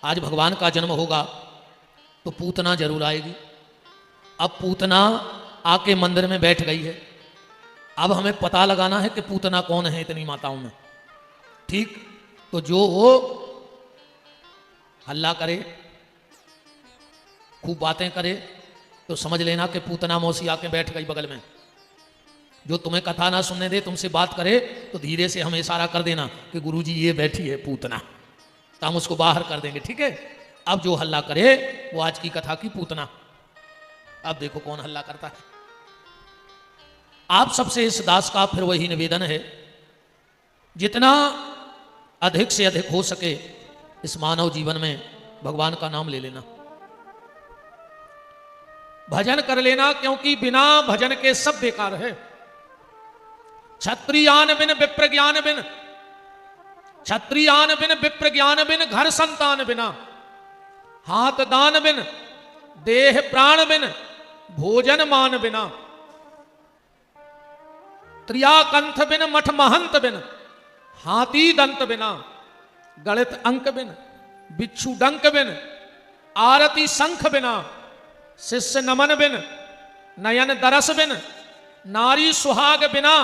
आज भगवान का जन्म होगा तो पूतना जरूर आएगी। अब पूतना आके मंदिर में बैठ गई है, अब हमें पता लगाना है कि पूतना कौन है इतनी माताओं में। ठीक, तो जो वो हल्ला करे, खूब बातें करे, तो समझ लेना कि पूतना मौसी आके बैठ गई बगल में। जो तुम्हें कथा ना सुनने दे, तुमसे बात करे, तो धीरे से हमें इशारा कर देना कि गुरुजी ये बैठी है पूतना, तो हम उसको बाहर कर देंगे। ठीक है, अब जो हल्ला करे वो आज की कथा की पूतना। अब देखो कौन हल्ला करता है। आप सबसे इस दास का फिर वही निवेदन है, जितना अधिक से अधिक हो सके इस मानव जीवन में भगवान का नाम ले लेना, भजन कर लेना, क्योंकि बिना भजन के सब बेकार है। क्षत्रियान बिन विप्र ज्ञान बिन, क्षत्रियान बिन विप्र ज्ञान बिन, घर संतान बिना, हाथ दान बिन, देह प्राण बिन, भोजन मान बिना, त्रियाकंठ बिन, मठ महंत बिन, हाथी दंत बिना, गणित अंक बिन, बिच्छू डंक बिन, आरती शंख बिना, शिष्य नमन बिन, नयन दरस बिन, नारी सुहाग बिना,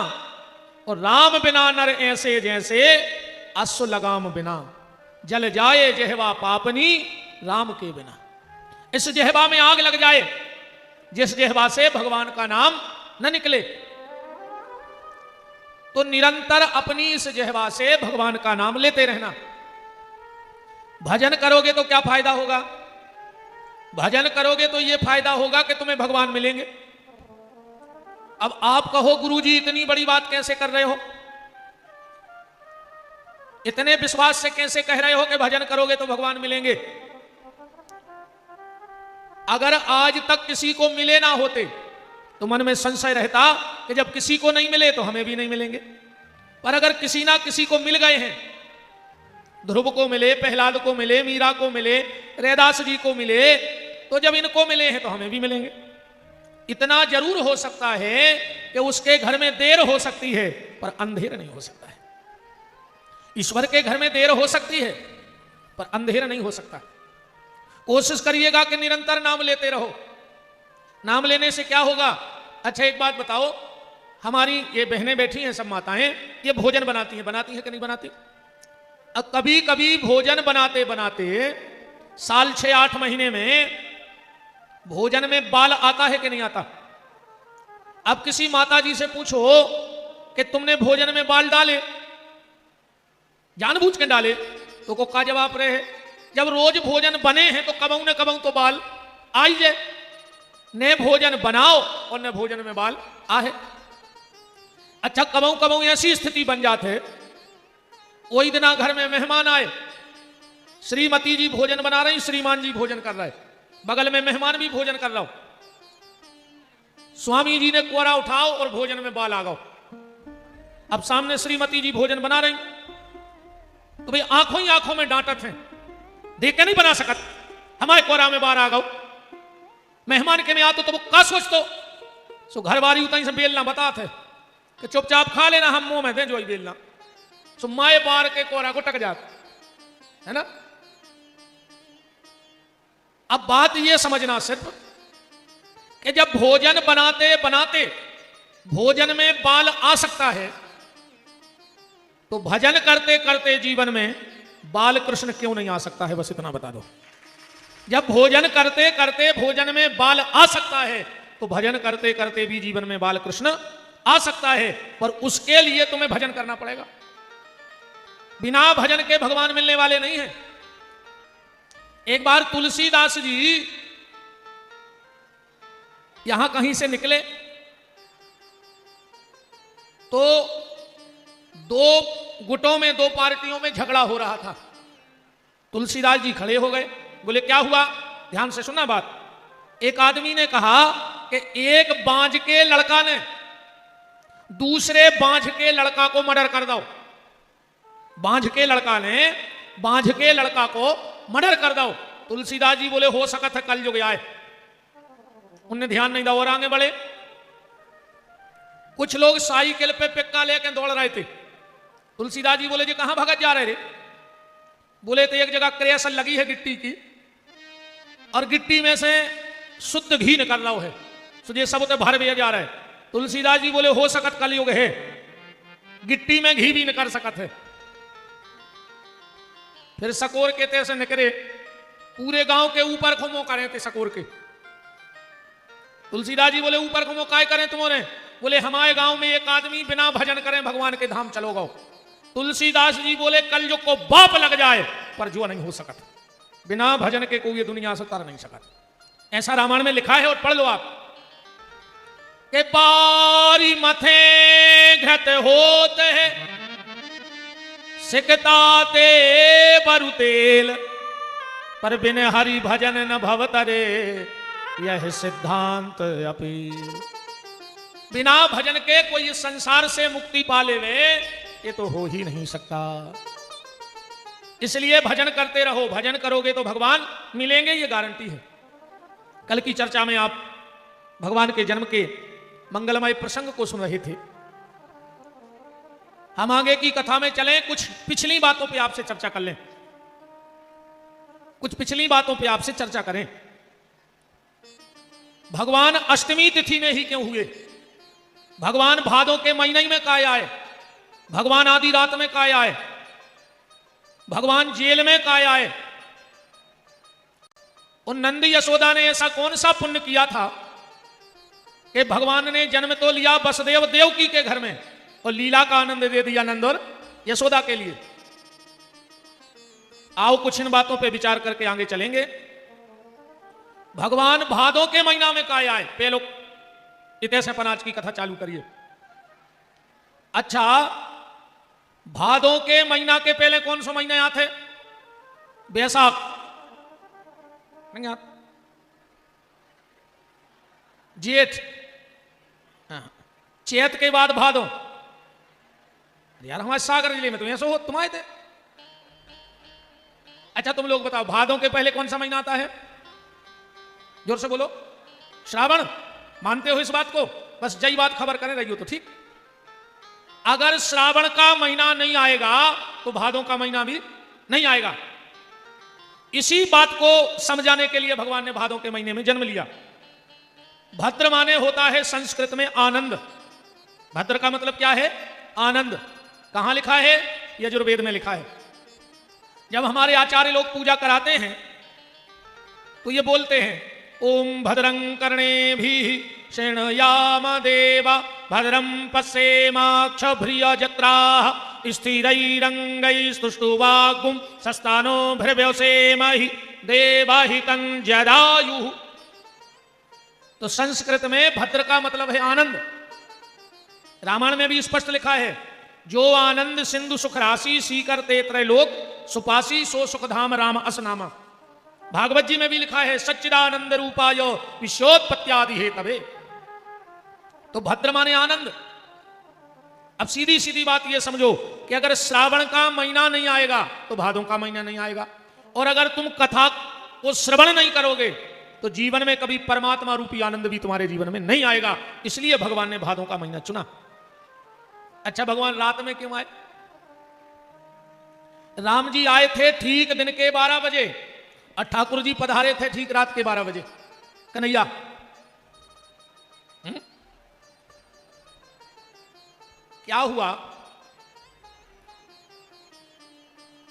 और राम बिना नर ऐसे जैसे अश्व लगाम बिना, जल जाए जहवा पापनी राम के बिना। इस जहवा में आग लग जाए जिस जहवा से भगवान का नाम न निकले, तो निरंतर अपनी इस जहवा से भगवान का नाम लेते रहना। भजन करोगे तो क्या फायदा होगा? भजन करोगे तो यह फायदा होगा कि तुम्हें भगवान मिलेंगे। अब आप कहो गुरुजी इतनी बड़ी बात कैसे कर रहे हो, इतने विश्वास से कैसे कह रहे हो कि भजन करोगे तो भगवान मिलेंगे? अगर आज तक किसी को मिले ना होते तो मन में संशय रहता कि जब किसी को नहीं मिले तो हमें भी नहीं मिलेंगे। पर अगर किसी ना किसी को मिल गए हैं, ध्रुव को मिले, प्रहलाद को मिले, मीरा को मिले, रैदास जी को मिले, तो जब इनको मिले हैं तो हमें भी मिलेंगे। इतना जरूर हो सकता है कि उसके घर में देर हो सकती है पर अंधेर नहीं हो सकता है। ईश्वर के घर में देर हो सकती है पर अंधेर नहीं हो सकता। कोशिश करिएगा कि निरंतर नाम लेते रहो। नाम लेने से क्या होगा? अच्छा एक बात बताओ, हमारी ये बहनें बैठी हैं सब माताएं, ये भोजन बनाती हैं कि नहीं बनाती? अब कभी कभी भोजन बनाते बनाते साल 6-8 महीने में भोजन में बाल आता है कि नहीं आता? अब किसी माता जी से पूछो कि तुमने भोजन में बाल डाले, जानबूझ के डाले, तो को का जवाब रहे है, जब रोज भोजन बने हैं तो कबऊ न कबऊ तो बाल आई जाए। ने भोजन बनाओ और न भोजन में बाल आहे। अच्छा कबऊ कबऊ ऐसी स्थिति बन जाते, कोई दिना घर में मेहमान आए, श्रीमती जी भोजन बना रही, श्रीमान जी भोजन कर रहे, बगल में मेहमान भी भोजन कर रहा हो, स्वामी जी ने कोरा उठाओ और भोजन में बाल आ गओ। अब सामने श्रीमती जी भोजन बना रही, तो भाई आंखों ही आंखों में डांटत है, देख के नहीं बना सकत, हमारे कोरा में बाल आ गओ। मेहमान के में आतो तो वो का सोचतो, सो घर वाली उतना से बेलना बतात है कि चुपचाप खा लेना, हम मुंह में दे जो ही बेलना, सो माए बार के कोरा को टक जात है ना। अब बात यह समझना सिर्फ कि जब भोजन बनाते बनाते भोजन में बाल आ सकता है, तो भजन करते करते जीवन में बाल कृष्ण क्यों नहीं आ सकता है? बस इतना बता दो। जब भोजन करते करते भोजन में बाल आ सकता है, तो भजन करते करते भी जीवन में बाल कृष्ण आ सकता है, पर उसके लिए तुम्हें भजन करना पड़ेगा। बिना भजन के भगवान मिलने वाले नहीं है। एक बार तुलसीदास जी यहां कहीं से निकले तो दो गुटों में, दो पार्टियों में झगड़ा हो रहा था। तुलसीदास जी खड़े हो गए, बोले क्या हुआ? ध्यान से सुनना बात। एक आदमी ने कहा कि एक बांझ के लड़का ने दूसरे बांझ के लड़का को मर्डर कर दो। बांझ के लड़का ने बांझ के लड़का को मर्डर कर दो। तुलसीदास जी बोले हो सकत है कल युग आए। उनने ध्यान नहीं दिया और आगे बढ़े। कुछ लोग साइकिल पे पिक्का लेके दौड़ रहे थे। तुलसीदास जी बोले जी कहां भगत जा रहे रे? बोले तो एक जगह क्रेसल लगी है गिट्टी की, और गिट्टी में से शुद्ध घी निकल रहा है, तो ये सब भर भी जा रहा है। तुलसीदास जी बोले हो सकत कलयुग है, गिट्टी में घी भी निकल सकत है। फिर सकोर के तैसे निकले, पूरे गांव के ऊपर खुमो करे थे सकोर के। तुलसीदास जी बोले ऊपर खुमो काय करें तुम्हारे? बोले हमारे गांव में एक आदमी बिना भजन करें भगवान के धाम चलो गो। तुलसीदास जी बोले कलयुग को बाप लग जाए पर जो नहीं हो सकत, बिना भजन के कोई ये दुनिया से तर नहीं सकत। ऐसा रामायण में लिखा है, और पढ़ लो आप के पारी मथे घृत होते है सिकताते बरु तेल, पर बिन हरि भजन न भवतरे यह सिद्धांत अपील। बिना भजन के कोई इस संसार से मुक्ति पा लेवे ये तो हो ही नहीं सकता। इसलिए भजन करते रहो, भजन करोगे तो भगवान मिलेंगे, ये गारंटी है। कल की चर्चा में आप भगवान के जन्म के मंगलमय प्रसंग को सुन रहे थे। हम आगे की कथा में चलें, कुछ पिछली बातों पे आपसे चर्चा कर लें, कुछ पिछली बातों पे आपसे चर्चा करें। भगवान अष्टमी तिथि में ही क्यों हुए? भगवान भादों के महीने में काय आए? भगवान आधी रात में काय आए? भगवान जेल में काय आए? उन नंदी यशोदा ने ऐसा कौन सा पुण्य किया था कि भगवान ने जन्म तो लिया वसुदेव देवकी के घर में और लीला का आनंद दे दिया नंद और यशोदा के लिए। आओ कुछ इन बातों पे विचार करके आगे चलेंगे। भगवान भादों के महीना में काय आए? पहले इतने से पनाज की कथा चालू करिए। अच्छा, भादों के महीना के पहले कौन सा महीना आते? बैसाख नहीं आते? जेठ, चैत के बाद भादों। यार हमारे सागर जिले में तो ऐसा हो तुम आए थे। अच्छा तुम लोग बताओ, भादों के पहले कौन सा महीना आता है? जोर से बोलो। श्रावण। मानते हो इस बात को? बस जय बात खबर करें रही हो तो ठीक। अगर श्रावण का महीना नहीं आएगा तो भादों का महीना भी नहीं आएगा। इसी बात को समझाने के लिए भगवान ने भादों के महीने में जन्म लिया। भद्र माने होता है संस्कृत में आनंद। भद्र का मतलब क्या है? आनंद। कहां लिखा है? यजुर्वेद में लिखा है। जब हमारे आचार्य लोग पूजा कराते हैं तो ये बोलते हैं ओम भद्रं कर्णेभिः शृणुयाम देवा भद्रं पश्येमाक्षभ्रियजत्राः स्थिरैरङ्गैस्तुष्टुवागुं सस्तानो भृव्यसेमहि देवाहितं जदायुः। तो संस्कृत में भद्र का मतलब है आनंद। रामायण में भी स्पष्ट लिखा है जो आनंद सिंधु सुख राशि सीकर ते त्रैलोक सुपासी सो सुखधाम राम असनामा। भागवत जी में भी लिखा है सच्चिदानंद रूपाय विश्वोत्पत्त्यादि हेतवे। तो भद्र माने आनंद। अब सीधी सीधी बात ये समझो कि अगर श्रावण का महीना नहीं आएगा तो भादों का महीना नहीं आएगा, और अगर तुम कथा को श्रवण नहीं करोगे तो जीवन में कभी परमात्मा रूपी आनंद भी तुम्हारे जीवन में नहीं आएगा। इसलिए भगवान ने भादों का महीना चुना। अच्छा, भगवान रात में क्यों आए? राम जी आए थे ठीक दिन के 12 बजे और ठाकुर जी पधारे थे ठीक रात के 12 बजे। कन्हैया क्या हुआ?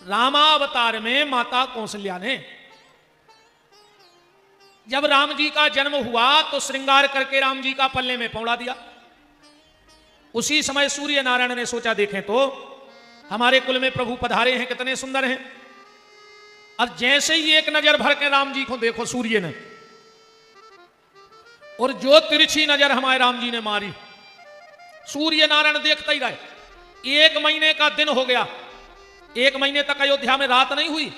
रामावतार में माता कौशल्या ने जब राम जी का जन्म हुआ तो श्रृंगार करके राम जी का पल्ले में पौड़ा दिया। उसी समय सूर्य नारायण ने सोचा देखें तो हमारे कुल में प्रभु पधारे हैं, कितने सुंदर हैं। और जैसे ही एक नजर भर के राम जी को देखो सूर्य ने, और जो तिरछी नजर हमारे राम जी ने मारी, सूर्य नारायण देखते ही रहे। 1 महीने का दिन हो गया। 1 महीने तक अयोध्या में रात नहीं हुई।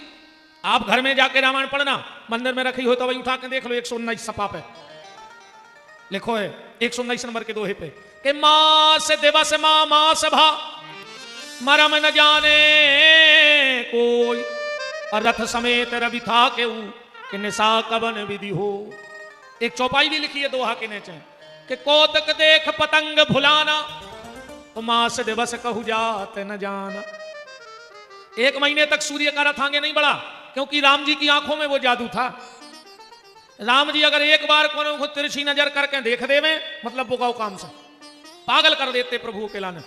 आप घर में जाके रामायण पढ़ना, मंदिर में रखी हो तो वही उठा के देख लो। 119 सपा पे लिखो है, 119 नंबर के दोहे पे कि मास दिवस मास भा मरम न जाने कोई, और रथ समेत रवि था के कि निशा कवन विधि हो। एक चौपाई भी लिखी है दोहा के नीचे कि कोतक देख पतंग भुलाना तो मास दिवस कहु जात न जाना। 1 महीने तक सूर्य का रथ आगे नहीं बढ़ा, क्योंकि राम जी की आंखों में वो जादू था। राम जी अगर एक बार को तिरछी नजर करके देख देवे, मतलब वो गाँव काम से पागल कर देते प्रभु के लाने।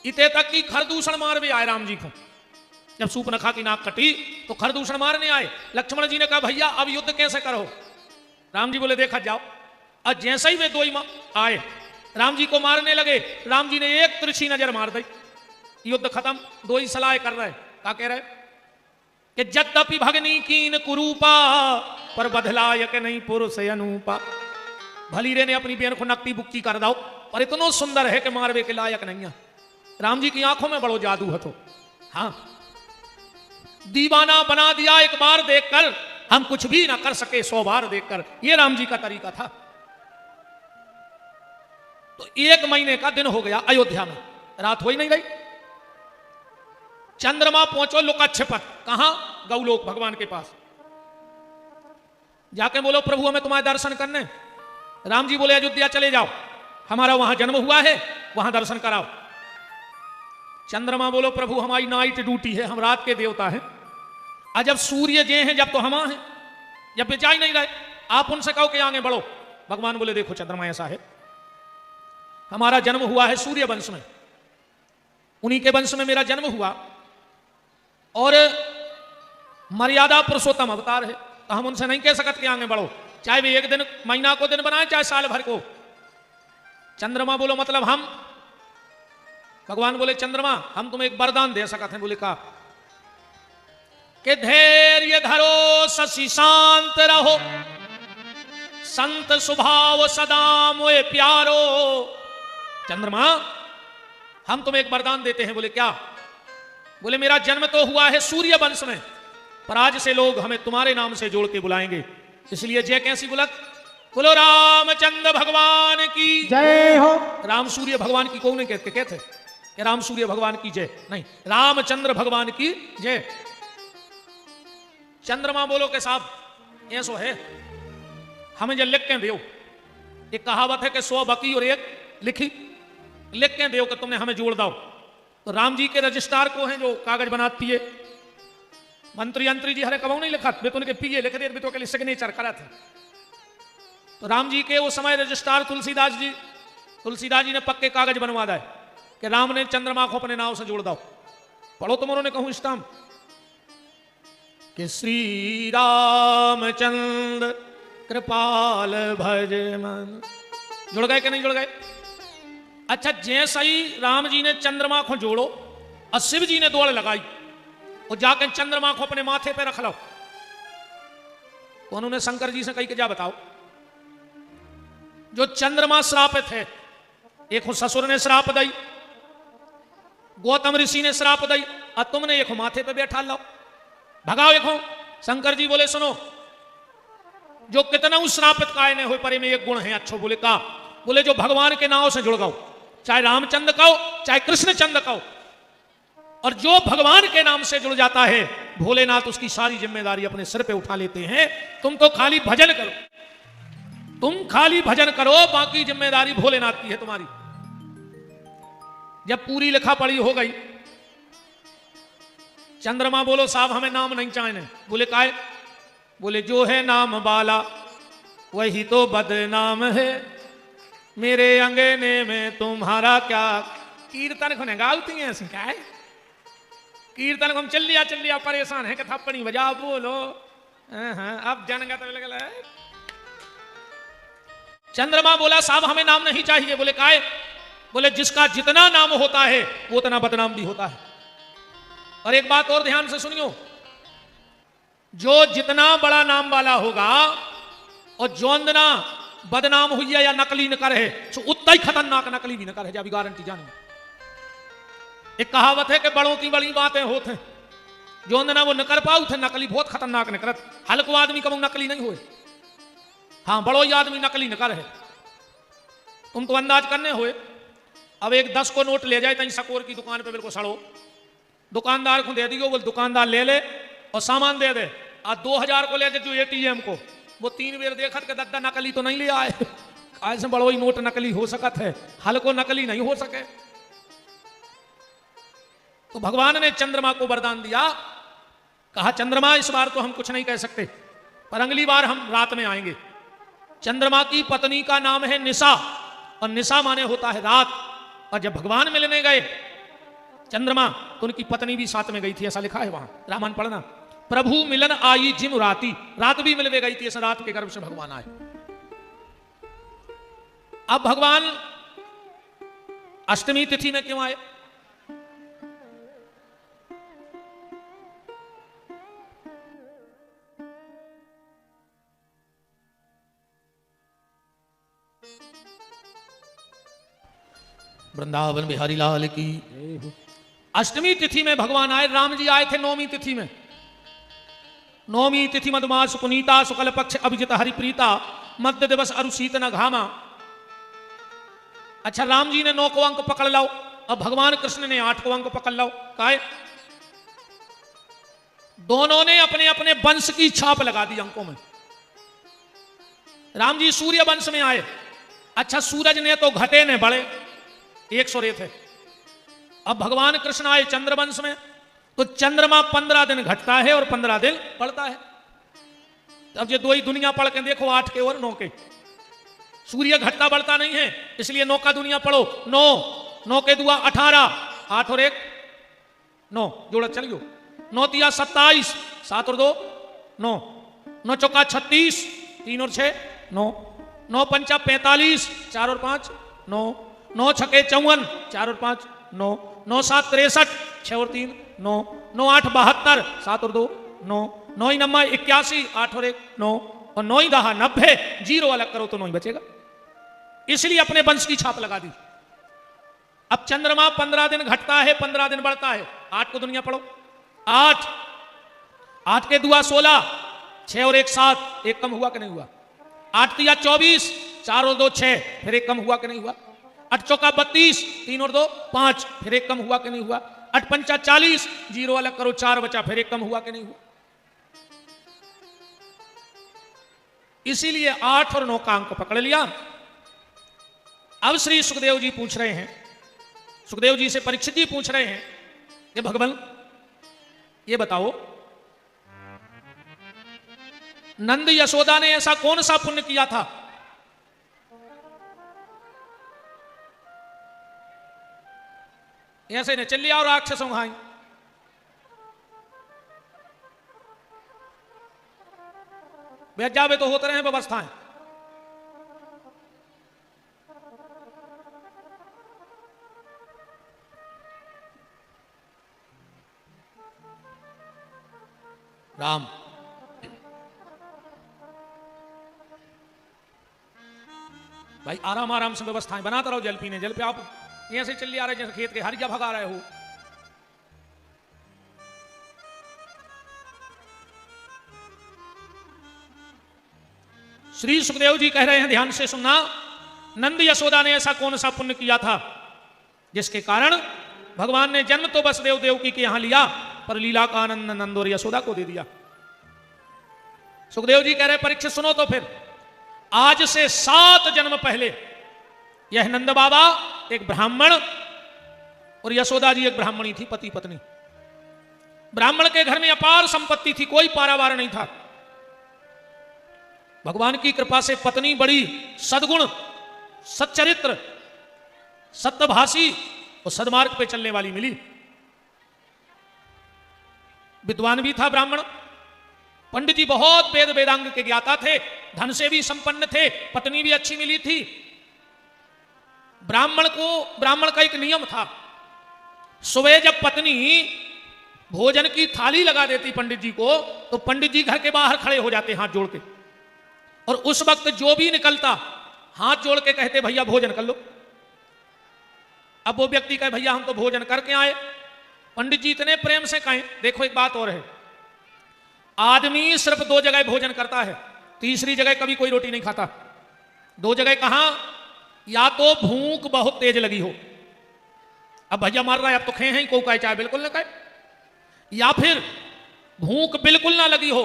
इतने तक कि खरदूषण मार भी आए राम जी को। जब सूर्पनखा की नाक कटी तो खरदूषण मारने आए। लक्ष्मण जी ने कहा भैया अब युद्ध कैसे करो। राम जी बोले देखा जाओ। और जैसे ही वे दो आए राम जी को मारने लगे, राम जी ने एक तिरछी नजर मार दी, युद्ध खत्म। दो ही सलाह कर रहे, क्या कह रहे कि जद्यपि भगनी कीन कुरूपा पर बदलायक नहीं पुरुष अनूपा। भलीरे ने अपनी बेन को नकटी बुक्की कर दाओ, पर इतना सुंदर है कि मारवे के लायक नहीं है। राम जी की आंखों में बड़ो जादू है। तो हाँ, दीवाना बना दिया एक बार देखकर, हम कुछ भी ना कर सके 100 बार देखकर। ये राम जी का तरीका था। तो 1 महीने का दिन हो गया अयोध्या में, रात हो ही नहीं गई। चंद्रमा पहुंचो लुका छिपट, कहां? गौलोक भगवान के पास। जाके बोलो प्रभु हमें तुम्हारे दर्शन करने। राम जी बोले अयोध्या चले जाओ, हमारा वहां जन्म हुआ है, वहां दर्शन कराओ। चंद्रमा बोलो प्रभु हमारी नाइट ड्यूटी है, हम रात के देवता हैं। आज जब सूर्य जे हैं जब तो हम हैं, जब वे जा ही नहीं रहे, आप उनसे कहो कि आगे बढ़ो। भगवान बोले देखो चंद्रमा ऐसा है, हमारा जन्म हुआ है सूर्य वंश में, उन्हीं के वंश में मेरा जन्म हुआ, और मर्यादा पुरुषोत्तम अवतार है, तो हम उनसे नहीं कह सकते कि आगे बढ़ो, चाहे वे 1 दिन महीना को दिन बनाए, चाहे साल भर को। चंद्रमा बोलो मतलब हम? भगवान बोले चंद्रमा हम तुम्हें एक वरदान दे सकते हैं। बोले का? कि धैर्य धरो शशि शांत रहो, संत स्वभाव सदा मोए प्यारो। चंद्रमा हम तुम्हें एक वरदान देते हैं। बोले क्या? बोले मेरा जन्म तो हुआ है सूर्य वंश में, पर आज से लोग हमें तुम्हारे नाम से जोड़ के बुलाएंगे, इसलिए जय कैसी बुलक? बोलो रामचंद्र भगवान की जय हो। राम सूर्य भगवान की कौन कहते कि राम सूर्य भगवान की जय? नहीं, रामचंद्र भगवान की जय। चंद्रमा बोलो के साहब ऐसो है, हमें जो लिख के दो, एक कहावत है कि 100 बकी और 1 लिखी, लिख के दो कि तुमने हमें जोड़ दो। तो राम जी के रजिस्ट्रार को हैं जो कागज बनाती है, मंत्री जी हरे कबू नहीं लिखा, वे तो उनके पीए लिख दे, तो के लिए सिग्नेचर करा थे। तो राम जी के उस समय रजिस्ट्रार तुलसीदास जी ने पक्के कागज बनवा दिए कि राम ने चंद्रमा को अपने नाम से जोड़ दो। पढ़ो तुम, उन्होंने कहूं स्टाम कि श्री रामचंद्र कृपाल भज मन। जुड़ गए कि नहीं जुड़ गए? अच्छा, जैसा ही राम जी ने चंद्रमा को जोड़ो और शिव जी ने दौड़ लगाई और जाकर चंद्रमा को अपने माथे पे रख लो, तो उन्होंने शंकर जी से कही कि जा बताओ, जो चंद्रमा श्रापित है, एक ससुर ने श्राप दी, गौतम ऋषि ने श्राप दी, और तुमने एक माथे पे बैठा लो, भगाओ एक। शंकर जी बोले सुनो, जो कितना उस श्रापित काय ने हो पर में एक गुण है अच्छो। बोले का? बोले जो भगवान के नाम से जुड़ गओ, चाहे रामचंद्र कहो चाहे कृष्णचंद्र कहो, और जो भगवान के नाम से जुड़ जाता है भोलेनाथ उसकी सारी जिम्मेदारी अपने सिर पे उठा लेते हैं। तुम तो खाली भजन करो, तुम खाली भजन करो, बाकी जिम्मेदारी भोलेनाथ की है तुम्हारी। जब पूरी लिखा पढ़ी हो गई, चंद्रमा बोलो साहब हमें नाम नहीं चाहिए। बोले काहे? बोले जो है नाम वाला वही तो बदनाम है, मेरे अंगने में तुम्हारा क्या। कीर्तन खुने गालती हैं ऐसी क्या है? कीर्तन को हम चल लिया परेशान है कि थप्पड़ी बजा बोलो। अब जनगत लग। चंद्रमा बोला साहब हमें नाम नहीं चाहिए। बोले काहे? बोले जिसका जितना नाम होता है वो उतना बदनाम भी होता है। और एक बात और ध्यान से सुनियो, जो जितना बड़ा नाम वाला होगा और जो अंदना बदनाम हुई है या नकली न करे, तो उतना ही खतरनाक नकली भी न करे, अभी गारंटी जानी। एक कहावत है कि बड़ों की बड़ी बातें होते हैं, जो अंदना वो न कर पाऊ थे नकली बहुत खतरनाक न करत। हल्को आदमी कबू नकली नहीं हुए, हाँ बड़ो ही आदमी नकली न करे। तुम तो अंदाज करने हुए, अब एक 10 को नोट ले जाए तहीं सकोर की दुकान पे बिल्कुल सड़ो, दुकानदार को दे दियो, बोल दुकानदार ले ले और सामान दे दे। आज 2000 को ले जाए जो ATM को, वो 3 बेर देखत के दद्दा नकली तो नहीं ले आए। ऐसे बड़ो ही नोट नकली हो सकत है, हल्को नकली नहीं हो सके। तो भगवान ने चंद्रमा को वरदान दिया, कहा चंद्रमा इस बार तो हम कुछ नहीं कह सकते, पर अगली बार हम रात में आएंगे। चंद्रमा की पत्नी का नाम है निशा, और निशा माने होता है रात। और जब भगवान मिलने गए चंद्रमा, तो उनकी पत्नी भी साथ में गई थी, ऐसा लिखा है वहां, रामायण पढ़ना। प्रभु मिलन आई जिम राती, रात भी मिलने गई थी, ऐसा रात के गर्भ से भगवान आए। अब भगवान अष्टमी तिथि में क्यों आए? वृंदावन बिहारी लाल की। अष्टमी तिथि में भगवान आए। राम जी आए थे नौमी तिथि में। नौमी तिथि मधुमास पुनीता, शुक्ल पक्ष अभिजित हरिप्रीता, मध्य दिवस अरुशीत न घामा। अच्छा, राम जी ने 9 को अंक पकड़ लाओ, अब भगवान कृष्ण ने 8 को अंक पकड़ लाओ। काहे? दोनों ने अपने अपने वंश की छाप लगा दी अंकों में। राम जी सूर्य वंश में आए। अच्छा, सूरज ने तो घटे ने बढ़े, 1 सूर्य थे। अब भगवान कृष्ण आए चंद्र वंश में, तो चंद्रमा 15 दिन घटता है और 15 दिन बढ़ता है। अब ये दो ही दुनिया पढ़ के देखो, 8 के और 9 के। सूर्य घटता बढ़ता नहीं है, इसलिए 9 का दुनिया पढ़ो। 9 के दुआ 18, 8 और 1 9, जोड़ा चलियो। 9 तिया 27, 7 और 2 9, 9 चौका 36, 3 और 6 9, 9 पंचा 45, 4 और 5 9, 9 छके 54, 4 और 5 9, 9 7 63, 6 और 3 9, 9 8 72, 7 और 2 9, 9 ही 9 81, 8 और 1 9, और 9 ही 10 90, 0 अलग करो तो 9 ही बचेगा। इसलिए अपने वंश की छाप लगा दी। अब चंद्रमा 15 दिन घटता है, 15 दिन बढ़ता है। 8 को दुनिया पढ़ो। 8 के दुआ 16, 6 और 1 7, 1 कम हुआ कि नहीं हुआ? 8 तिया 24, 4 और 2 6, फिर 1 कम हुआ कि नहीं हुआ? 8 चौका 32, 3 और 2 5, फिर 1 कम हुआ कि नहीं हुआ? 8 पंचा 40, 0 अलग करो 4 बचा, फिर 1 कम हुआ कि नहीं हुआ? इसीलिए 8 और 9 का अंक पकड़ लिया। अब श्री सुखदेव जी पूछ रहे हैं, सुखदेव जी से परीक्षित जी पूछ रहे हैं कि भगवान ये बताओ, नंद यशोदा ने ऐसा कौन सा पुण्य किया था ऐसे ने चलिया और राक्षसों खाई? बेजाबे तो होते रहे व्यवस्थाएं। राम भाई आराम आराम से व्यवस्थाएं बनाता रहो। जल पीने, जल पे आप यहां से चलिए आ रहे जैसे खेत के हरिया भगा रहे हो। श्री सुखदेव जी कह रहे हैं, ध्यान से सुनना। नंद यशोदा ने ऐसा कौन सा पुण्य किया था जिसके कारण भगवान ने जन्म तो वसुदेव देवकी के यहां लिया, पर लीला का आनंद नंद और यशोदा को दे दिया। सुखदेव जी कह रहे परीक्षित सुनो तो फिर, आज से 7 जन्म पहले यह नंद बाबा एक ब्राह्मण और यशोदा जी एक ब्राह्मणी थी, पति पत्नी। ब्राह्मण के घर में अपार संपत्ति थी, कोई पारावार नहीं था। भगवान की कृपा से पत्नी बड़ी सद्गुण, सच्चरित्र, सत्यभाषी और सदमार्ग पे चलने वाली मिली। विद्वान भी था ब्राह्मण। पंडित जी बहुत वेद वेदांग के ज्ञाता थे, धन से भी संपन्न थे, पत्नी भी अच्छी मिली थी। ब्राह्मण का एक नियम था, सुबह जब पत्नी भोजन की थाली लगा देती पंडित जी को, तो पंडित जी घर के बाहर खड़े हो जाते हाथ जोड़ के, और उस वक्त जो भी निकलता हाथ जोड़ के कहते भैया भोजन कर लो। अब वो व्यक्ति कहे भैया हम तो भोजन करके आए। पंडित जी इतने प्रेम से कहें। देखो एक बात और है, आदमी सिर्फ 2 जगह भोजन करता है, तीसरी जगह कभी कोई रोटी नहीं खाता। 2 जगह कहां? या तो भूख बहुत तेज लगी हो, अब भैया मार रहा है अब तो खे हैं, को कहे चाहे बिल्कुल ना कहे, या फिर भूख बिल्कुल ना लगी हो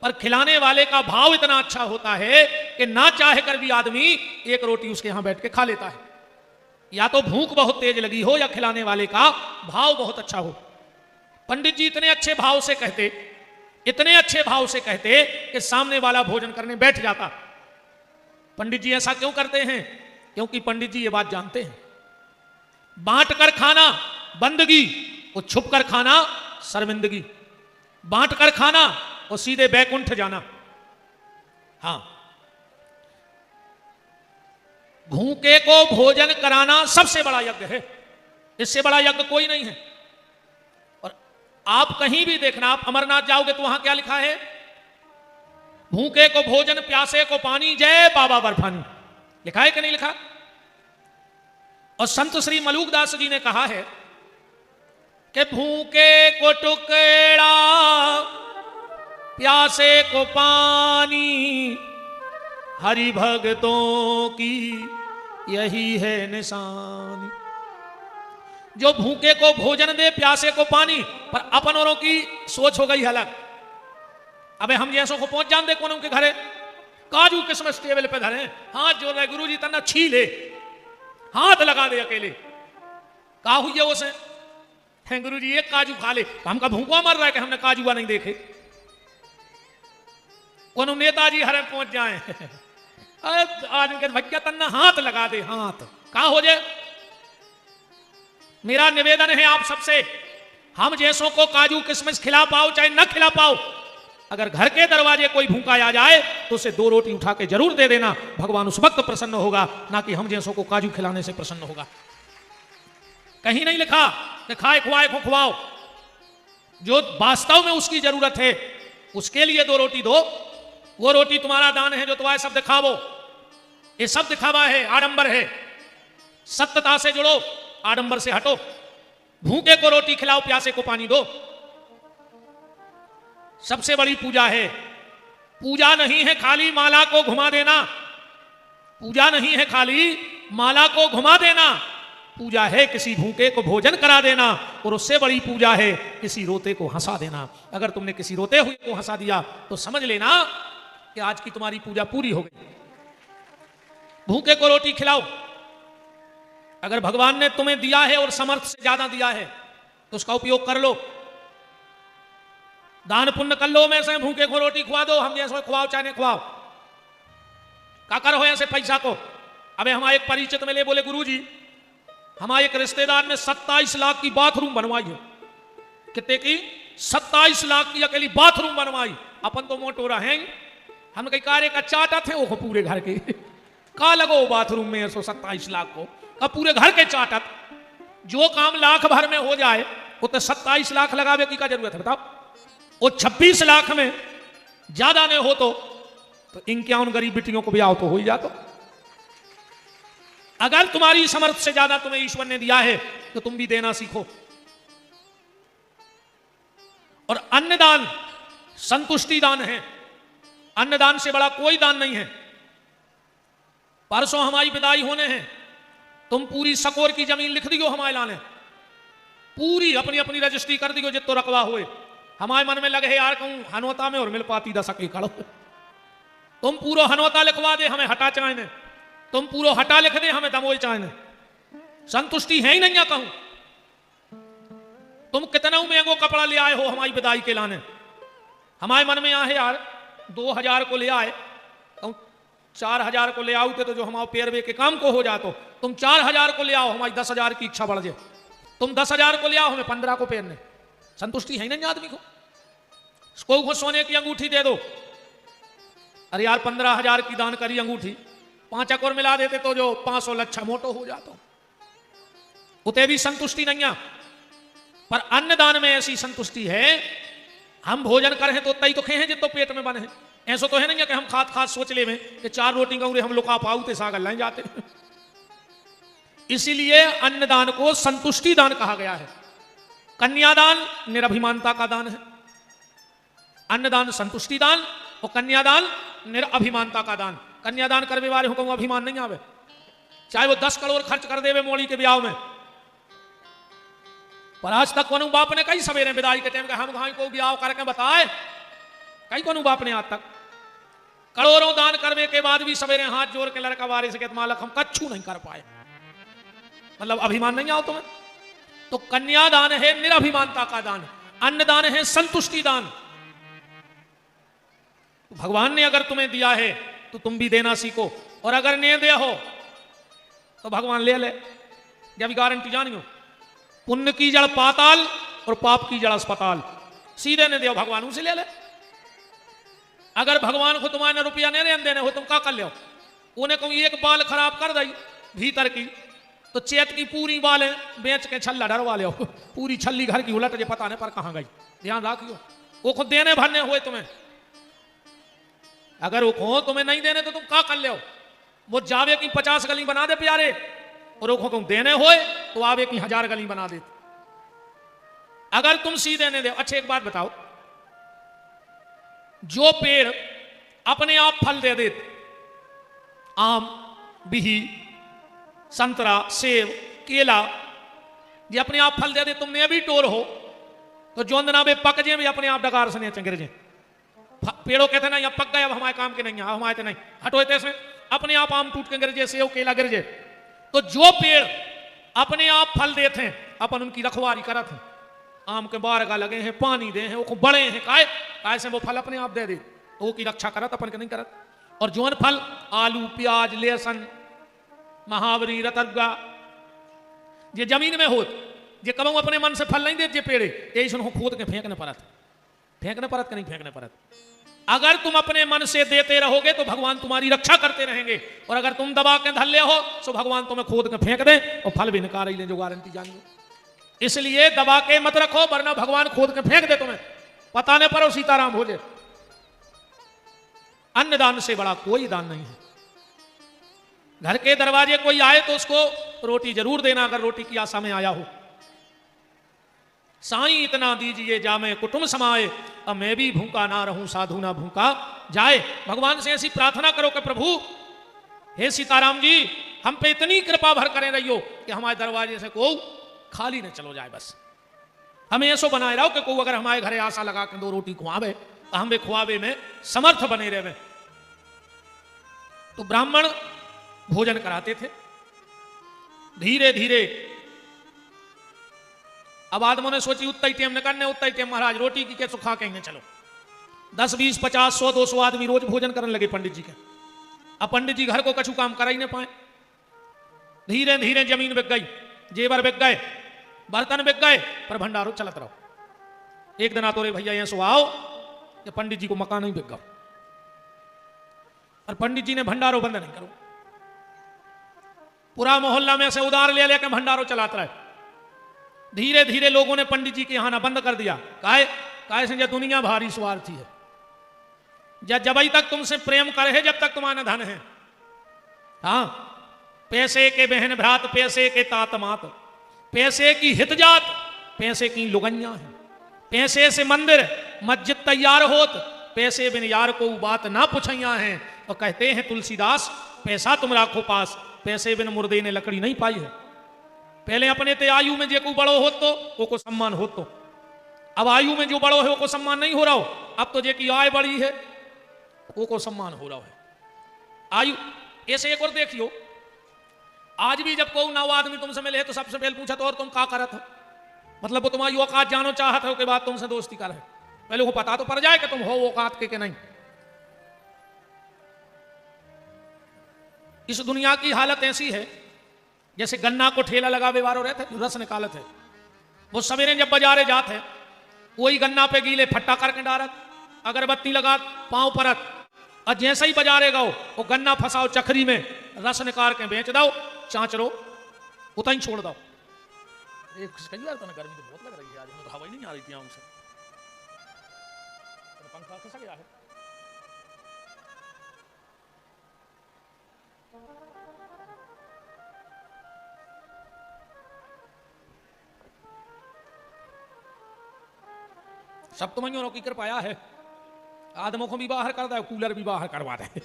पर खिलाने वाले का भाव इतना अच्छा होता है कि ना चाहे कर भी आदमी एक रोटी उसके यहां बैठ के खा लेता है। या तो भूख बहुत तेज लगी हो या खिलाने वाले का भाव बहुत अच्छा हो। पंडित जी इतने अच्छे भाव से कहते, इतने अच्छे भाव से कहते कि सामने वाला भोजन करने बैठ जाता। पंडित जी ऐसा क्यों करते हैं? क्योंकि पंडित जी ये बात जानते हैं, बांट कर खाना बंदगी और छुप कर खाना शर्मिंदगी। बांट कर खाना और सीधे बैकुंठ जाना। हां, भूखे को भोजन कराना सबसे बड़ा यज्ञ है, इससे बड़ा यज्ञ कोई नहीं है। और आप कहीं भी देखना, आप अमरनाथ जाओगे तो वहां क्या लिखा है? भूखे को भोजन, प्यासे को पानी, जय बाबा बर्फानी। लिखा है कि नहीं लिखा? और संत श्री मलूकदास जी ने कहा है कि भूखे को टुकड़ा, प्यासे को पानी, हरि भक्तों की यही है निशानी। जो भूखे को भोजन दे, प्यासे को पानी, पर अपन औरों की सोच हो गई अलग। अबे हम जैसों को पहुंच जान दे कौन उनके घरे, काजू किस्मत टेबल पे धरे, हाथ जोड़ रहे, गुरु जी तना छी ले, हाथ लगा दे अकेले। का हुई है उसे? है गुरु जी एक काजू खा ले। हमका भूखा मर रहा है कि हमने काजूआ नहीं देखे। कौन नेताजी हरे पहुंच जाए, आदमी के भैया तन्ना हाथ लगा दे, हाथ का हो जाए। मेरा निवेदन है आप सबसे, हम जैसों को काजू किशमिश खिला पाओ चाहे न खिला पाओ, अगर घर के दरवाजे कोई भूखा आ जाए तो उसे 2 रोटी उठा के जरूर दे देना। भगवान उस वक्त प्रसन्न होगा, ना कि हम जैसों को काजू खिलाने से प्रसन्न होगा। कहीं नहीं लिखा कि खाए खुआए को खुआओ। जो वास्तव में उसकी जरूरत है उसके लिए 2 रोटी दो। वो रोटी तुम्हारा दान है जो तुम्हारे सब दिखावो। ये सब दिखावा है, आडंबर है। सत्यता से जुड़ो, आडंबर से हटो। भूखे को रोटी खिलाओ, प्यासे को पानी दो। सबसे बड़ी पूजा है। पूजा नहीं है खाली माला को घुमा देना, पूजा नहीं है खाली माला को घुमा देना। पूजा है किसी भूखे को भोजन करा देना, और उससे बड़ी पूजा है किसी रोते को हंसा देना। अगर तुमने किसी रोते हुए को हंसा दिया तो समझ लेना कि आज की तुम्हारी पूजा पूरी हो गई। भूखे को रोटी खिलाओ। अगर भगवान ने तुम्हें दिया है और समर्थ से ज्यादा दिया है तो उसका उपयोग कर लो। दान पुण्य कर लो। में से भूखे को रोटी खुआ दो, हम जैसे खुआओ चाहे नहीं खुआओ। का करो ऐसे पैसा को। अबे हमारे एक परिचित मिले, बोले गुरुजी हमारे एक रिश्तेदार ने 27 लाख की बाथरूम बनवाई है। कितने की? 27 लाख की अकेली बाथरूम बनवाई। अपन तो मोटो रहे, हम कई कार्य का चाटा थे वो पूरे घर के। का लगो बाथरूम में 127 लाख को, का पूरे घर के चाटत। जो काम लाख भर में हो जाए वो तो 27 लाख लगावे की क्या जरूरत है बताओ। वो 26 लाख में ज्यादा नहीं हो तो इनके उन गरीब बेटियों को भी आओ तो हो ही जातो। अगर तुम्हारी समर्थ से ज्यादा तुम्हें ईश्वर ने दिया है तो तुम भी देना सीखो। और अन्नदान संतुष्टि दान है। अन्नदान से बड़ा कोई दान नहीं है। परसों हमारी विदाई होने हैं, तुम पूरी सकोर की जमीन लिख दियो हमारे लाने, पूरी अपनी अपनी रजिस्ट्री कर दियो जितो रकवा हुए। हमारे मन में लगे यार कहूं हनोता में और मिल पाती 10 एकड़। तुम पूरा हनोता लिखवा दे, हमें हटा चाहने। तुम पूरा हटा लिख दे, हमें दमोई चाहने। संतुष्टि है ही नहीं या कहूं। तुम कितना महंगो कपड़ा ले आए हो हमारी विदाई के लाने, हमारे मन में आहे यार 2000 को ले आए, 4000 को ले आओ तो जो हमारे पेरवे के काम को हो जातो। तुम 4000 को ले आओ, हमारी 10,000 की इच्छा बढ़ जाए। तुम 10,000 को ले आओ, हमें 15 को पेरने। संतुष्टि है नहीं आदमी को। कोई सोने की अंगूठी दे दो, अरे यार 15,000 की दान करी अंगूठी, 5 और मिला देते तो जो 500 लच्छा मोटो हो जातो। उते भी संतुष्टि नहीं है। पर अन्नदान में ऐसी संतुष्टि है, हम भोजन कर हैं तो तई तो खे हैं जितो पेट में बने हैं। ऐसा तो है नहीं कि हम खात सोच ले में कि 4 रोटी का हम लुका पाऊ ते सागर लाए जाते। इसीलिए अन्नदान को संतुष्टि दान कहा गया है। कन्यादान निरभिमानता का दान है। अन्नदान संतुष्टि दान और कन्यादान निरभिमानता का दान। कन्यादान करने वाले हुक्म अभिमान नहीं आवे, चाहे वो 10 करोड़ खर्च कर देवे मोड़ी के ब्याह में। पर आज तक कोनो बाप ने कई सवेरे विदाई के टाइम हम घाई को ब्याह करके बताए, कई कोनो बाप ने आज तक। करोड़ों दान करने के बाद भी सवेरे हाथ जोड़ के लड़का वारिस के मालक हम कच्छू नहीं कर पाए। मतलब अभिमान नहीं आओ तुम्हें। तो कन्यादान है निरभिमानता का दान। अन्नदान है संतुष्टि दान। भगवान ने अगर तुम्हें दिया है तो तुम भी देना सीखो, और अगर नहीं दिया हो तो भगवान ले ले, जब गारंटी जानियो। पुण्य की जड़ पाताल और पाप की जड़ अस्पताल। सीधे ने दियो भगवान उसे ले ले। अगर भगवान को तुम्हारे रुपया नहीं देने हो तुम क्या कर लो? उन्हें कहूँ एक बाल खराब कर दई भीतर की, तो चेत की पूरी बालें बेच के छल्ला डरवा ले, पूरी छल्ली घर की उलट जे पता नहीं पर कहां गई। ध्यान रखियो, वो खुद देने भरने हुए तुम्हें। अगर वो कहो तुम्हें नहीं देने तो तुम क्या कर लो? वो जावे की 50 गली बना दे प्यारे, और वो तुम देने होए तो आवे की 1000 गली बना दे। अगर तुम सीधे ने दे। अच्छा एक बात बताओ, जो पेड़ अपने आप फल दे दे, आम, बिही, संतरा, सेब, केला, ये अपने आप फल दे दे, तुमने अभी टोर हो तो जो अंदना वे पक जे भी अपने आप डकार से नहीं गिर जे। पेड़ों कहते ना यहाँ पक गए अब हमारे काम के नहीं, हमारे तो नहीं, हटो से अपने आप आम टूट के गिर जे, सेब केला गिर जे। तो जो पेड़ अपने आप फल देते हैं अपन उनकी रखवारी करत हैं। आम के बारगा लगे हैं, पानी दे हैं, वो बड़े हैं, काय से वो फल अपने आप दे दे, तो वो की रक्षा करत अपन के नहीं करत। और जोन फल आलू, प्याज, लहसुन, महावरी, रतरगा, ये जमीन में होत, ये कबू अपने मन से फल नहीं दे जे पेड़े, यही सुनो खोद के फेंकने परत के नहीं फेंकने परत। अगर तुम अपने मन से देते रहोगे तो भगवान तुम्हारी रक्षा करते रहेंगे, और अगर तुम दबा के धल्ले हो तो भगवान तुम्हें खोद के फेंक दे और फल भी निकाल ही ले, जो गारंटी जानिए। इसलिए दबा के मत रखो, वरना भगवान खोद के फेंक दे तुम्हें, पता नहीं पर सीताराम हो जाए। अन्नदान से बड़ा कोई दान नहीं है। घर के दरवाजे कोई आए तो उसको रोटी जरूर देना, अगर रोटी की आशा में आया हो। साईं इतना दीजिए जामे कुटुंब समाए, अब मैं भी भूखा ना रहूं साधु ना भूखा जाए। भगवान से ऐसी प्रार्थना करो कि प्रभु हे सीताराम जी, हम पे इतनी कृपा भर करें रहियो कि हमारे दरवाजे से को खाली न चलो जाए। बस हमें ऐसो बनाए रहो कि को अगर हमारे घरे आशा लगा के 2 रोटी खुआवे तो हम वे खुआवे में समर्थ बने रहे। तो ब्राह्मण भोजन कराते थे। धीरे धीरे अब आदमों ने सोची उतना ही टेम न करने, उतना ही टेम महाराज रोटी की के सुखा कहेंगे चलो। 10, 20, 50, 100, 200 आदमी रोज भोजन करने लगे पंडित जी के। अब पंडित जी घर को कछु काम करा ही नहीं पाए। धीरे धीरे जमीन बिक गई, जेवर बिक गए, बर्तन बिक गए, पर भंडारो चलत रहो। एक दिन आतो रे भैया यहाँ सो आओ कि पंडित जी को मकान नहीं बिक गया, और पंडित जी ने भंडारो बंद नहीं करो। पूरा मोहल्ला में से उधार ले लेकर भंडारो चलाता रहे। धीरे धीरे लोगों ने पंडित जी के यहाँ आना बंद कर दिया। काहे से दुनिया भारी स्वार्थी है, जब तक तुमसे प्रेम करे जब तक तुम्हारा धन है। हाँ, पैसे के बहन भ्रात, पैसे के तात मात, पैसे की हित जात, पैसे की लुगनिया है। पैसे से मंदिर मस्जिद तैयार होत, पैसे बिन यार को बात ना पूछैया है। और कहते हैं तुलसीदास, पैसा तुम राखो पास, पैसे बिन मुर्दे ने लकड़ी नहीं पाई है। पहले अपने ते आयु में जो बड़ो हो तो वो को सम्मान हो, तो अब आयु में जो बड़ो है वो को सम्मान नहीं हो रहा हो। अब तो जे की आय बड़ी है वो को सम्मान हो रहा है। आयु ऐसे एक और देखियो, आज भी जब कोई नव आदमी तुमसे मिले तो सबसे पहले पूछा तो और तुम क्या करत हो, मतलब वो तुम्हारी औकात जानो चाहत हो के बाद तुमसे दोस्ती कर है। पहले वो पता तो पड़ जाए कि तुम हो औकात के नहीं। इस दुनिया की हालत ऐसी है जैसे गन्ना को ठेला लगावे वारो रहते रस निकालत है। वो सवेरे जब बाजारे जाते हैं वही गन्ना पे गीले फट्टा करके डारत, अगरबत्ती लगा पांव परत, और जैसे ही बाजारे गो वो गन्ना फंसाओ चखरी में, रस निकाल के बेच दो, चाँचरो उतना ही छोड़ दो। कई बार तो ना गर्मी तो बहुत लग रही है आज, तो हवा ही नहीं आ रही थी आँख से, पंखा खिसक गया है। सब तो मइयों की कृपाया है, आदमों को भी बाहर कर दे, कूलर भी बाहर करवा दे।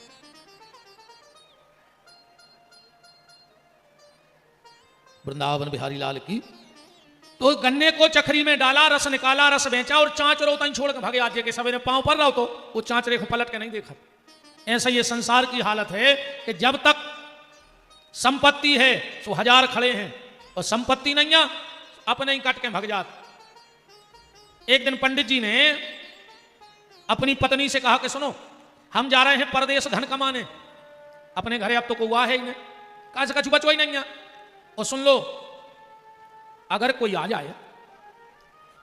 वृंदावन बिहारी लाल की। तो गन्ने को चखरी में डाला, रस निकाला, रस बेचा, और चाँचरो उतना छोड़ के भागे। आज के सवेरे पांव पर रहो तो वो चाँचरे को पलट के नहीं देखा। ऐसा ये संसार की हालत है कि जब तक संपत्ति है तो 1000 खड़े हैं, और संपत्ति नहीं है अपने ही कट के भग जात। एक दिन पंडित जी ने अपनी पत्नी से कहा कि सुनो, हम जा रहे हैं परदेश धन कमाने, अपने घरे अब तो कोई हुआ है ही नहीं, कहा से कछु बचो ही नहीं है। और सुन लो, अगर कोई आ जाए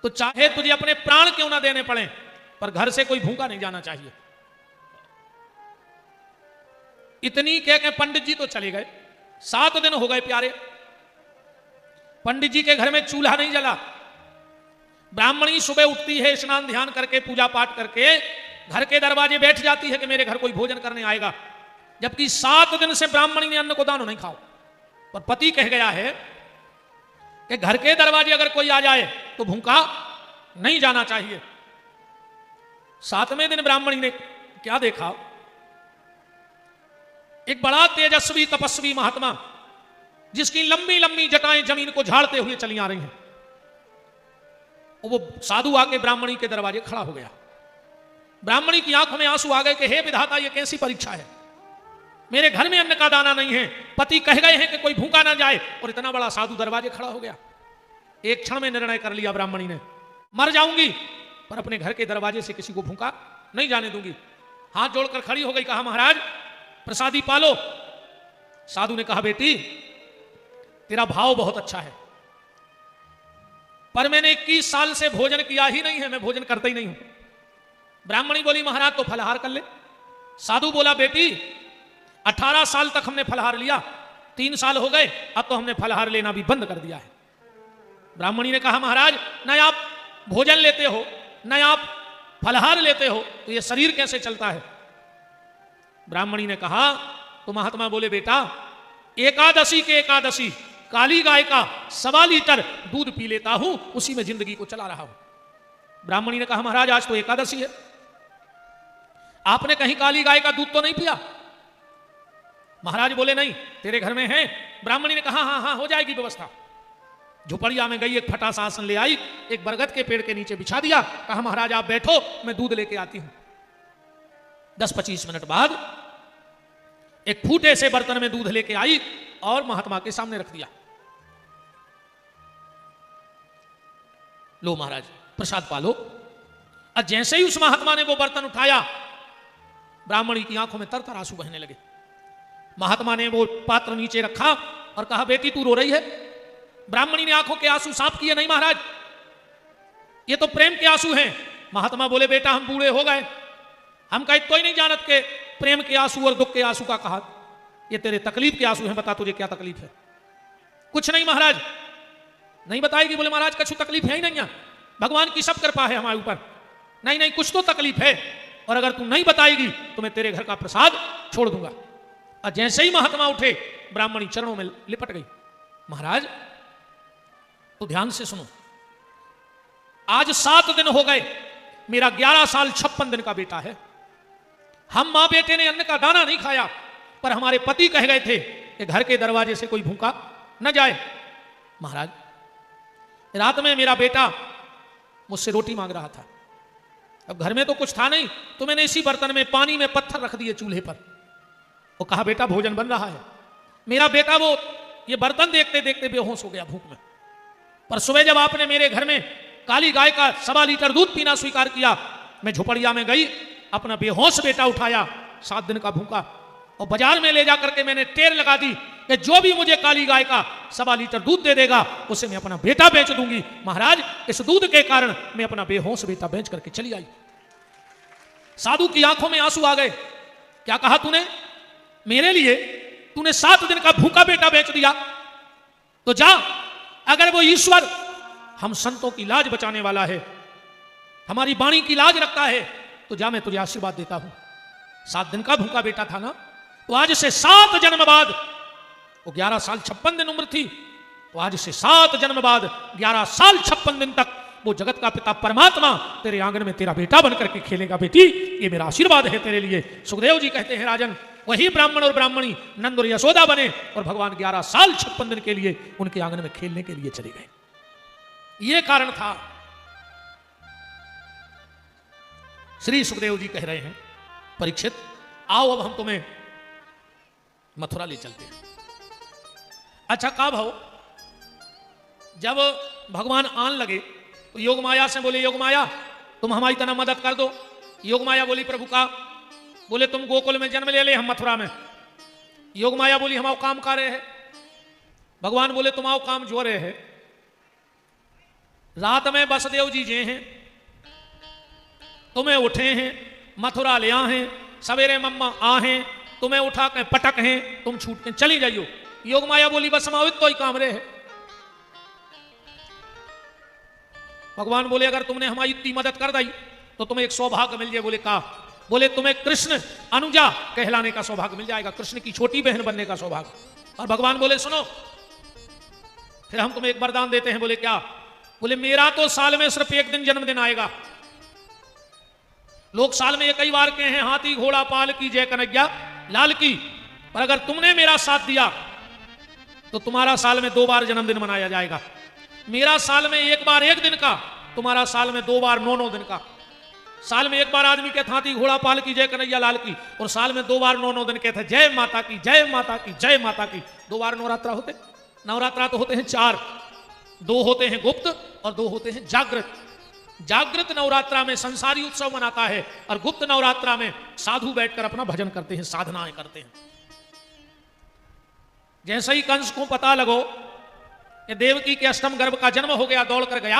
तो चाहे तुझे अपने प्राण क्यों ना देने पड़े, पर घर से कोई भूखा नहीं जाना चाहिए। इतनी कह के पंडित जी तो चले गए। 7 दिन हो गए प्यारे, पंडित जी के घर में चूल्हा नहीं जला। ब्राह्मणी सुबह उठती है, स्नान ध्यान करके पूजा पाठ करके घर के दरवाजे बैठ जाती है कि मेरे घर कोई भोजन करने आएगा, जबकि 7 दिन से ब्राह्मणी ने अन्न को दानो नहीं खाओ। पर पति कह गया है कि घर के दरवाजे अगर कोई आ जाए तो भूखा नहीं जाना चाहिए। 7वें दिन ब्राह्मणी ने क्या देखा, एक बड़ा तेजस्वी तपस्वी महात्मा जिसकी लंबी लंबी जटाएं जमीन को झाड़ते हुए चली आ रही हैं, वो साधु आके ब्राह्मणी के दरवाजे खड़ा हो गया। ब्राह्मणी की आंखों में आंसू आ गए कि हे विधाता, ये कैसी परीक्षा है, मेरे घर में अन्न का दाना नहीं है, पति कह गए हैं कि कोई भूखा ना जाए, और इतना बड़ा साधु दरवाजे खड़ा हो गया। एक क्षण में निर्णय कर लिया ब्राह्मणी ने, मर जाऊंगी पर अपने घर के दरवाजे से किसी को भूखा नहीं जाने दूंगी। हाथ जोड़कर खड़ी हो गई, कहा महाराज प्रसादी पालो। साधु ने कहा बेटी तेरा भाव बहुत अच्छा है, पर मैंने 21 साल से भोजन किया ही नहीं है, मैं भोजन करता ही नहीं हूं। ब्राह्मणी बोली महाराज तो फलाहार कर ले। साधु बोला बेटी 18 साल तक हमने फलाहार लिया, 3 साल हो गए, अब तो हमने फलाहार लेना भी बंद कर दिया है। ब्राह्मणी ने कहा महाराज न आप भोजन लेते हो न आप फलाहार लेते हो, तो ये शरीर कैसे चलता है। ब्राह्मणी ने कहा तो महात्मा बोले बेटा एकादशी के एकादशी काली गाय का 1.25 लीटर दूध पी लेता हूं, उसी में जिंदगी को चला रहा हूं। ब्राह्मणी ने कहा महाराज आज तो एकादशी है, आपने कहीं काली गाय का दूध तो नहीं पिया। महाराज बोले नहीं, तेरे घर में है। ब्राह्मणी ने कहा हाँ हाँ हो जाएगी व्यवस्था। झोपड़िया में गई, एक फटा सा आसन ले आई, एक बरगद के पेड़ के नीचे बिछा दिया, कहा महाराज आप बैठो मैं दूध लेके आती हूं। 10-25 मिनट बाद एक फूटे से बर्तन में दूध लेके आई और महात्मा के सामने रख दिया। लो महाराज प्रसाद पालो। और जैसे ही उस महात्मा ने वो बर्तन उठाया, ब्राह्मणी की आंखों में तरतर आंसू बहने लगे। महात्मा ने वो पात्र नीचे रखा और कहा बेटी तू रो रही है। ब्राह्मणी ने आंखों के आंसू साफ किए, नहीं महाराज ये तो प्रेम के आंसू हैं। महात्मा बोले बेटा हम बूढ़े हो गए, हम कहीं तो ही नहीं जानत के प्रेम के आंसू और दुख के आंसू का कहा, ये तेरे तकलीफ के आंसू हैं, बता तुझे क्या तकलीफ है। कुछ नहीं महाराज, नहीं बताएगी। बोले महाराज कछु तकलीफ है ही नहीं, भगवान की सब कृपा है हमारे ऊपर। नहीं नहीं कुछ तो तकलीफ है, और अगर तू नहीं बताएगी तो मैं तेरे घर का प्रसाद छोड़ दूंगा। और जैसे ही महात्मा उठे, ब्राह्मणी चरणों में लिपट गई। महाराज तो ध्यान से सुनो, आज 7 दिन हो गए, मेरा 11 साल 56 दिन का बेटा है। हम मां बेटे ने अन्न का दाना नहीं खाया, पर हमारे पति कह गए थे कि घर के दरवाजे से कोई भूखा न जाए। महाराज रात में मेरा बेटा मुझसे रोटी मांग रहा था, अब घर में तो कुछ था नहीं, तो मैंने इसी बर्तन में पानी में पत्थर रख दिए चूल्हे पर, वो कहा बेटा भोजन बन रहा है। मेरा बेटा वो ये बर्तन देखते देखते बेहोश हो गया भूख में। पर सुबह जब आपने मेरे घर में काली गाय का 1.25 लीटर दूध पीना स्वीकार किया, मैं झोपड़िया में गई, अपना बेहोश बेटा उठाया 7 दिन का भूखा, और बाजार में ले जाकर के मैंने टेर लगा दी कि जो भी मुझे काली गाय का 1.25 लीटर दूध दे देगा उसे मैं अपना बेटा बेच दूंगी। महाराज इस दूध के कारण मैं अपना बेहोश बेटा बेच करके चली आई। साधु की आंखों में आंसू आ गए। क्या कहा तूने, मेरे लिए तूने 7 दिन का भूखा बेटा बेच दिया, तो जा, अगर वो ईश्वर हम संतों की लाज बचाने वाला है, हमारी वाणी की लाज रखता है, तो जा मैं तुझे आशीर्वाद देता हूं। 7 दिन का भूखा बेटा था ना, तो आज से 7 जन्म बाद, वो 11 साल 56 दिन उम्र थी, तो आज से 7 जन्म बाद 11 साल 56 दिन तक वो जगत का पिता परमात्मा तेरे आंगन में तेरा बेटा बनकर के खेलेगा। बेटी ये मेरा आशीर्वाद है तेरे लिए। सुखदेव जी कहते हैं राजन वही ब्राह्मण और ब्राह्मणी नंद और यशोदा बने, और भगवान 11 साल 56 दिन के लिए उनके आंगन में खेलने के लिए चले गए। ये कारण था। श्री सुखदेव जी कह रहे हैं परीक्षित आओ अब हम तुम्हें मथुरा ले चलते हैं। अच्छा का भाव, जब भगवान आन लगे तो योग माया से बोले, योग माया तुम हमारी तना मदद कर दो। योग माया बोली, प्रभु का? बोले तुम गोकुल में जन्म ले ले, हम मथुरा में। योग माया बोली, हम आओ काम कर रहे हैं। भगवान बोले, तुम आओ काम जो रहे हैं। रात में बसदेव जी जे हैं, तुम्हें उठे हैं, मथुरा ले आए हैं, सवेरे मम्मा आ हैं, तुम्हें उठा के पटक हैं, तुम छूट के चली जाइयो। योग माया बोली, बस हम तो ही काम रहे हैं। भगवान बोले, अगर तुमने हमारी इतनी मदद कर दी तो तुम्हें एक सौभाग्य मिल जाए। बोले का? बोले तुम्हें कृष्ण अनुजा कहलाने का सौभाग्य मिल जाएगा, कृष्ण की छोटी बहन बनने का सौभाग्य। और भगवान बोले, सुनो फिर हम तुम्हें एक वरदान देते हैं। बोले क्या? बोले मेरा तो साल में सिर्फ एक दिन जन्मदिन आएगा। लोग साल में कई बार कहे हैं हाथी घोड़ा पाल की जय कन्हैया लाल की, पर अगर तुमने मेरा साथ दिया तो तुम्हारा साल में 2 बार जन्मदिन मनाया जाएगा। मेरा साल में एक बार 1 दिन का, तुम्हारा साल में 2 बार 9-9 दिन का। साल में एक बार आदमी कहते हाथी घोड़ा पाल की जय कन्हैया लाल की, और साल में 2 बार 9-9 दिन कहते जय माता की जय माता की जय माता की। 2 बार नवरात्रा होते। नवरात्रा तो होते हैं 4, 2 होते हैं गुप्त और 2 होते हैं जागृत। जागृत नवरात्रा में संसारी उत्सव मनाता है, और गुप्त नवरात्रा में साधु बैठकर अपना भजन करते हैं, साधनाएं करते हैं। जैसे ही कंस को पता लगो कि देवकी के अष्टम गर्भ का जन्म हो गया, दौड़ कर गया,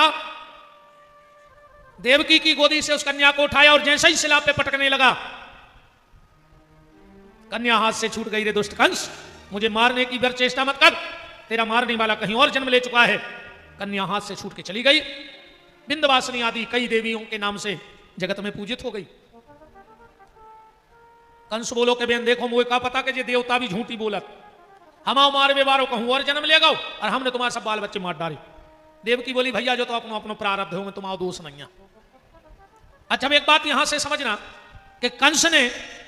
देवकी की गोदी से उस कन्या को उठाया और जैसे ही शिला पे पटकने लगा, कन्या हाथ से छूट गई। रे दुष्ट कंस, मुझे मारने की व्यर्थ चेष्टा मत कर, तेरा मारने वाला कहीं और जन्म ले चुका है। कन्या हाथ से छूट के चली गई। विंध्यवासिनी आदि कई देवियों के नाम से जगत में पूजित हो गई। कंस बोलो के बेन देखो, मुझे का पता कि ये देवता भी झूठी बोलत, हमाओ मार व्यवहारों कहूं और जन्म ले गो, और हमने तुम्हारे सब बाल बच्चे मार डाले। देवकी बोली, भैया जो तो अपनो अपनो प्रारब्ध हो, में तुम्हारा दोष नहीं है। अच्छा, एक बात यहां से समझना कि कंस ने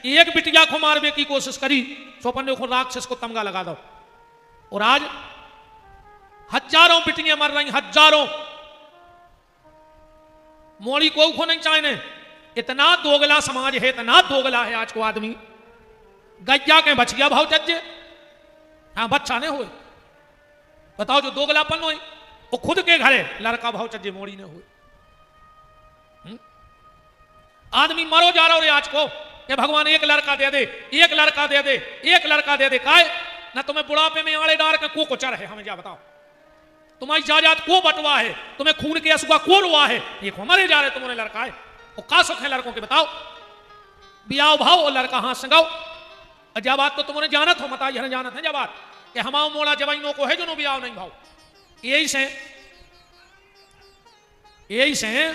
एक बिटिया को मारने की कोशिश करी, सोपन को राक्षस को तमगा लगा दो, और आज हजारों बिटियां मर रही, हजारों। मोड़ी को नहीं चाहने, इतना दोगला समाज है, इतना दोगला है आज को आदमी। गैया के बच गया भाव चज्जे, हाँ बच्चा नहीं हुए। बताओ जो दोगलापन हुई वो खुद के घरे लड़का भाव चज्जे मोड़ी ने हुए। आदमी मरो जा रहा हो रे आज को कि भगवान एक लड़का दे दे, एक लड़का दे दे, एक लड़का दे दे। काय ना तुम्हें बुढ़ापे में आड़े डार के को चर है, हमें क्या बताओ? तुम्हारी जायदाद को बटवा है, तुम्हें खून के असुआ को रुआ है, ये को मरे जा रहे तुम्हारे लड़का है। वो का सुख है लड़कों के बताओ? बियाव भाव और लड़का हाथ संगाओ। जब बात तो तुम्हारे जानत हो, मता यह जानत है जब बात कि हमाओ मोड़ा जवाइनों को है जो नो बियाव नहीं भाव। यही से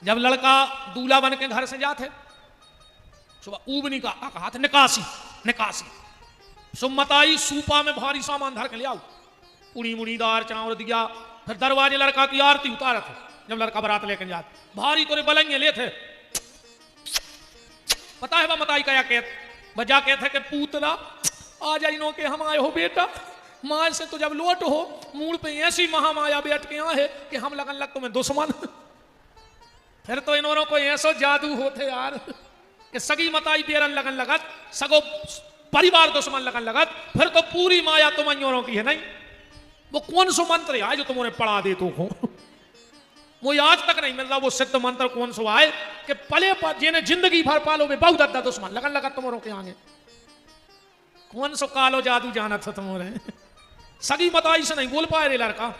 जब लड़का दूल्हा बन के घर से जाते, सुबह ऊबनी का हाथ निकासी निकासी, सुमताई सूपा में भारी सामान धर के ले आओ, पूरी मुड़ी दार चावल दिया। फिर दरवाजे लड़का की आरती उतारा थे, जब लड़का बारात लेकर जाते, भारी तोरे बलंगे ले थे। पता है वह मताई क्या कहते? बजा कहते कि पूतना आ जाइनो के हम आए हो बेटा, माँ से तो जब लोट हो मूड पे ऐसी महामाया बैठ के आए कि हम लगन लग तुम्हें दुश्मन। फिर तो इन्होंने को ऐसो जादू होते यार कि सगी मताई बेरन लगन लगत, सगो परिवार दुश्मन लगन लगत। फिर तो पूरी माया तुम अन्यों की है नहीं। वो कौन सो मंत्र है जो तुमने पढ़ा दे तो हो, वो आज तक नहीं मिल रहा। वो सिद्ध मंत्र कौन सो आए कि पले पर जिन्हें जिंदगी भर पालो वे बहुत अद्दा दुश्मन लगन लगा तुम्हारों के आगे। कौन सो कालो जादू जाना था तुम्हारे? सगी मताई से नहीं बोल पाए रे लड़का।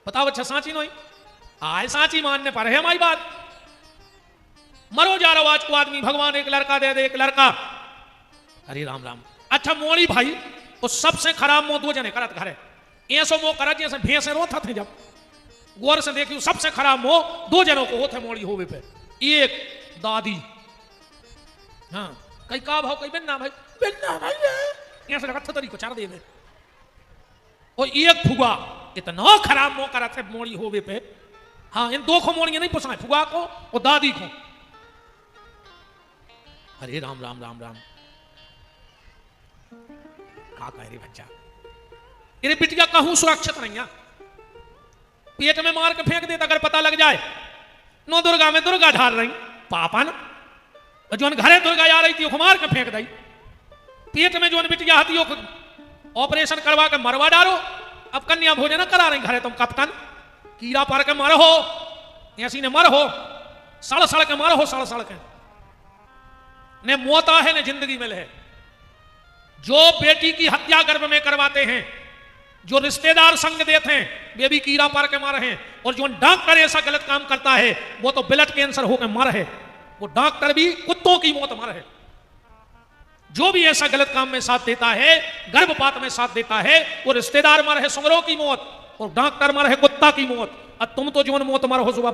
बताओ अच्छा सांची नहीं आए? सांची मानने पर है हमारी बात। मरो जा रहा हो आज को आदमी, भगवान एक लड़का दे दे, एक लड़का। हरे राम राम। अच्छा मोड़ी भाई वो सबसे खराब मोह 2 जने करत घरे, ऐसो मोह करत जैसे भैंसे रोता थे। जब गौर से देखियो सबसे खराब मोह 2 जनों को होते मोड़ी होवे पे। एक दादी, हाँ कई का भाव कई बिन्ना भाई, बिन्ना भाई ऐसे लगा तरी को चार दे दे। और एक फुगा, इतना खराब मोह करत है मोड़ी होवे पे। हाँ इन 2 को मोड़ियां नहीं पोसाए, फुगा को और दादी को। हरे राम राम राम राम। का कह रे बच्चा, तेरे बिटिया कहूं सुरक्षित नहीं है, पेट में मार के फेंक देता अगर पता लग जाए। नो दुर्गा में दुर्गा ढाल रही पापन, तो जोन घरे दुर्गा आ रही थी मार के फेंक दई, पेट में जोन बिटिया हती ऑपरेशन करवा के मरवा डालो। अब कन्या भोजन करा रही घरे तुम कप्तान, कीड़ा पार के मर हो, ऐसी ने मर हो, सड़ सड़ के मर हो, सड़ सड़ के ने मोता है ने जिंदगी मिल है। जो बेटी की हत्या गर्भ में करवाते हैं, जो रिश्तेदार संग देते हैं, वे भी कीड़ा पार के मर हैं। और जो डॉक्टर ऐसा गलत काम करता है वो तो ब्लड कैंसर होकर मर है, वो डॉक्टर भी कुत्तों की मौत मर है। जो भी ऐसा गलत काम में साथ देता है, गर्भपात में साथ देता है, वो रिश्तेदार मर है सुंगरों की मौत, और डॉक्टर मर है कुत्ता की मौत। और तुम तो जीवन मौत मर हो सुबह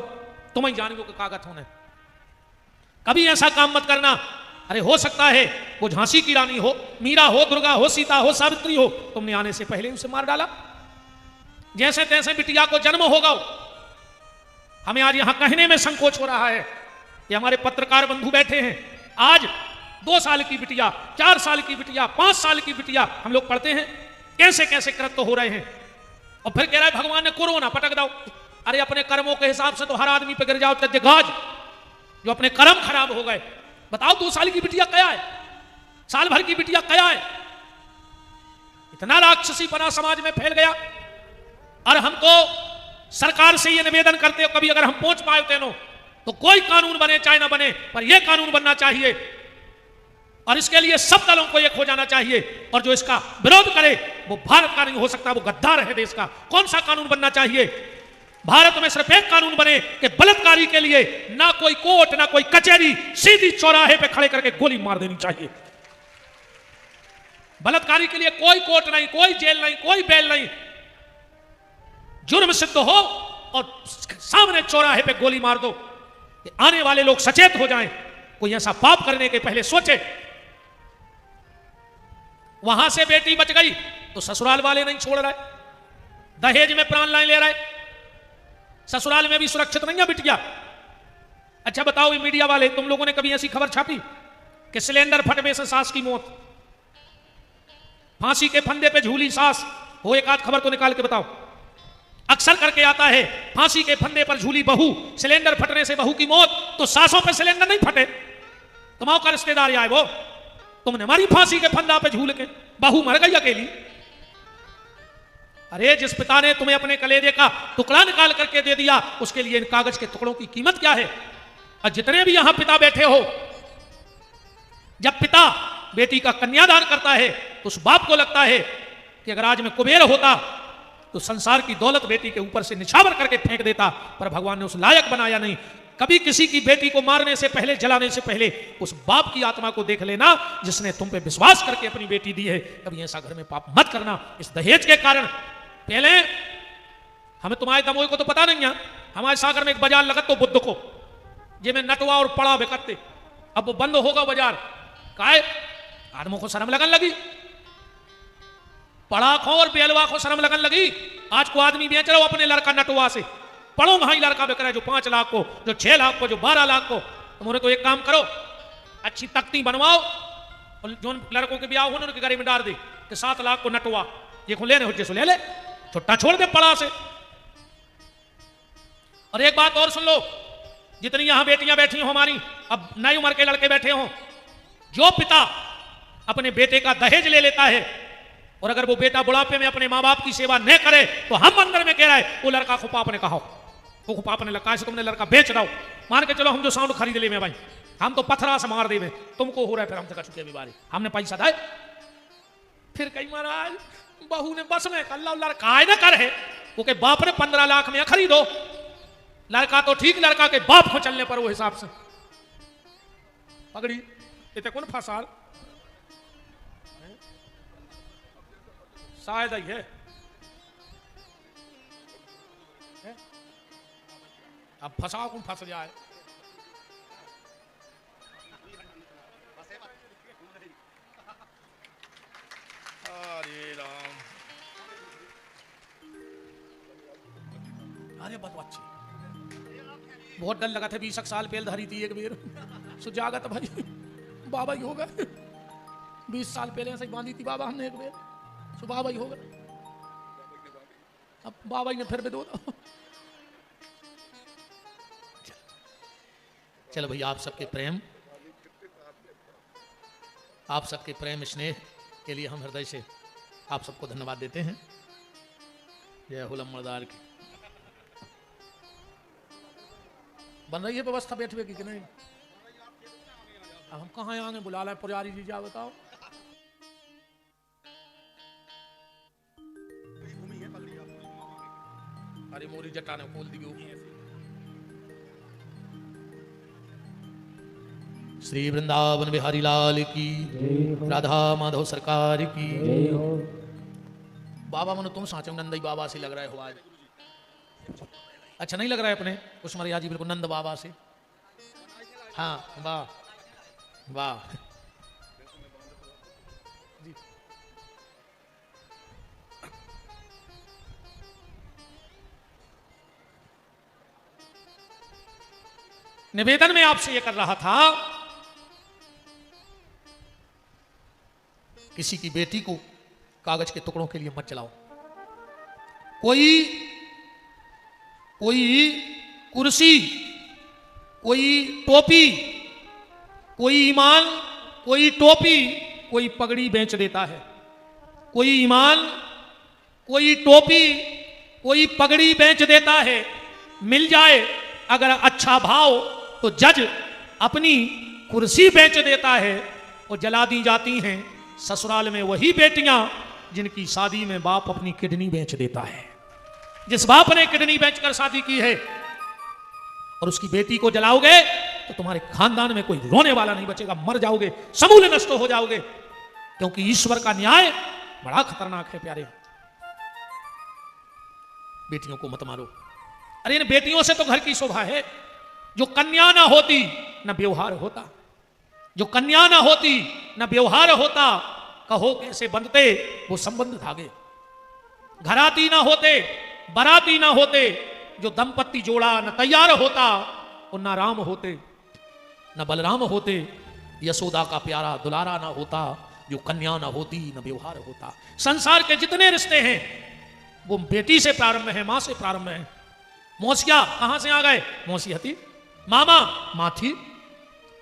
तुम ही जान के कागज होने। कभी ऐसा काम मत करना। अरे हो सकता है वो झांसी की रानी हो, मीरा हो, दुर्गा हो, सीता हो, सावित्री हो, तुमने आने से पहले उसे मार डाला। जैसे तैसे बिटिया को जन्म होगा। हमें आज यहां कहने में संकोच हो रहा है कि हमारे पत्रकार बंधु बैठे हैं, आज 2 साल की बिटिया, 4 साल की बिटिया, 5 साल की बिटिया, हम लोग पढ़ते हैं कैसे कैसे कृत्य हो रहे हैं। और फिर कह रहा है भगवान ने कोरोना पटक दो। अरे अपने कर्मों के हिसाब से तो हर आदमी पे गिर जाओ गाज, जो अपने कर्म खराब हो गए। बताओ 2 साल की बिटिया क्या है, साल भर की बिटिया क्या है। इतना राक्षसी पना समाज में फैल गया। और हमको सरकार से ये निवेदन करते हो, कभी अगर हम पहुंच पाए तेनो तो कोई कानून बने चाहे ना बने, पर यह कानून बनना चाहिए। और इसके लिए सब दलों को एक हो जाना चाहिए। और जो इसका विरोध करे वो भारत का नहीं हो सकता, वो गद्दार है देश का। कौन सा कानून बनना चाहिए? भारत में सिर्फ एक कानून बने कि बलात्कारी के लिए ना कोई कोर्ट ना कोई कचहरी, सीधी चौराहे पे खड़े करके गोली मार देनी चाहिए। बलात्कारी के लिए कोई कोर्ट नहीं, कोई जेल नहीं, कोई बेल नहीं। जुर्म सिद्ध हो और सामने चौराहे पे गोली मार दो। आने वाले लोग सचेत हो जाएं, कोई ऐसा पाप करने के पहले सोचे। वहां से बेटी बच गई तो ससुराल वाले नहीं छोड़ रहे, दहेज में प्राण ले रहे, ससुराल में भी सुरक्षित नहीं है बिटिया। अच्छा बताओ ये मीडिया वाले, तुम लोगों ने कभी ऐसी खबर छापी कि सिलेंडर फटने से सास की मौत, फांसी के फंदे पे झूली सास हो? एक आध खबर तो निकाल के बताओ। अक्सर करके आता है फांसी के फंदे पर झूली बहू, सिलेंडर फटने से बहू की मौत। तो सासों पे सिलेंडर नहीं फटे, तुम्हारा का रिश्तेदार आए वो, तुमने मारी फांसी के फंदा पे झूल के, बहू मर गई अकेली। अरे जिस पिता ने तुम्हें अपने कलेजे का टुकड़ा निकाल करके दे दिया, उसके लिए इन कागज के टुकड़ों की कीमत क्या है? और जितने भी यहां पिता बैठे हो, जब पिता बेटी का कन्यादान करता है तो उस बाप को लगता है कि अगर आज मैं कुबेर होता तो संसार की दौलत बेटी के ऊपर से निछावर करके फेंक देता, पर भगवान ने उस लायक बनाया नहीं। कभी किसी की बेटी को मारने से पहले, जलाने से पहले उस बाप की आत्मा को देख लेना जिसने तुम पे विश्वास करके अपनी बेटी दी है। कभी ऐसा घर में पाप मत करना। इस दहेज के कारण पहले हमें तुम्हारे दमोई को तो पता नहीं है, हमारे सागर में एक बाजार लगत तो बुद्ध को जे में नटवा और पड़ा बेकते, अब वो बंद होगा बाजार। काहे? आदमों को शर्म लगन लगी, पड़ा खो और बेलवा को शर्म लगन लगी। आज को आदमी बेच रहा हो अपने लड़का नटवा से, पढ़ो वहां लड़का बिक रहा है जो 5 लाख को, जो 6 लाख को, जो 12 लाख को। तुमने तो एक काम करो, अच्छी तख्ती बनवाओ और जो लड़कों के ब्याह होने उनके गाड़ी में डाल दे कि 7 लाख को नटवा, ये को लेने हो ले ले, छुट्टा छोड़ दे पड़ा से। और एक बात और सुन लो, जितनी यहां बेटियां बैठी हो हमारी, अब नई उम्र के लड़के बैठे हो, जो पिता अपने बेटे का दहेज ले लेता है और अगर वो बेटा बुढ़ापे में अपने माँ बाप की सेवा न करे तो हम अंदर में कह रहा है वो लड़का खुपाप ने कहा, वो खुपाप ने लगा से तुमने लड़का बेच रहा हो। मान के चलो हम जो साउंड खरीद ले में भाई, हम तो पत्थरा से मार दे में, तुमको हो रहा है फिर हमसे चुके बीमारी, हमने पैसा दाए। फिर कहीं महाराज बहू ने बस में कल लड़का न कर है वो के बाप ने 15 लाख में खरीदो लड़का, तो ठीक लड़का के बाप को चलने पर वो हिसाब से पगड़ी इतने कौन फसाल शायद ही है। अब फंसाओ कौन फंस जाए। अरे राम, अरे बहुत अच्छी, बहुत डर लगा था 20 साल पहले धरी थी एक बेर सुजागत भाई बाबा ही होगा। 20 साल पहले ऐसे बांधी थी बाबा हमने एक बेर, तो बाबा ही होगा। अब बाबा ही ने फिर भी दो। चलो भैया आप सबके प्रेम आप सबके प्रेम स्नेह के लिए हम हृदय से आप सबको धन्यवाद देते हैं। जय हो लम्बड़दार की। बन रही है व्यवस्था बैठने की कि नहीं? अब हम कहाँ आगे बुला रहे पुजारी जी, जाओ बताओ। अरे मोरी जटा ने खोल दी। श्री वृंदावन बिहारी लाल की, राधा माधव सरकार की। बाबा मनो तुम साचो नंदई बाबा से लग रहे हो आज। अच्छा नहीं लग रहा है अपने कुसमरिया जी बिल्कुल नंद बाबा से। हाँ वाह वाह जी। निवेदन में आपसे यह कर रहा था, किसी की बेटी को कागज के टुकड़ों के लिए मत जलाओ। कोई कुर्सी, कोई टोपी, कोई ईमान, कोई टोपी, कोई पगड़ी बेच देता है। कोई ईमान, कोई टोपी, कोई पगड़ी बेच देता है। मिल जाए अगर अच्छा भाव तो जज अपनी कुर्सी बेच देता है और जला दी जाती हैं ससुराल में वही बेटियां जिनकी शादी में बाप अपनी किडनी बेच देता है। जिस बाप ने किडनी बेचकर शादी की है और उसकी बेटी को जलाओगे तो तुम्हारे खानदान में कोई रोने वाला नहीं बचेगा, मर जाओगे, समूल नष्ट हो जाओगे। क्योंकि ईश्वर का न्याय बड़ा खतरनाक है प्यारे। बेटियों को मत मारो। अरे इन बेटियों से तो घर की शोभा है। जो कन्या ना होती न व्यवहार होता, जो कन्या ना होती न व्यवहार होता, कहो कैसे बनते वो संबंध धागे। घराती ना होते, बराती ना होते, जो दंपत्ति जोड़ा न तैयार होता और ना राम होते न बलराम होते। यशोदा का प्यारा दुलारा ना होता, जो कन्या ना होती न व्यवहार होता। संसार के जितने रिश्ते हैं वो बेटी से प्रारंभ है, मां से प्रारंभ है। मौसिया कहां से आ गए? मौसी हती, मामा माथी,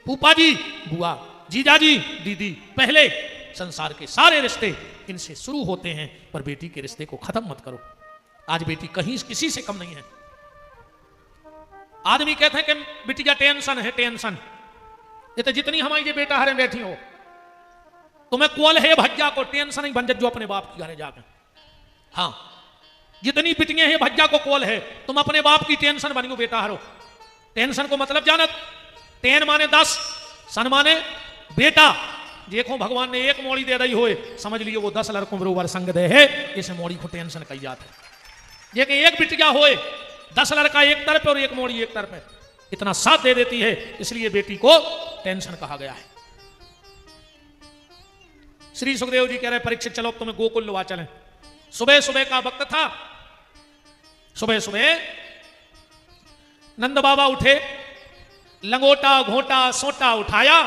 फूफा जी बुआ, जीजाजी दीदी। पहले संसार के सारे रिश्ते इनसे शुरू होते हैं, पर बेटी के रिश्ते को खत्म मत करो। आज बेटी कहीं किसी से कम नहीं है। आदमी कहते हैं कि बेटिया टेंशन है, टेंशन। ये तो जितनी हमारी ये बेटा हरे बैठी हो, तुम्हें कोल है भज्जा को टेंशन ही बन जो अपने बाप की घरे जाकर। हाँ, जितनी पिटियां हैं भज्जा को कोल है, तुम अपने बाप की टेंशन बनियो बेटा हरो। टेंशन को मतलब जानत, टेन माने 10, सन माने बेटा। देखो भगवान ने एक मोड़ी दे दी होए, समझ लियो वो 10 लड़कों बरोबर संग दे है, इस मोड़ी को टेंशन कही जाता है। ये कि एक बिटिया होए, 10 लड़का एक तरफ और एक मोड़ी एक तरफ है, इतना साथ दे देती है, इसलिए बेटी को टेंशन कहा गया है। श्री सुखदेव जी कह रहे परीक्षित चलो तुम्हें गोकुल लुआ चलें। सुबह सुबह का वक्त था। सुबह सुबह नंद बाबा उठे, लंगोटा घोटा सोटा उठाया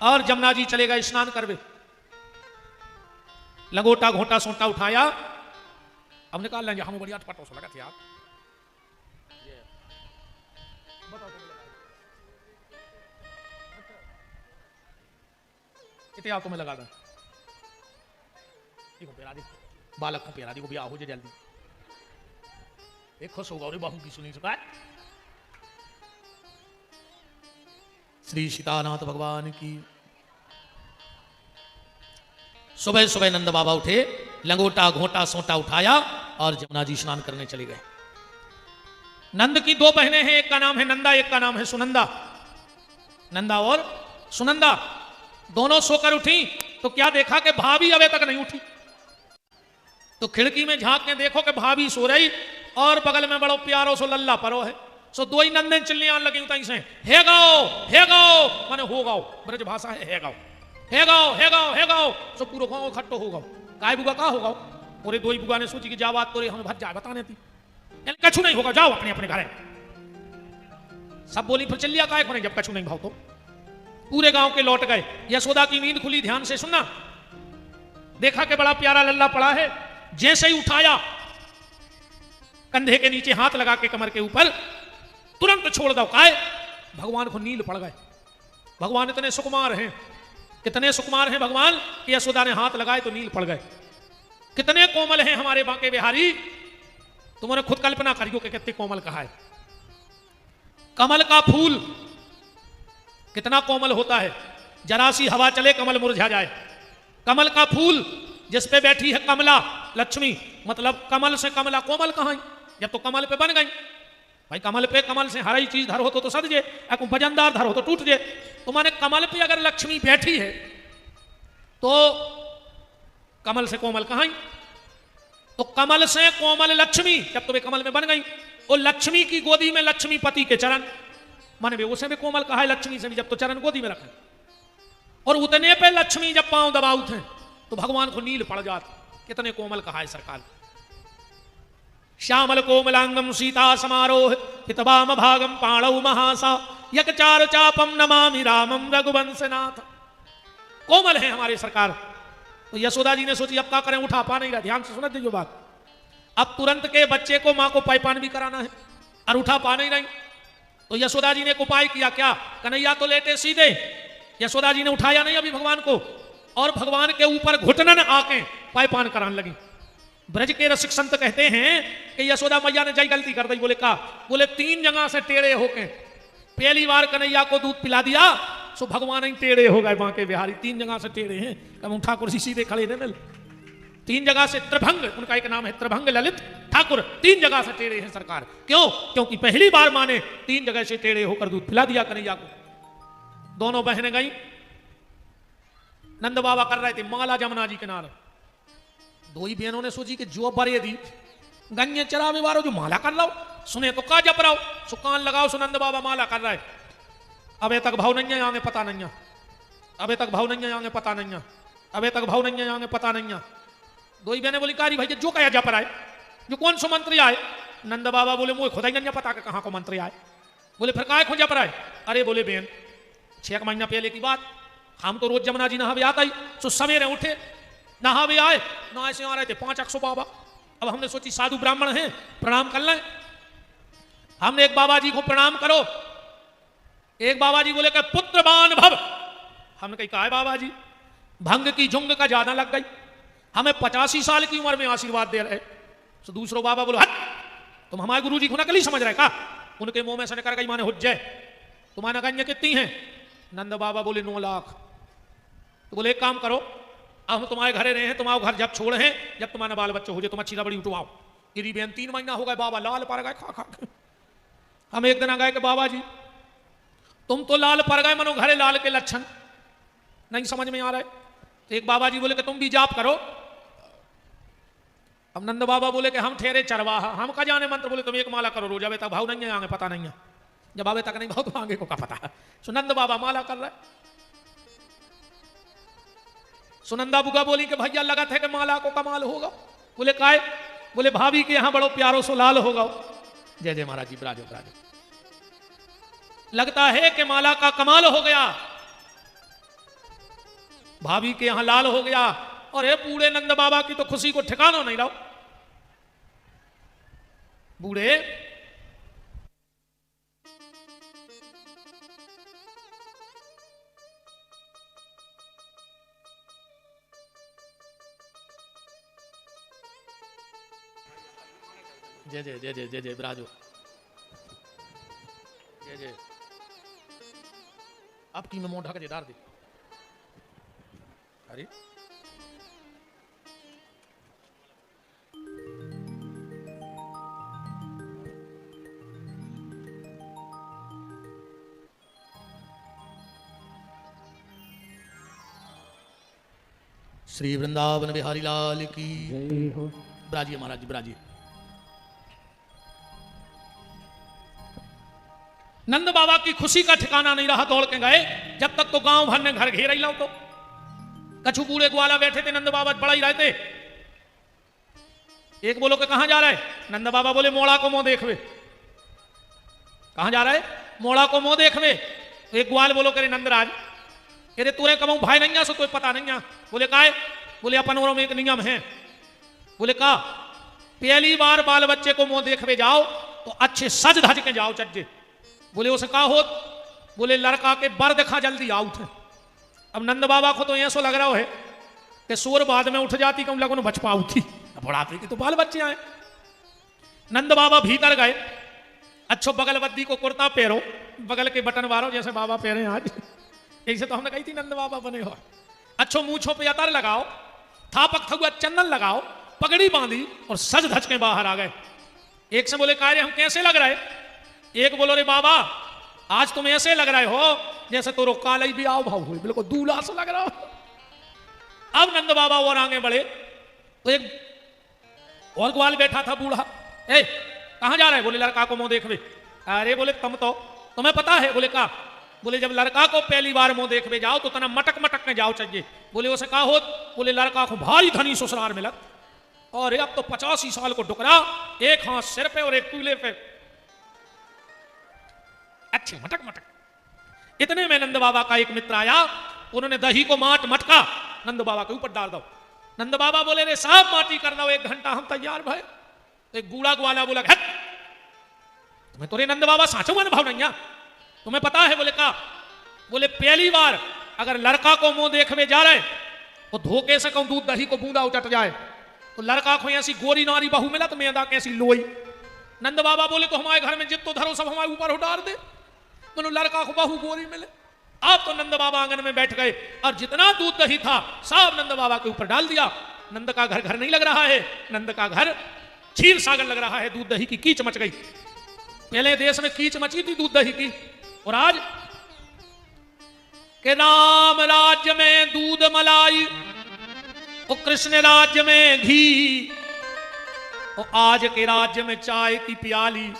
और जमुना जी चले गए स्नान करवे। लंगोटा घोटा सोटा उठाया, अब निकाल लेंगे हमें बढ़िया पटो से लगा थे यार। इतने आपको मैं लगा दूं, देखो पेरा दी बालक को, पेरा दी को भी हो जाए जल्दी। एक खुश होगा बहू की सुनी सका। श्री सीतानाथ भगवान की। सुबह सुबह नंद बाबा उठे, लंगोटा घोटा सोटा उठाया और जमुना जी स्नान करने चले गए। नंद की 2 बहनें हैं, एक का नाम है नंदा, एक का नाम है सुनंदा। नंदा और सुनंदा दोनों सोकर उठी तो क्या देखा कि भाभी अबे तक नहीं उठी। तो खिड़की में झांक के देखो कि भाभी सो रही और बगल में बड़ो प्यारो सो लल्ला परो है। सो 2 ही नंदन चिल्लियां लगी उताई से, हे गाओ माने हो गाओ, ब्रज भाषा है गाओ, हे गाओ। सो पूरा गाँव इकट्ठो हो गाओ। काय बुआ का हो गाओ? पूरे 2 ही बुआ ने सोची कि जा बात तो हमें भज जा बताने थी, कछु नहीं होगा, जाओ अपने अपने घर। सब बोली फिर चिल्लिया काय को नहीं, जब कछु नहीं भाव तो। पूरे गांव के लौट गए। यशोदा की नींद खुली, ध्यान से सुनना। देखा कि बड़ा प्यारा लल्ला पड़ा है, जैसे ही उठाया कंधे के नीचे हाथ लगा के कमर के ऊपर, तुरंत छोड़ दो। काय भगवान को नींद पड़ गए। भगवान इतने सुकुमार हैं, कितने सुकुमार हैं भगवान कि यशोदा ने हाथ लगाए तो नील पड़ गए। कितने कोमल हैं हमारे बांके बिहारी, तुमने खुद कल्पना करियो कि कितने कोमल कहा है। कमल का फूल कितना कोमल होता है, जरा सी हवा चले कमल मुरझा जाए। कमल का फूल जिस पे बैठी है कमला लक्ष्मी, मतलब कमल से कमला कोमल कहां, जब तो कमल पे बन गई भाई। कमल पे कमल से हर ही चीज धर हो तो सद जे, वजनदार धर हो तो टूट जे। तो माने कमल पे अगर लक्ष्मी बैठी है तो कमल से कोमल कहां। तो कमल से कोमल लक्ष्मी जब तो वे कमल में बन गई, और लक्ष्मी की गोदी में लक्ष्मीपति के चरण, माने वे उसे भी कोमल कहा है लक्ष्मी से भी, जब तो चरण गोदी में रखे। और उतने पे लक्ष्मी जब पांव दबाउत हैं तो भगवान को नील पड़ जाते। कितने कोमल कहा है सरकार। श्यामल कोमलांगम सीता समारोह हितवाम भागम पाणौ महासा यक चार चापम नमामि रामम रघुवंशनाथ। कोमल है हमारे सरकार। तो यशोदा जी ने सोची अब क्या करें, उठा पा नहीं रहा। ध्यान से सुना दीजिए बात। अब तुरंत के बच्चे को मां को पायपान भी कराना है और उठा पा नहीं रही। तो यशोदा जी ने एक उपाय किया। क्या? कन्हैया तो लेटे सीधे, यशोदा जी ने उठाया नहीं अभी भगवान को, और भगवान के ऊपर घुटनन आके पायपान कराने लगी। ब्रज के रसिक संत कहते हैं कि यशोदा मैया ने जय गलती कर दी। बोले का? बोले 3 जगह से टेढ़े होके पहली बार कन्हैया को दूध पिला दिया सो भगवान ही टेढ़े हो गए बांके बिहारी। 3 जगह से टेढ़े हैं, कब उठा कुर्सी सीधे खड़े नहीं मिल। 3 जगह से त्रिभंग, उनका एक नाम है त्रिभंग ललित ठाकुर, 3 जगह से टेढ़े हैं सरकार। क्यों? क्योंकि पहली बार माँ ने 3 जगह से टेढ़े होकर दूध पिला दिया कन्हैया को। दोनों बहनें गई, नंद बाबा कर रहे थे माला जमुना जी किनारे। 2 ही बहनों ने सोची कि जो बरे दी गन्य चरावे वारो जो माला कर लो, सुने तो का जप रहा सो कान लगाओ, सुनंद बाबा माला कर रहा है। अबे तक भाव नहीं है, आगे पता नहीं है, अबे तक भाव नहीं है, आगे पता नहीं है, अबे तक भाव नहीं है, आगे पता नहीं है। 2 ही बहने बोली कारी भाई जो कया जप रहा है, जो कौन सो मंत्री आए। नंद बाबा बोले मुझे खुदा ही नहीं पता कि कहाँ को मंत्री आए। बोले फिर काय खो जप रहा है? अरे बोले बहन 6 महीना पहले की बात, हम तो रोज जमुना जी नहावे आता ही, सो सवेरे उठे नहावे आए, नहाए से आ रहे थे 500 बाबा। अब हमने सोची साधु ब्राह्मण हैं प्रणाम कर लें। हमने एक बाबा जी को प्रणाम करो। एक बाबा जी बोले कि पुत्रवान भव। हमने कहा है बाबा जी भंग की झुंग का ज्यादा लग गई, हमें 85 साल की उम्र में आशीर्वाद दे रहे। तो दूसरो बाबा बोलो हट, तुम हमारे गुरु जी को नकली समझ रहे का? उनके मुंह में से निकल गई माने हुज्जे, तुम्हारा गण्य कितनी है? नंद बाबा बोले 9 लाख। तो बोले एक काम करो, अब हम तुम्हारे घरे रहे हैं, तुम्हारे घर जब छोड़े हैं, जब तुम्हारा बाल बच्चे हो जाए तुम अच्छी रबड़ी उठवाओ। गिरी बहन 3 महीना हो गए, बाबा लाल पड़ गए खा खा। हम एक दिन आ गए कि बाबा जी तुम तो लाल पड़ गए, मनो घरे लाल के लक्षण नहीं समझ में आ रहे। तो एक बाबा जी बोले कि तुम भी जाप करो। अब नंद बाबा बोले कि हम ठहरे चरवाहा, हम का जाने मंत्र। बोले तुम एक माला करो रोज, अबे तक भाव नहीं है, आगे पता नहीं है। जब आवे तक नहीं भाव तो आगे को का पता है। सुनंद बाबा माला कर रहे। सुनंदा बुगा बोली कि भैया लगा था कि माला को कमाल होगा। बोले काय? बोले भाभी के यहां बड़ो प्यारो सो लाल होगा। जय जय महाराज जी, ब्राजो ब्राजो। लगता है कि माला का कमाल हो गया, भाभी के यहां लाल हो गया। और ये बूढ़े नंद बाबा की तो खुशी को ठिकाना नहीं रहो। बूढ़े जय जय जय जय जय जय ब्राजो जय जय। अब की में मोह ढक डार दे। अरे श्री वृंदावन बिहारी लाल की जय हो। ब्राजिए महाराज जी, ब्राजिए। नंद बाबा की खुशी का ठिकाना नहीं रहा, दौड़ के गए। जब तक तो गांव भर ने घर घेर ही लो। तो कछु बूढ़े ग्वाला बैठे थे, नंद बाबा बड़ा ही रहते। एक बोलो कि कहां जा रहा है? नंद बाबा बोले मोड़ा को मुंह देखवे। कहां जा रहा है? मोड़ा को मुंह देखवे। तो एक ग्वाल बोलो करे नंदराज अरे तुरे कमाऊ भाई नहीं आ सो, कोई पता नहीं आ। बोले का है? बोले अपन और में एक नियम है। बोले का? पहली बार बाल बच्चे को मुंह देखवे जाओ तो अच्छे सज धज के जाओ चज्जे। बोले उसे का हो? बोले लड़का के बर देखा जल्दी आउट है। अब नंद बाबा को तो ऐसा लग रहा है कि सोर बाद में उठ जाती कम लगन बचपा उठी, बुढ़ापे की तो बाल बच्चे आए। नंद बाबा भीतर गए, अच्छो बगलबद्दी को कुर्ता पहरो, बगल के बटन मारो जैसे बाबा पहरे आज, ऐसे तो हमने कही थी नंद बाबा बने हो। अच्छो मूछों पे अतर लगाओ, थापक थगुआ चंदन लगाओ, पगड़ी बांधी और सज धज के बाहर आ गए। एक से बोले कार्य हम कैसे लग रहे? एक बोलो रे बाबा आज तुम ऐसे लग रहे हो जैसे तो काल भी आओ भाव हुई, बिल्कुल दूल्हा सा लग रहा हो। अब नंद बाबा और आगे बढ़े तो एक और ग्वाल बैठा था बूढ़ा, ए कहां जा रहे? बोले लड़का को मुंह देखवे। अरे बोले तुम्हें पता है? बोले का? बोले जब लड़का को पहली बार मुंह देखवे जाओ तो तना मटक मटक में जाओ चाहिए। बोले उसे कहा हो? बोले लड़का को भारी धनी ससुराल मिलत, और अब तो 85 साल को डुकरा, एक हाथ सिर पे और एक कूले पे, अच्छे मटक मटक। इतने में नंद बाबा का एक मित्र आया, उन्होंने दही को मटका नंद बाबा के ऊपर डाल दो। नंद बाबा बोले रे साहब माटी कर दो, 1 घंटा हम तैयार भाई। तो एक बूढ़ा ग्वाला बोला हट, तुम्हें तो रे नंद बाबा साचो मन भाव नहीं, तुम्हें पता है? बोले का? बोले पहली बार अगर लड़का को मुंह देखने जा रहे तो धोखे से कहूं दूध दही को बूंदा उचट जाए, तो लड़का को ऐसी गोरी नारी बहू मिला तो मैं अदा कैसी लोई। नंद बाबा बोले तो हमारे घर में जितो धरो सब हमारे ऊपर उतार दे, मनो लड़का को बहू गोरी मिले। अब तो नंद बाबा आंगन में बैठ गए और जितना दूध दही था सब नंद बाबा के ऊपर डाल दिया। नंद का घर नहीं लग रहा है, नंद का घर क्षीर सागर लग रहा है। दूध दही की कीच मच गई। पहले देश में कीच मची थी दूध दही की, और आज के राम राज्य में दूध मलाई और कृष्ण राज्य में घी, और आज के राज्य में चाय की प्याली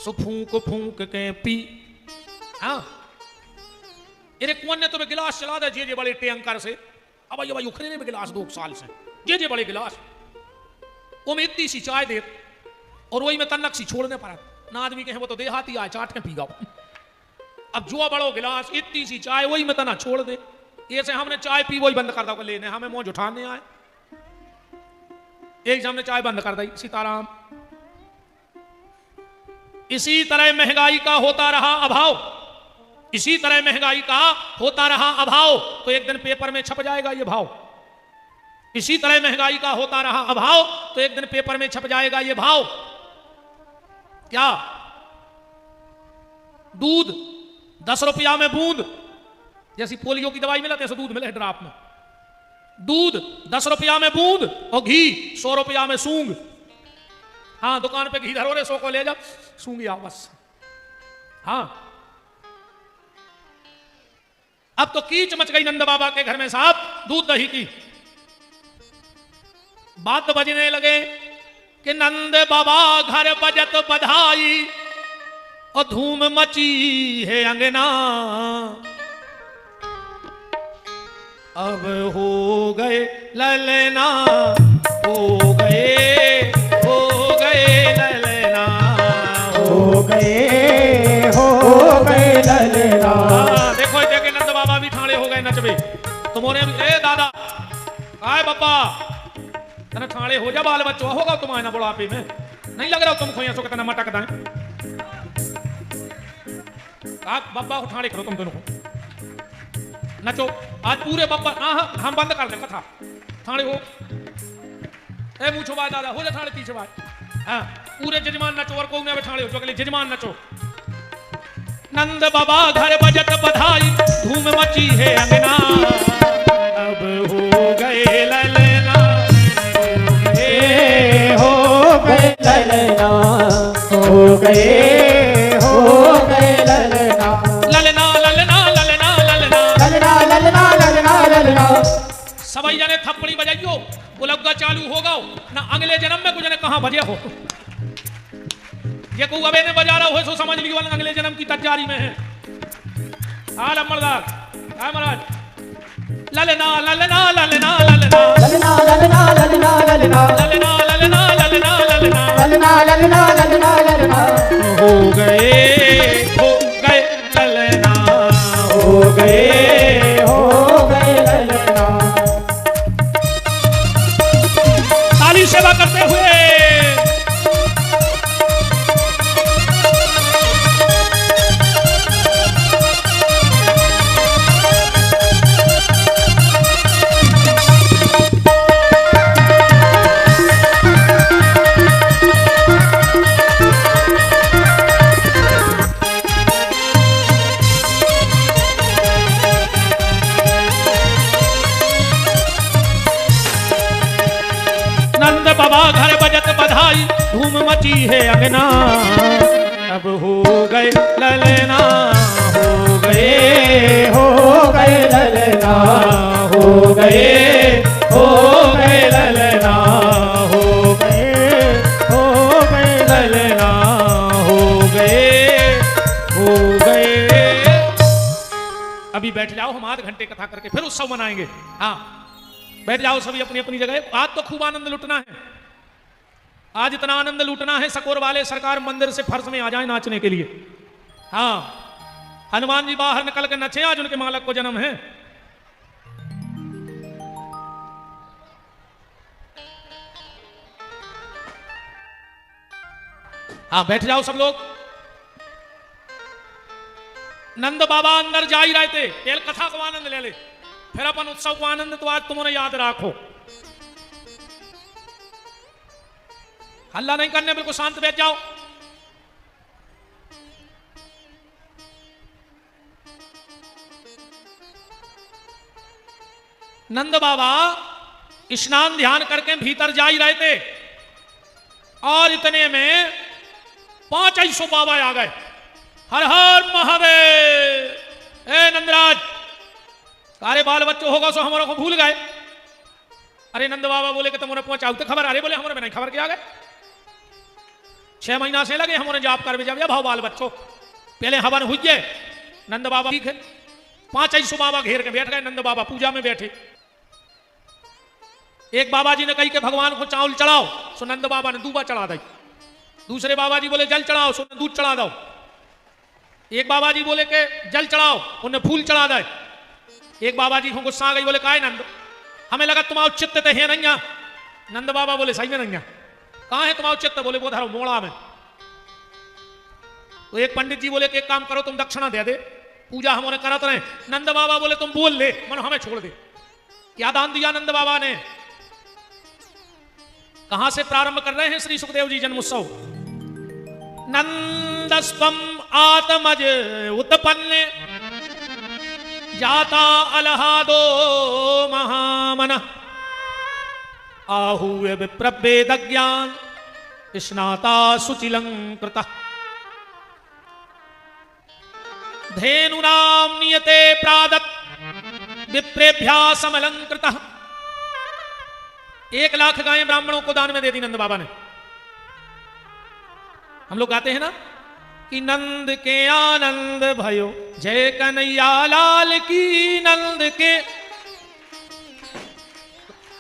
सो फूंक फूंक के पी। हाँ अरे कौन ने तुम्हें गिलास चला दे जे बड़े टैंकर से, अब भाई उखड़े में गिलास 2 साल से जे बड़े गिलास, वो में इतनी सी चाय दे और वही में तन्नक सी छोड़ने पर ना आदमी कहे वो तो देहाती आए चाट के पी गाओ। अब जो बड़ो गिलास इतनी सी चाय वही में तना छोड़ दे, ऐसे हमने चाय पी वही बंद कर दो लेने, हमें मौज उठाने आए। एक हमने चाय बंद कर दी, सीताराम। इसी तरह महंगाई का होता रहा अभाव, इसी तरह महंगाई का होता रहा अभाव, तो एक दिन पेपर में छप जाएगा ये भाव। इसी तरह महंगाई का होता रहा अभाव, तो एक दिन पेपर में छप जाएगा ये भाव। क्या? दूध 10 रुपया में बूंद, जैसी पोलियो की दवाई मिला तैसे दूध मिले ड्राप में। दूध 10 रुपया में बूंद और घी 100 रुपया में सूंग। हाँ दुकान पे घी धरो रे 100 को ले जाओ, सूंगी आओ बस। हाँ अब तो कीच मच गई नंद बाबा के घर में साहब दूध दही की। बात बजने लगे कि नंद बाबा घर बजत बधाई और धूम मची है अंगना, अब हो गए ललना, हो गए ललना, हो गए ललना। देखो देखे नंद बाबा भी ठाणे हो गए नचबे। तुम्हारे ए दादा आए बाबा तना ठाणे हो जा, बाल बच्चों होगा तुम्हारे ना बुढ़ापे में, नहीं लग रहा तुम खोया सो कितना मटक दाए। बाबा को ठाणे करो तुम दोनों को, नचो आज पूरे बाबा। हम बंद कर दे कथा, ठाणे हो। ए मुँह छुपा दादा हो जा ठाणे पीछे बात। हाँ पूरे जजमान नचो और को में ठाणे हो जो जजमान नचो। नंद बाबा घर बजत बधाई धूम मची है अंगना, अब हो गए ललना, हो गए ललना, हो गए ललना, ललना ललना ललना ललना ललना ललना ललना ललना। सभी जने थप्पड़ी बजाइयो, बुलग्गा चालू होगा ना। अगले जन्म में कुछ ने कहां बजे हो, ये को अबे ने बजा रहा हो सो समझ लियो अगले जन्म की तैयारी में है। हाल अमरदास हां महाराज। ललना ललना ललना ललना ललना ललना ललना ललना ललना ललना ललना ललना ललना ललना ललना ललना। हो गए ललना, हो गए ललना। ताली सेवा करते हुए नंद बाबा घर बजत बधाई, धूम मची है अंगना। अब हो गए ललना, हो गए, हो गए ललना, हो गए, हो गए ललना, हो गए, हो गए ललना, हो गए, हो गए। अभी बैठ जाओ, हम आध घंटे कथा करके फिर उत्सव मनाएंगे। हाँ, बैठ जाओ सभी अपनी अपनी जगह। आज तो खूब आनंद लुटना है, आज इतना आनंद लूटना है, सकोर वाले सरकार मंदिर से फर्श में आ जाए नाचने के लिए। हाँ, हनुमान जी बाहर निकल के नचे, आज उनके मालक को जन्म है। हाँ, बैठ जाओ सब लोग। नंद बाबा अंदर जा ही रहे थे, केवल कथा को आनंद ले ले, फिर अपन उत्सव को आनंद तो आज तुमने याद रखो। हल्ला नहीं करने, बिल्कुल शांत बैठ जाओ। नंद बाबा स्नान ध्यान करके भीतर जा ही रहे थे और इतने में 500 बाबा आ गए। हर हर महादेव। ए नंदराज, अरे बाल बच्चों होगा सो हमारे को भूल गए। अरे नंद बाबा बोले कि तुमने पहुंचाओ तो खबर। अरे बोले हमारे में नहीं खबर, क्या गए 6 महीना से लगे हमारे जाप कर भेजा भाव बाल बच्चों। पहले हवन हुई है। नंद बाबा ठीक है, 500 बाबा घेर के बैठ गए। नंद बाबा पूजा में बैठे। एक बाबा जी ने कही कि भगवान को चावल चढ़ाओ, सो नंद बाबा ने दूबा चढ़ा दी। दूसरे बाबा जी बोले जल चढ़ाओ, सो दूध चढ़ा दो। एक बाबा जी बोले कि जल चढ़ाओ, उन्हें फूल चढ़ा दे। एक बाबा जी को गुस्सा आ गई, बोले काय नंद, हमें लगा तुम्हारा चित्त तो है नहीं। नंद बाबा बोले सही में नहीं, कहां है तुम्हारा चित्त? बोले वो धरो मोड़ा में। तो एक पंडित जी बोले कि एक काम करो, तुम दक्षिणा दे दे, पूजा हमारे करत रहे। नंद बाबा बोले तुम बोल ले, मन हमें छोड़ दे। क्या दान दिया नंद बाबा ने? कहां से प्रारंभ कर रहे हैं श्री सुखदेव जी जन्मोत्सव? नंदस्वम आत्मज उत्पन्न जाता अलहादो महामन आहूय विप्रवेद ज्ञान स्नाता सुचिलंकृत धेनुनाम नियते प्रादत् विप्रेभ्या समलंकृत। 1 लाख गायें ब्राह्मणों को दान में दे दी नंद बाबा ने। हम लोग गाते हैं ना कि नंद के आनंद भयो जय कन्हैया लाल की। नंद के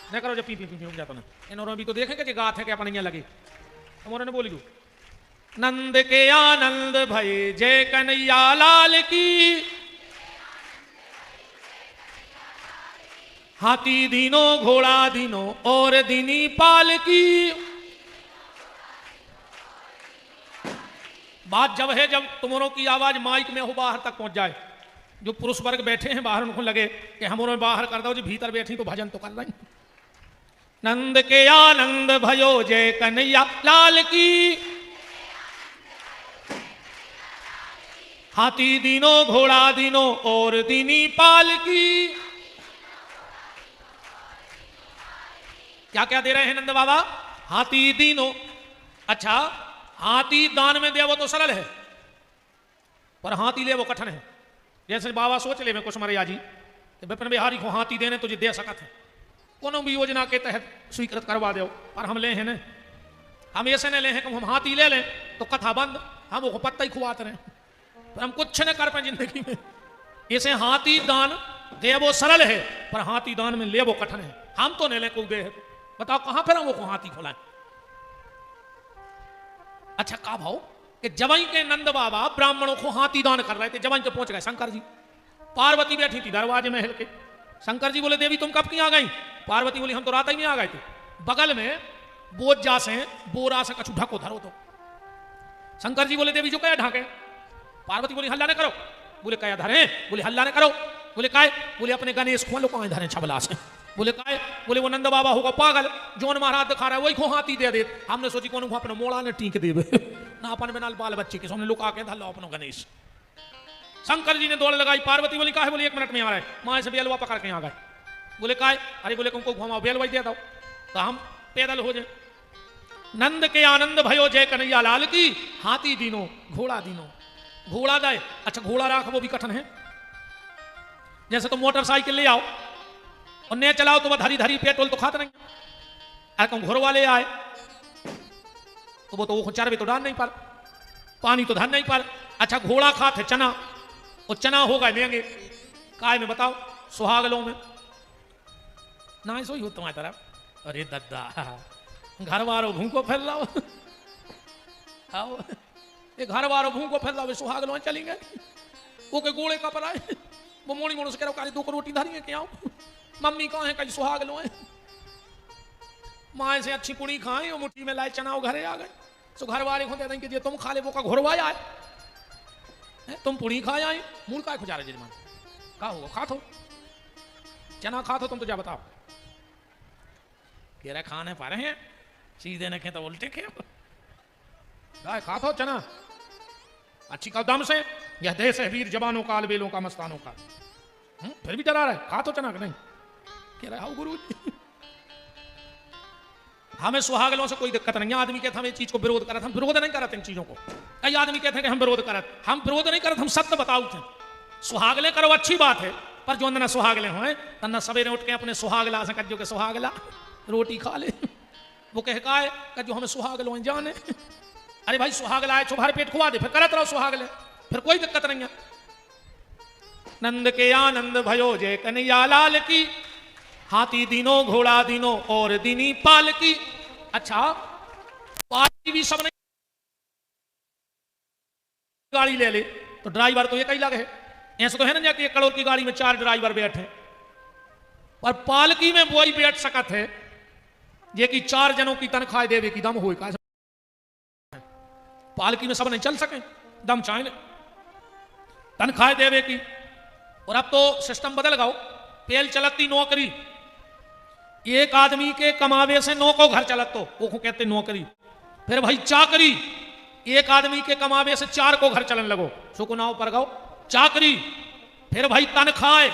न करो जब पी पी पी पी जाता ना इन भी तो देखेंगे कि गात है कि अपन लगे। हमारे ने बोली दो नंद के आनंद भय जय कन्हैया लाल की। हाथी दीनो घोड़ा दीनो और दीनी पाल की। बात जब है जब तुमरों की आवाज माइक में हो बाहर तक पहुंच जाए। जो पुरुष वर्ग बैठे हैं बाहर, उनको लगे कि हम उन्हें बाहर कर दो, जो भीतर बैठी तो भजन तो कर रही। नंद के आनंद भयो जय कन्हैया लाल की। हाथी दीनो घोड़ा दीनो और दीनी पाल की। क्या क्या दे रहे हैं नंद बाबा? हाथी दीनो। अच्छा, हाथी दान में दिया वो तो सरल है, पर हाथी ले वो कठिन है। जैसे बाबा सोच ले में कुछ मरिया जी विपिन बिहारी को हाथी देने तुझे दे सकत है, कोनो भी योजना के तहत स्वीकृत करवा दो। पर हम ले हैं न, हम ऐसे न ले हैं कि हम हाथी ले लें तो कथा बंद, हम वो पत्ता ही खुआते रहे, पर हम कुछ न कर पाए जिंदगी में। ऐसे हाथी दान दे वो सरल है, पर हाथी दान में ले वो कठिन है। हम तो नहीं ले को दे है, बताओ कहां फिर हम वो हाथी खुलाएं? अच्छा, का भाव कि जवाई के नंद बाबा ब्राह्मणों को हाथी दान कर रहे थे। जवाई के पहुंच गए शंकर जी, पार्वती बैठी थी दरवाजे में हिल के। शंकर जी बोले देवी तुम कब की आ गई? पार्वती बोली हम तो रात ही में आ गए थे। बगल में बोझ जा से बोरा से कछु ढको धरो तो। शंकर जी बोले देवी जो क्या ढाके? पार्वती बोली हल्ला न करो। बोले क्या धरे? बोले हल्ला न करो। बोले काय? बोले अपने गणेश खोलो कहाँ धरे छबला से। बोले काय? बोले वो नंद बाबा होगा पागल, जोन महाराज दिखा रहा है वही को हाथी दे दे। हमने सोची कौन अपने मोड़ा ने टीक दे ना अपन बिना बाल बच्चे के सामने लुका के धल्लो अपनो गणेश। शंकर जी ने दौड़ लगाई। पार्वती बोली का है? बोले 1 मिनट में आ रहा है। माँ से बेलवा पकड़ के आ गए। बोले काय? अरे बोले तुमको घुमाओ बेलवा दे दो। तो हम पैदल हो जाए। नंद के आनंद भयो जय कन्हैया लाल की, हाथी दीनो घोड़ा दीनो। घोड़ा दाए, अच्छा घोड़ा राख वो भी कठिन है। जैसे तुम मोटरसाइकिल ले आओ और ने चलाओ तो वह धरी धरी पेट्रोल तो खाता नहीं। अरे कहूं घोड़ वाले आए तो वो चरबे तो डाल नहीं पर, पानी तो धर नहीं पर। अच्छा घोड़ा खाते चना, और चना होगा लेंगे काय में बताओ, सुहागलों में ना सो ही हो तुम्हारी तरफ। अरे दद्दा घर वालों भूखो फैल रहा आओ, ये घर वालों भूखो फैल रहा सुहागलों चलेंगे। वो के गोले का पर आए, वो मोड़ी मोड़ से कह रहा 2 रोटी धरी है क्या, मम्मी कहाँ है कहीं सुहागलों है। माए से अच्छी पुड़ी खाए और मुट्ठी में लाए चना घरे आ गए। सो घर वाले को दे देंगे जे तुम खा ले वो का घोरवाया है, तुम पुड़ी खाए आए मूल का खुजा रहे जजमान का होगा खा थो चना खा थो तुम तो जा बताओ। कह रहे खाने पा रहे हैं सीधे ने तो उल्टे खे खा थो चना अच्छी कदम से, यह देश है वीर जवानों का अलबेलों का मस्तानों का। फिर भी डरा रहे खा तो चना नहीं। कह रहे आओ गुरु हमें सुहागलों से कोई दिक्कत नहीं है। आदमी कहते हम ये चीज को विरोध करते, हम विरोध नहीं करते इन चीजों को। कई आदमी कहते हैं कि हम विरोध करते, हम विरोध नहीं करते, हम सत्य बताओ थे। सुहागले करो अच्छी बात है, पर जो ना सुहागले हो तन्ना सवेरे उठ के अपने सुहागला से कहो के सुहागला रोटी खा ले। वो कह का है कि जो हमें सुहागलो जाने। अरे भाई सुहागला है भर पेट खुआ दे, फिर करत रहो सुहागले, फिर कोई दिक्कत नहीं है। नंद के आनंद भयो जय कन्हैया लाल की, हाथी दीनो घोड़ा दीनो और दीनी पाल की। अच्छा पालकी भी सब नहीं, गाड़ी ले ले तो ड्राइवर तो एक ही लगे। ऐसा तो है ना कि 1 करोड़ की गाड़ी में 4 ड्राइवर बैठे, पर पालकी में वही बैठ सकत है ये कि 4 जनों की तनख्वाह देवे की दम हो। पालकी में सब नहीं चल सके, दम चाहे तनख्वाह देवे की। और अब तो सिस्टम बदल गओ, पेल चलती नौकरी, एक आदमी के कमावे से 9 को घर चलत तो वो कहते नौकरी। फिर भाई चाकरी, एक आदमी के कमावे से 4 को घर चलन लगो, सो को नाव पर गओ चाकरी। फिर भाई तन खाए,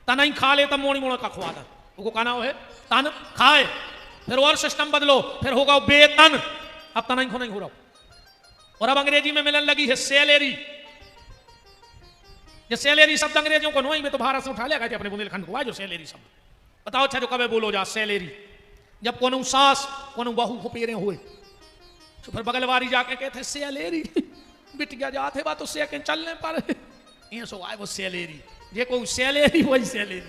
तन ही खा ले तब मोड़ी मोड़ का खुआ था, वो का नाम है तन खाए। फिर और सिस्टम बदलो, फिर होगा वेतन, अब तन ही नहीं हो रहा। और अब अंग्रेजी में मिलने लगी है सैलरी। ये सैलरी शब्द अंग्रेजों को नोई में तो भारत से उठा लिया गया अपने बुंदेलखंड को, जो सैलरी शब्द बताओ। अच्छा जो कभी बोलो जा सैलरी, जब कोनो सास कोनो बहू को पेरे हुए तो फिर बगल वाली जाके कहते सैलरी बिट गया जाते बा तो से के चलने पर ये सो आए वो सैलरी। जे को सैलरी वही सैलरी,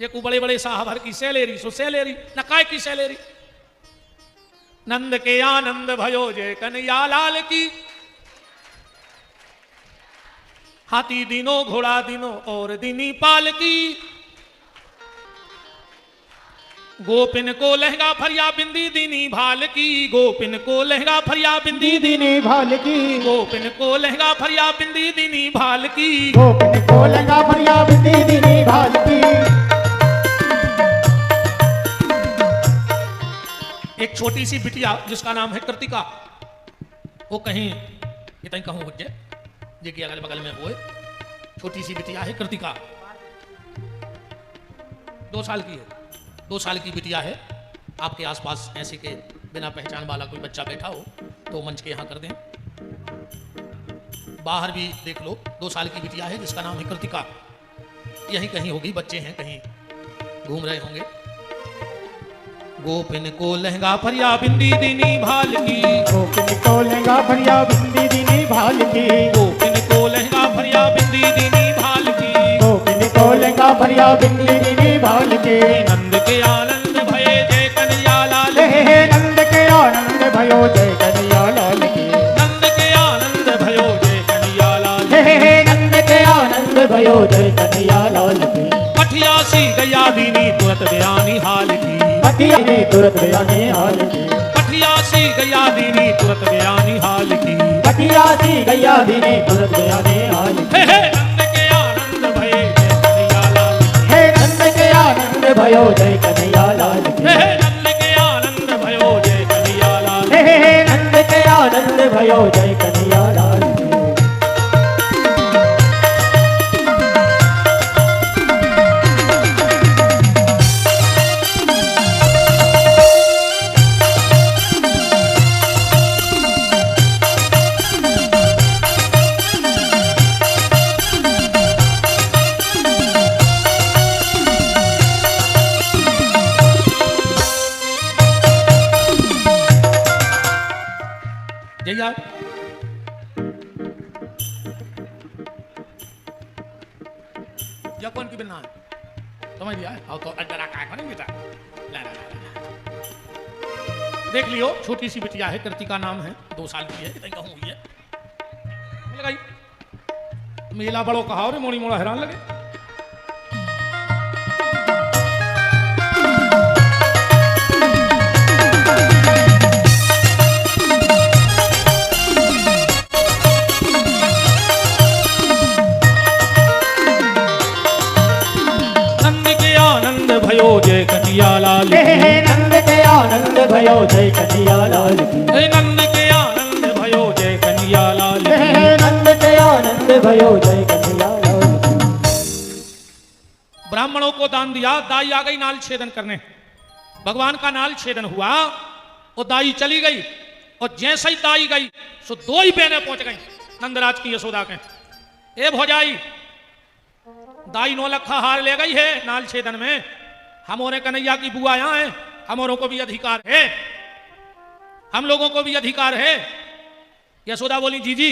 जे को बड़े बड़े साहब की सैलरी सो सैलरी न काय की सैलरी। नंद के आनंद भयो जय कन्हैया लाल की, हाथी दीनो घोड़ा दीनो और दीनी पाल की। गोपिन को लहंगा फरिया बिंदी दीनी भाल की, गोपिन को लहंगा फरिया बिंदी दीनी भाल की, गोपिन को लहंगा फरिया बिंदी दीनी भाल की, गोपिन को लहंगा फरिया बिंदी दीनी भाल की। एक छोटी सी बिटिया जिसका नाम है कृतिका, वो कहीं इतनी कहूं हो जाए जे कि अगल बगल में वो छोटी सी बिटिया है कृतिका, 2 साल की है। 2 साल की बिटिया है। आपके आसपास ऐसे के बिना पहचान वाला कोई बच्चा बैठा हो तो मंच के यहाँ कर दें, बाहर भी देख लो। 2 साल की बिटिया है जिसका नाम है कृतिका, यही कहीं होगी, बच्चे हैं कहीं घूम रहे होंगे। गोपिन को लहंगा फरिया बिंदी दीनी भाल की, गोपिन को लहंगा फरिया बिंदी दीनी भाल की, गोपिन को लहंगा फरिया बिंदी दीनी भाल की, गोपिन को लहंगा फरिया बिंदी दीनी भाल की। नंद के आनंद भये जय कन्हैया लाल, हे नंद के आनंद भयो जय कन्हैया लाल की, नंद के आनंद भयो जय कन्हैया लाल, हे नंद के आनंद भयो जय कन्हैया लाल की। पठियासी गया दीनी तुरंत बयानी हाल की, पठियासी तुरंत बयानी हाल की, पठियासी गया दीनी तुरंत बयानी हाल की, पठियासी गया दीनी तुरंत बयानी हाल की। हे नंद के आनंद भये जय कन्हैया लाल, हे नंद के आनंद भयो जय कन्हैया लाल की, हे नंद के आनंद भयो जय कन्हैया लाल, हे नंद के आनंद भयो जय कन्हैया लाल की। यही यार या कौन की बिना समझ लिया आओ तो अड्डा काय करेंगे बेटा ला ला ला देख लियो छोटी सी बिटिया है कृतिका नाम है 2 साल की है इतनी कहूँ हुई है लगाई मेला बड़ो कहा और मोड़ी मोड़ा हैरान लगे भयो जय कन्हैया लाल हे नंद के आनंद भयो जय कन्हैया लाल हे नंद के आनंद भयो जय कन्हैया लाल हे नंद के आनंद भयो जय कन्हैया लाल। ब्राह्मणों को दान दिया, दाई आ गई नाल छेदन करने, भगवान का नाल छेदन हुआ, वो दाई चली गई और जैसे ही दाई गई सो 2 ही बहनें पहुंच गई नंदराज की यशोदा के। ए भौजाई दाई 9 लखा हार ले गई है नाल छेदन में, हमारे कन्हैया की बुआ यहां है, हमारों को भी अधिकार है, हम लोगों को भी अधिकार है। यशोदा बोली जी जी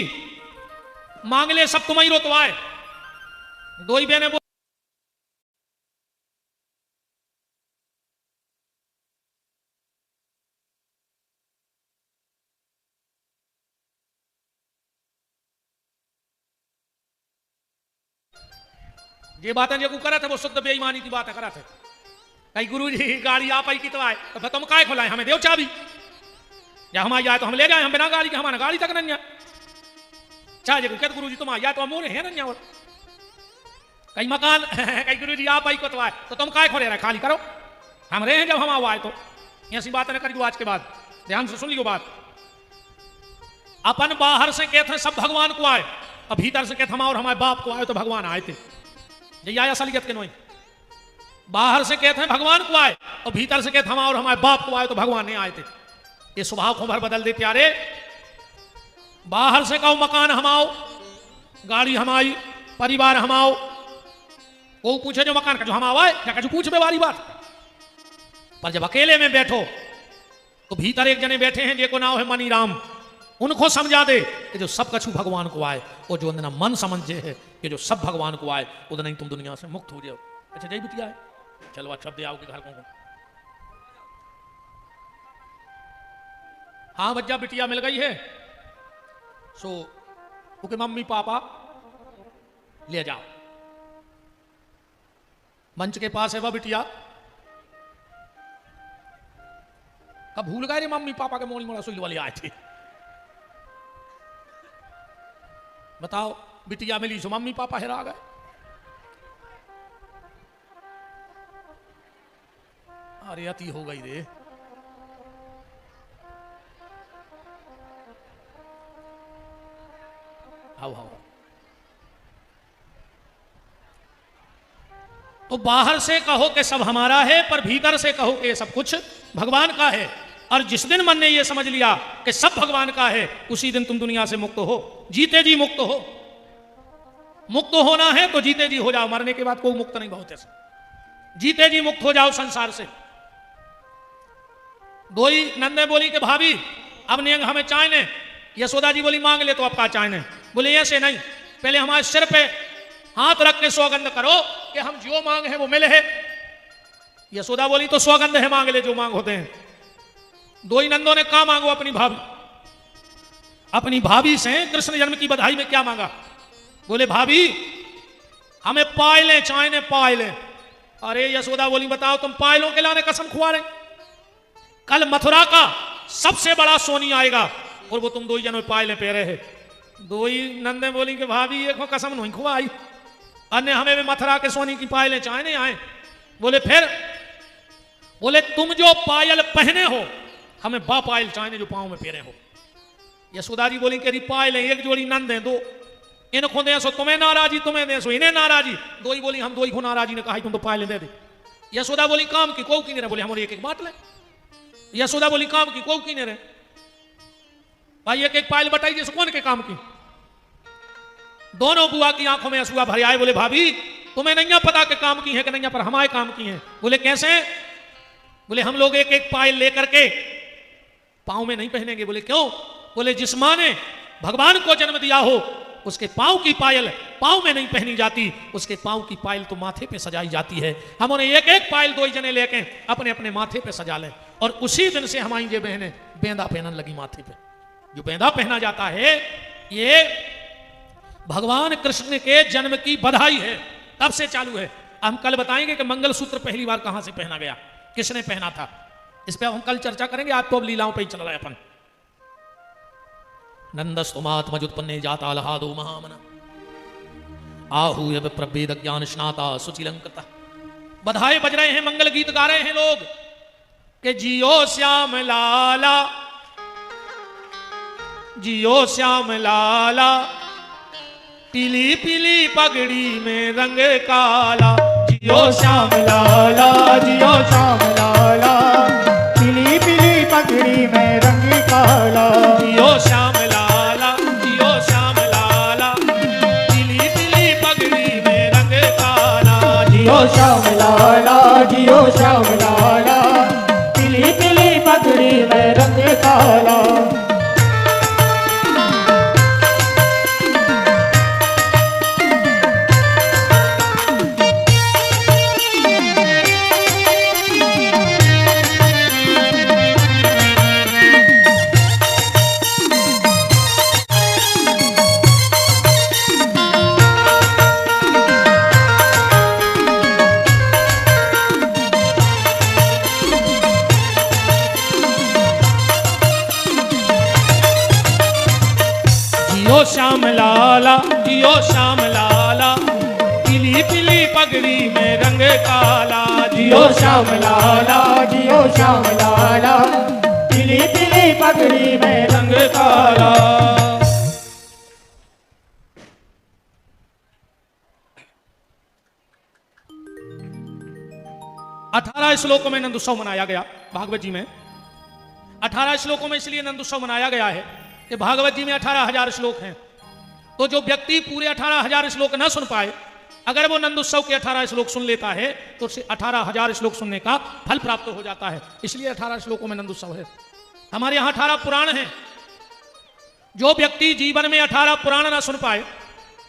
मांग ले सब तुम्हें ही रोतवाए। 2 ही बहनें ये बातें जो करा थे वो शुद्ध बेईमानी की बात करा थे। कहीं गुरु जी गाड़ी आप आई की तो आए तो तुम काय खोलाए, हमें देव चाबी, या हम आई जाए तो हम ले जाए, हम बिना गाड़ी के हमारा गाड़ी तक नहीं चाहे कहते गुरु जी तुम आ जाए तो हम है नहीं और कहीं मकान कहीं गुरु जी आप आई को तो आए तो तुम काय खोले रहे, खाली करो हम रहे हैं जब हम आओ आए तो ऐसी बात न करियो। आज के बाद ध्यान से सुन लियो बात, अपन बाहर से कहते सब भगवान को आए और भीतर से कहते हम और हमारे बाप को आए तो भगवान आए थे। यही आया असलियत के नोई, बाहर से कहते हैं भगवान को आए और भीतर से कहते हम और हमारे बाप को आए तो भगवान नहीं आए थे। ये स्वभाव को भर बदल दे प्यारे। बाहर से कहो मकान हमाओ, गाड़ी हमारी, परिवार हमाओ, वो पूछे जो मकान का जो हम आए क्या जो पूछ वाली बात। पर जब अकेले में बैठो तो भीतर एक जने बैठे हैं जिनको नाम है मनी राम, उनको समझा दे कि जो सब कछु भगवान को आए और जो अंदर मन समझे है कि जो सब भगवान को आए उधर नहीं तुम दुनिया से मुक्त हो जाओ। अच्छा जय बिटिया है, चलो अच्छा दे आओ के घर को। हाँ बच्चा बिटिया मिल गई है सो उनके मम्मी पापा ले जाओ। मंच के पास है वह बिटिया, कब भूल गए रे मम्मी पापा के मोड़ी मोड़ा सुई वाले आए थे। बताओ बिटिया मिली सो मम्मी पापा हेरा गए। अरे अति हो गई रे। आओ आओ। तो बाहर से कहो कि सब हमारा है, पर भीतर से कहो कि ये सब कुछ भगवान का है। और जिस दिन मन ने ये समझ लिया कि सब भगवान का है, उसी दिन तुम दुनिया से मुक्त हो, जीते जी मुक्त हो। मुक्त होना है तो जीते जी हो जाओ, मरने के बाद कोई मुक्त नहीं बहुत ऐसे, जीते जी मुक्त हो जाओ संसार से। 2 ही नंदे बोली कि भाभी अब नहीं हमें चाय ने। यशोदा जी बोली मांग ले तो अब का चाय ने। बोले ऐसे नहीं, पहले हमारे सिर पे हाथ रख के सौगंध करो कि हम जो मांग है वो मिले है। यशोदा बोली तो सौगंध है मांग ले जो मांग होते हैं। 2 ही नंदों ने कहा मांगो अपनी भाभी से कृष्ण जन्म की बधाई में क्या मांगा। बोले भाभी हमें पायलें चाय ने पायलें। अरे यशोदा बोली बताओ तुम पायलों के लाने कसम खुआ रहे, कल मथुरा का सबसे बड़ा सोनी आएगा और वो तुम 2 ही जनों में पायलें पह रहे हैं। 2 ही नंदे बोली कि भाभी एक कसम नहीं खुआई, अन्य हमें भी मथुरा के सोनी की पायलें चाय नहीं आए। बोले फिर? बोले तुम जो पायल पहने हो हमें बा पायल चाय जो पांव में फेरे हो। यशोदा जी बोली कि पायल एक जोड़ी नंद है 2, इनको दे सो तुम्हें नाराजी, तुम्हें दे सो इन्हें नाराजी। 2 ही बोली हम 2 ही को नाराजी ने कहा तुम तो पायल दे दे। यशोदा बोली काम की को की नहीं रहे। बोले हमारे एक बात ले। यशोदा बोली काम की को की नहीं रहे। भाई एक पायल बताई जैसे कौन के काम की। दोनों बुआ की आंखों में आंसू भर आए। बोले भाभी तुम्हें नहीं पता कि काम की है कि नहीं, पर हमारे काम की है। बोले कैसे? बोले हम लोग एक पायल लेकर के पांव में नहीं पहनेंगे। बोले क्यों? बोले जिस मां ने भगवान को जन्म दिया हो उसके पांव की पायल पांव में नहीं पहनी जाती, उसके पांव की पायल तो माथे पे सजाई जाती है। हम उन्हें एक एक पायल 2 जने लेके अपने अपने माथे पे सजा लें और उसी दिन से हमारी ये बहनें बेंदा पहनने लगी माथे पे। जो बेंदा पहना जाता है ये भगवान कृष्ण के जन्म की बधाई है, तब से चालू है। हम कल बताएंगे कि मंगलसूत्र पहली बार कहां से पहना गया, किसने पहना था, इस पे हम कल चर्चा करेंगे। आज तो अब लीलाओं पे ही चल रहा है अपन। नंदस्तुमात्मजुत्पन्ने जाता लहादो महामना आहूय प्रभेद ज्ञान स्नाता सुचिलंकृता। बधाई बज रहे हैं, मंगल गीत गा रहे हैं लोग कि जियो श्याम लाला, जियो श्याम लाला, पीली पीली पगड़ी में रंग काला। जियो श्याम लाला, जियो श्याम लाला, पीली पीली पगड़ी में रंग काला। जियो श्याम लाला, जियो श्याम लाला, पीली पीली पगड़ी में रंग काला। जियो श्याम लाला, जियो श्याम लाला, पीली पीली पगड़ी में रंग काला। श्याम लाला, जियो श्याम लाला, पीली पीली पगड़ी में रंग काला। जियो श्याम लाला, जियो श्याम लाला, पीली पीली पगड़ी में रंग काला। 18 श्लोकों में नंद उत्सव मनाया गया भागवत जी में। 18 श्लोकों में इसलिए नंद उत्सव मनाया गया है कि भागवत जी में 18,000 श्लोक हैं। तो जो व्यक्ति पूरे 18,000 श्लोक न सुन पाए, अगर वो नंद उत्सव के 18 श्लोक सुन लेता है तो उसे 18,000 श्लोक सुनने का फल प्राप्त हो जाता है। इसलिए 18 श्लोकों में नंद उत्सव है। हमारे यहाँ 18 पुराण हैं। जो व्यक्ति जीवन में 18 पुराण ना सुन पाए,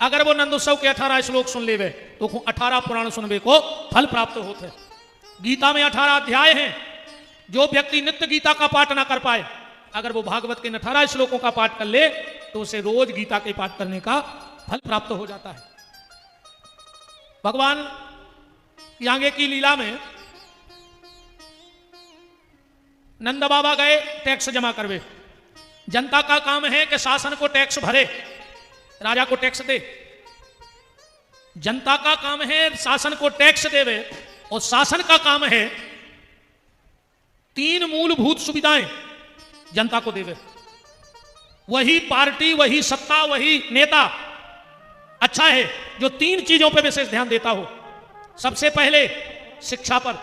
अगर वो नंद उत्सव के 18 श्लोक सुन लेवे तो 18 पुराण सुनवे को फल प्राप्त होते। गीता में 18 अध्याय हैं। जो व्यक्ति नित्य गीता का पाठ ना कर पाए, अगर वो भागवत के 18 श्लोकों का पाठ कर ले तो उसे रोज गीता के पाठ करने का फल प्राप्त हो जाता है। भगवान की आगे की लीला में नंद बाबा गए टैक्स जमा करवे। जनता का काम है कि शासन को टैक्स भरे, राजा को टैक्स दे। जनता का काम है शासन को टैक्स देवे और शासन का काम है 3 मूलभूत सुविधाएं जनता को देवे। वही पार्टी, वही सत्ता, वही नेता अच्छा है जो 3 चीजों पर विशेष ध्यान देता हो। सबसे पहले शिक्षा पर,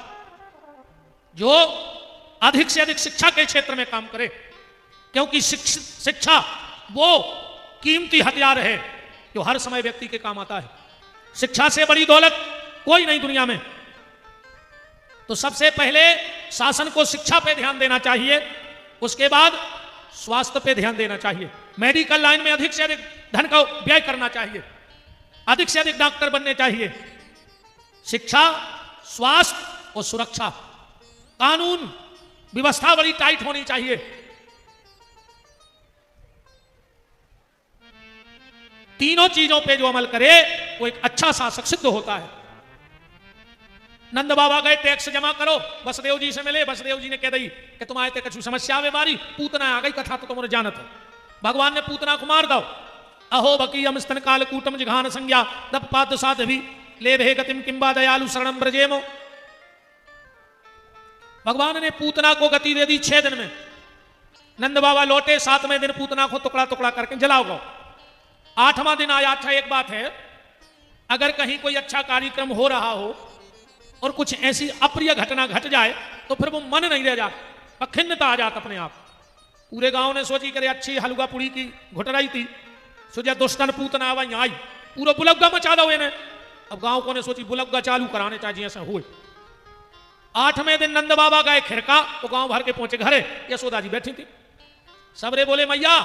जो अधिक से अधिक शिक्षा के क्षेत्र में काम करे, क्योंकि शिक्षा वो कीमती हथियार है जो हर समय व्यक्ति के काम आता है। शिक्षा से बड़ी दौलत कोई नहीं दुनिया में। तो सबसे पहले शासन को शिक्षा पे ध्यान देना चाहिए, उसके बाद स्वास्थ्य पे ध्यान देना चाहिए। मेडिकल लाइन में अधिक से अधिक धन का व्यय करना चाहिए, अधिक से अधिक डॉक्टर बनने चाहिए। शिक्षा, स्वास्थ्य और सुरक्षा, कानून व्यवस्था बड़ी टाइट होनी चाहिए। तीनों चीजों पे जो अमल करे वो एक अच्छा शासक सिद्ध होता है। नंद बाबा गए टैक्स जमा करो, वसुदेव जी से मिले। वसुदेव जी ने कह दी कि तुम आए थे कछु समस्या में मारी, पूतना आ गई, कथा तो तुमने जानत हो। भगवान ने पूतना को मार दो। अहो बकीयम स्तन काल कूटम जिघान संज्ञा तब पाद साध भी ले भे गतिम किंबा दयालु शरणम ब्रजेमो। भगवान ने पूतना को गति दे दी 6 दिन में। नंद बाबा लौटे, 7वें दिन पूतना को टुकड़ा टुकड़ा करके जलाओ गो। 8वां दिन आया। अच्छा, एक बात है, अगर कहीं कोई अच्छा कार्यक्रम हो रहा हो और कुछ ऐसी अप्रिय घटना घट जाए तो फिर वो मन नहीं रह जाता, खिन्नता आ जाता अपने आप। पूरे गांव ने सोची करे अच्छी हलवा पुड़ी की घुट रही थी, सोचा दुष्टन पूतना वहीं आई, पूरा बुलगगा मचा दो इन्हें। अब गांव को ने सोची बुलगगा चालू कराने चाहिए, ऐसा हुए। 8वें दिन नंद बाबा गए खिरका, तो गांव भर के पहुंचे घरे। यशोदा जी बैठी थी। सबरे बोले मैया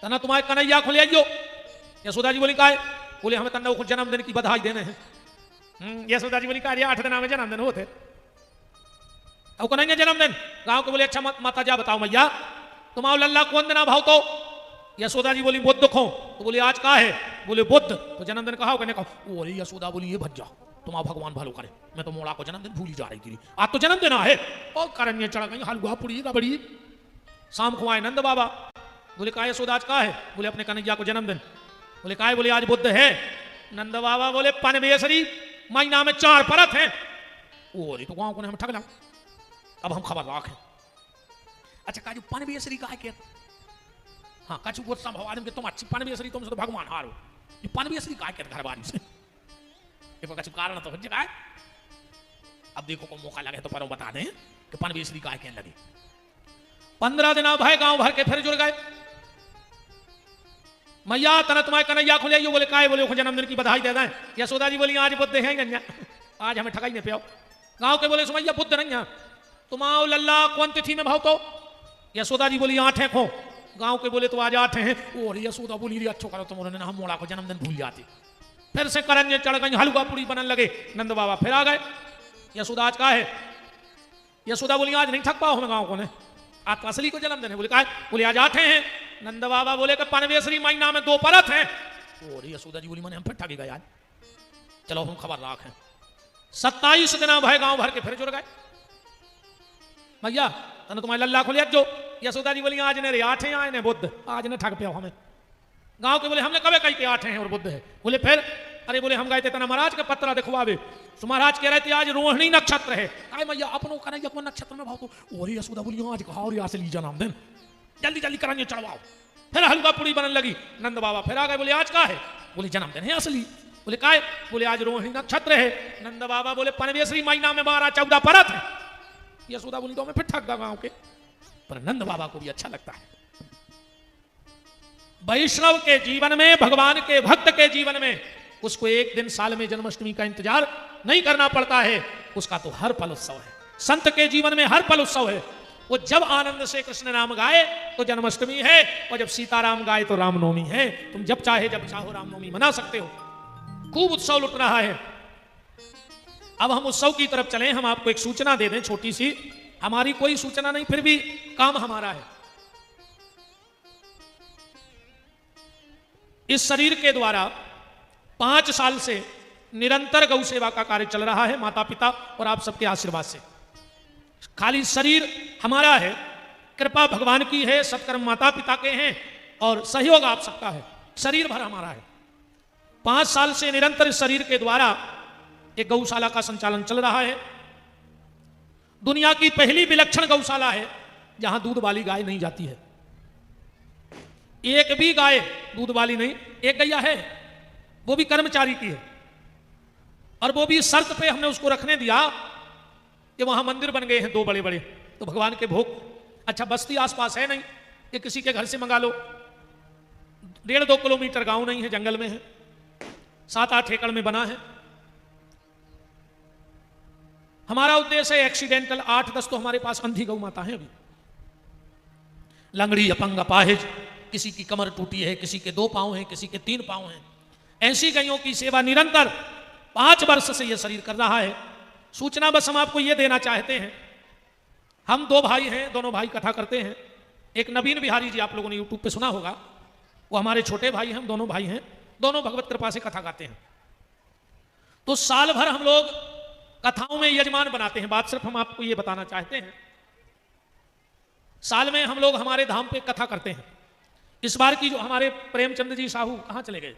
तना तुम्हारे कन्हैया को ले आइयो। यशोदा जी बोली का है? बोले हमें तन्ने को जन्मदिन की बधाई देने हैं। यशोदा जी बोली का 8 दिन में जन्मदिन होते अब कन्हैया जन्मदिन। गांव के बोले अच्छा माता जा बताओ मैया तुम्हारा लल्ला कौन देना भाव? तो यशोदा जी बोली बुद्ध खो। तो बोले आज का है? बोले बुद्ध। तो जन्मदिन कहा कहने का बोले यशोदा बोली ये भज्जा तुम्हारा भगवान भालो करे, मैं तो मोड़ा को जन्मदिन भूली जा रही थी, आज तो जन्मदिन है। और करन्या चढ़ गई हलवा पुड़ी रबड़ी। शाम को आए नंद बाबा। बोले का यशोदा आज का है? बोले अपने कन्हैया को जन्मदिन। बोले का है? बोले आज बुद्ध है। नंद बाबा बोले पनवेसरी महीना में 4 परत हैं। ओ तो गाँव को हम ठग ला, अब हम खबर राखें। अच्छा काजू पनवेसरी का है क्या? हाँ काचू गोत्सा भगवान के तुम अच्छी पनवेसरी तुम तो भगवान हारो, ये पनवेसरी का क्या घर बारी से? ये कछु कारण तो हो जाए। अब देखो को मौका लगे तो परों बता दें कि पनवेसरी का क्या लगे। 15 दिन भाई गांव भर के फिर जुड़ गए। मैया तना तुम्हारे कन्हैया खुले आइयो। बोले काय? बोले जन्मदिन की बधाई दे दें। यशोदा जी बोली आज बुद्ध है गन्या, आज हमें ठगाई नहीं पियो। गांव के बोले सुमैया बुद्ध नहीं है, तुम्हारा लल्ला कौन तिथि में भाव? तो यशोदा जी बोली 8 है खो। गांव के बोले तो आज 8 हैं। और यशोदा बोली रे अच्छो करो तुम, उन्होंने हम मोड़ा को जन्मदिन भूल जाते। फिर से करन्या चढ़ गई हलवा पूरी बनने लगे। नंद बाबा फिर आ गए। यशोदा आज का है? यशोदा बोली आज नहीं थक पाओ हमें गांव को ने, आज तो असली को जन्मदिन है। बोले का? बोले आज 8 हैं। नंद बाबा बोले कि पनवेसरी महीना में 2 परत हैं। और यशोदा जी बोली मैंने हम फिर ठगी गए आज, चलो हम खबर राखें। 27 दिन भाई गांव भर के फिर जुड़ गए। भैया तने तुम्हारे लल्ला खुले जो। यशोदा जी बोली आज ने रे 8 हैं, आए ने बुद्ध, आज ने ठग पे हमें। गांव के बोले हमने कभी कही के 8 हैं और बुद्ध है। बोले फिर? अरे बोले हम गए थे तना महाराज का पत्रा दिखवावे, महाराज कह रहे थे आज रोहिणी नक्षत्र है। अरे मैया अपनों कन्हैया को नक्षत्र में भाव? तो और यशोदा बोली आज कहा और असली जन्मदिन, जल्दी जल्दी कन्हैया चढ़वाओ। फिर हलवा पूरी बनने लगी। नंद बाबा फिर आ गए। बोले आज का है? बोले जन्मदिन है असली। बोले का है? बोले आज रोहिणी नक्षत्र है। नंद बाबा बोले पनवेसरी महीना में 12-14 परत है। यशोदा बोली तो हमें फिर ठग गया गांव के। पर नंद बाबा को भी अच्छा लगता है। वैष्णव के जीवन में, भगवान के भक्त के जीवन में उसको एक दिन साल में जन्माष्टमी का इंतजार नहीं करना पड़ता है, उसका तो हर पल उत्सव है। संत के जीवन में हर पल उत्सव है। वो जब आनंद से कृष्ण नाम गाए तो जन्माष्टमी है, और जब सीताराम गाए तो रामनवमी है। तुम जब चाहे जब चाहो रामनवमी मना सकते हो। खूब उत्सव लुट रहा है। अब हम उत्सव की तरफ चलें। हम आपको एक सूचना दे दें छोटी सी, हमारी कोई सूचना नहीं फिर भी काम हमारा है। इस शरीर के द्वारा 5 साल से निरंतर गौ सेवा का कार्य चल रहा है, माता पिता और आप सबके आशीर्वाद से। खाली शरीर हमारा है, कृपा भगवान की है, सत्कर्म माता पिता के हैं और सहयोग आप सबका है। शरीर भर हमारा है। 5 साल से निरंतर इस शरीर के द्वारा एक गौशाला का संचालन चल रहा है। दुनिया की पहली विलक्षण गौशाला है जहां दूध वाली गाय नहीं जाती है। एक भी गाय दूध वाली नहीं, एक गैया है, वो भी कर्मचारी की है, और वो भी शर्त पे हमने उसको रखने दिया कि वहां मंदिर बन गए हैं 2 बड़े बड़े, तो भगवान के भोग। अच्छा बस्ती आसपास है नहीं कि किसी के घर से मंगा लो। 1.5-2 किलोमीटर गांव नहीं है, जंगल में है, 7-8 एकड़ में बना है। हमारा उद्देश्य है एक्सीडेंटल 8-10 तो हमारे पास अंधी गौ माता है अभी, लंगड़ी अपंग अपाहिज, किसी की कमर टूटी है, किसी के 2 पांव हैं, किसी के 3 पांव हैं। ऐसी गायों की सेवा निरंतर 5 वर्ष से यह शरीर कर रहा है। सूचना बस हम आपको यह देना चाहते हैं, हम 2 भाई हैं, दोनों भाई कथा करते हैं। एक नवीन बिहारी जी आप लोगों ने यूट्यूब पे सुना होगा, वो हमारे छोटे भाई हैं, हम दोनों भाई हैं, दोनों भगवत कृपा से कथा गाते हैं। तो साल भर हम लोग कथाओं में यजमान बनाते हैं। बात सिर्फ हम आपको ये बताना चाहते हैं, साल में हम लोग हमारे धाम पे कथा करते हैं। इस बार की जो हमारे प्रेमचंद जी साहू कहाँ चले गए,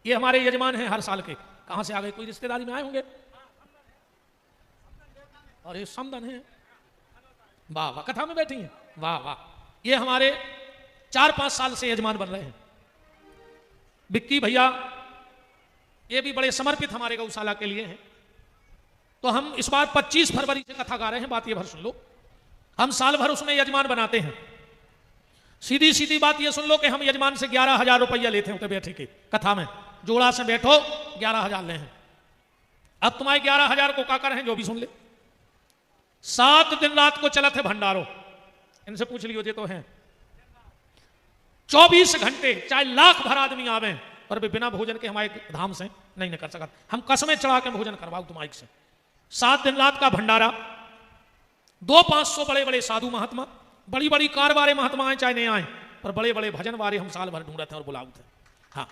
ये हमारे यजमान हैं हर साल के। कहां से आ गए, कोई रिश्तेदारी में आए होंगे? और ये समदन है, वाह वाह, कथा में बैठी हैं, वाह वाह। ये हमारे 4-5 साल से यजमान बन रहे हैं। बिक्की भैया ये भी बड़े समर्पित हमारे गौशाला के लिए हैं। तो हम इस बार 25 फरवरी से कथा गा रहे हैं, बात ये भर सुन लो। हम साल भर उसमें यजमान बनाते हैं। सीधी सीधी बात ये सुन लो कि हम यजमान से 11,000 रुपया लेते हैं बैठे के कथा में। जोड़ा से बैठो 11,000 ले हैं। अब तुम्हारे 11,000 को का कर हैं जो भी सुन ले। 7 दिन रात को चलत है भंडारो, इनसे पूछ लियो, ये तो हैं 24 घंटे, चाहे लाख भर आदमी आवे पर वे बिना भोजन के हमारे धाम से नहीं कर सकता। हम कसमें चढ़ा के भोजन करवाओ तुम्हारी से। 7 दिन रात का भंडारा, 200-500 बड़े बड़े साधु महात्मा, बड़ी बड़ी कार वाले महात्मा आए चाहे नहीं आए, पर बड़े बड़े भजन वाले हम साल भर ढूंढते और बुलाते। हाँ,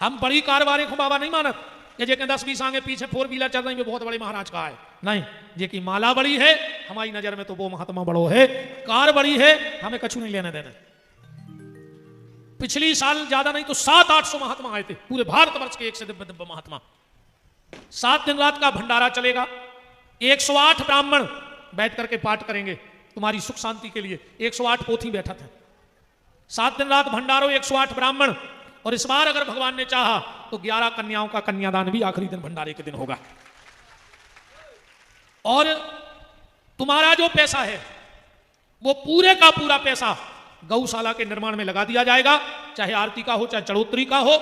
हम बड़ी कार वाले को बाबा नहीं मानत कि जे 10-20 आगे पीछे 4 व्हीलर चल रही है बहुत बड़े महाराज का है, नहीं। जे की माला बड़ी है हमारी नजर में तो वो महात्मा बड़ो है, कार बड़ी है, हमें कछु नहीं लेने देने। पिछली साल ज्यादा नहीं तो 700-800 महात्मा आए थे पूरे भारतवर्ष के, एक से दिव्य दिव्य महात्मा। 7 दिन रात का भंडारा चलेगा, 108 ब्राह्मण बैठ करके पाठ करेंगे तुम्हारी सुख शांति के लिए। 108 पोथी बैठा था। 7 दिन रात भंडारो, 108 ब्राह्मण। और इस बार अगर भगवान ने चाहा तो 11 कन्याओं का कन्यादान भी आखिरी दिन भंडारे के दिन होगा। और तुम्हारा जो पैसा है वो पूरे का पूरा पैसा गौशाला के निर्माण में लगा दिया जाएगा, चाहे आरती का हो, चाहे चढ़ोतरी का हो,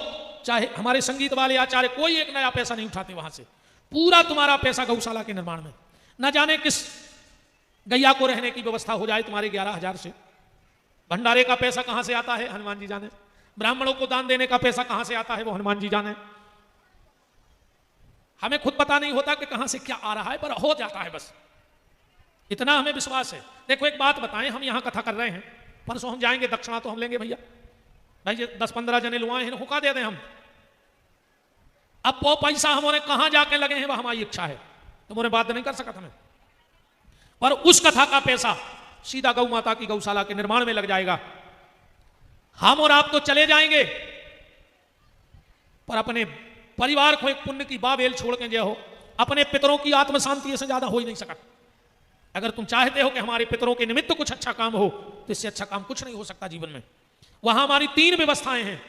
चाहे हमारे संगीत वाले आचार्य कोई एक नया पैसा नहीं उठाते वहां से, पूरा तुम्हारा पैसा गौशाला के निर्माण में। न जाने किस गैया को रहने की व्यवस्था हो जाए तुम्हारे 11,000 से। भंडारे का पैसा कहां से आता है हनुमान जी जाने, ब्राह्मणों को दान देने का पैसा कहां से आता है वो हनुमान जी जाने। हमें खुद पता नहीं होता कि कहां से क्या आ रहा है, पर हो जाता है, बस इतना हमें विश्वास है। देखो एक बात बताएं, हम यहां कथा कर रहे हैं, परसों हम जाएंगे, दक्षिणा तो हम लेंगे भैया, भाई 10-15 जने लुआए हैं, हुक्का दे दें हम। अब वो पैसा हमारे कहां जाके लगे हैं वह हमारी इच्छा है, तुम्हारे बात नहीं कर सकता हमें। पर उस कथा का पैसा सीधा गौ माता की गौशाला के निर्माण में लग जाएगा। हम और आप तो चले जाएंगे, पर अपने परिवार को एक पुण्य की बाबेल छोड़ के जो हो, अपने पितरों की आत्म शांति से ज्यादा हो ही नहीं सकता। अगर तुम चाहते हो कि हमारे पितरों के निमित्त कुछ अच्छा काम हो तो इससे अच्छा काम कुछ नहीं हो सकता जीवन में। वहां हमारी 3 व्यवस्थाएं हैं।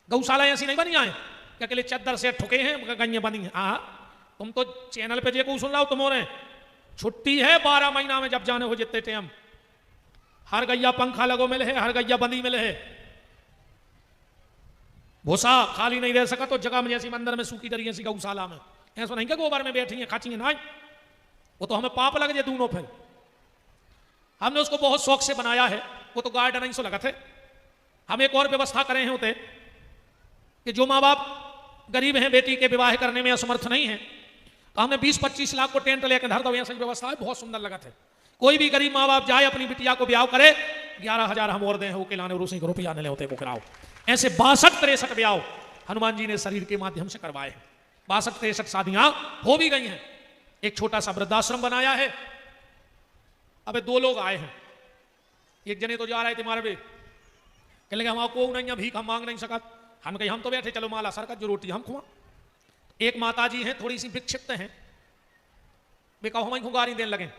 गौशाला ऐसी नहीं बनी आए क्या के लिए चद्दर से ठुके हैं, गंजे बनी है। तुम तो चैनल पे जे को सुन रहा हो, तुम्हारे छुट्टी है 12 महीना में जब जाने हो जितने टाइम, हर गैया पंखा लगो मिले है, हर गैया बंदी मिले है, भूसा खाली नहीं रह सका तो जगह में जैसी मंदिर में सूखी दरी ऐसी गौशाला में ऐसा नहीं क्या गोबर में बैठी है खाची है ना, वो तो हमें पाप लग जाए दोनों। फिर हमने उसको बहुत शौक से बनाया है, वो तो गार्डन नहीं सो लगा थे। हम एक और व्यवस्था करें हैं होते कि जो माँ बाप गरीब हैं, बेटी के विवाह करने में असमर्थ नहीं है, तो हमने 20-25 लाख को टेंट लेकर धर दो, ऐसी व्यवस्था है, बहुत सुंदर लगा थे। कोई भी गरीब माँ बाप जाए अपनी बिटिया को ब्याह करे, 11,000 हम और दें, वो खिलाने और उसी को रुपया ले होते को कराओ। ऐसे 62-63 ब्याह हनुमान जी ने शरीर के माध्यम से करवाए हैं। 62-63 शादियां हो भी गई हैं। एक छोटा सा वृद्धाश्रम बनाया है। अबे 2 लोग आए हैं, एक जने तो जा रहे थे मारे, कहने लगे हम को नहीं भीख हम मांग नहीं सका। हम कहे हम तो बैठे, चलो माला सरकत जो रोटी हम खुआ। एक माता जी हैं थोड़ी सी विक्षिप्त हैं, वे कहो हम गारी देने लगे।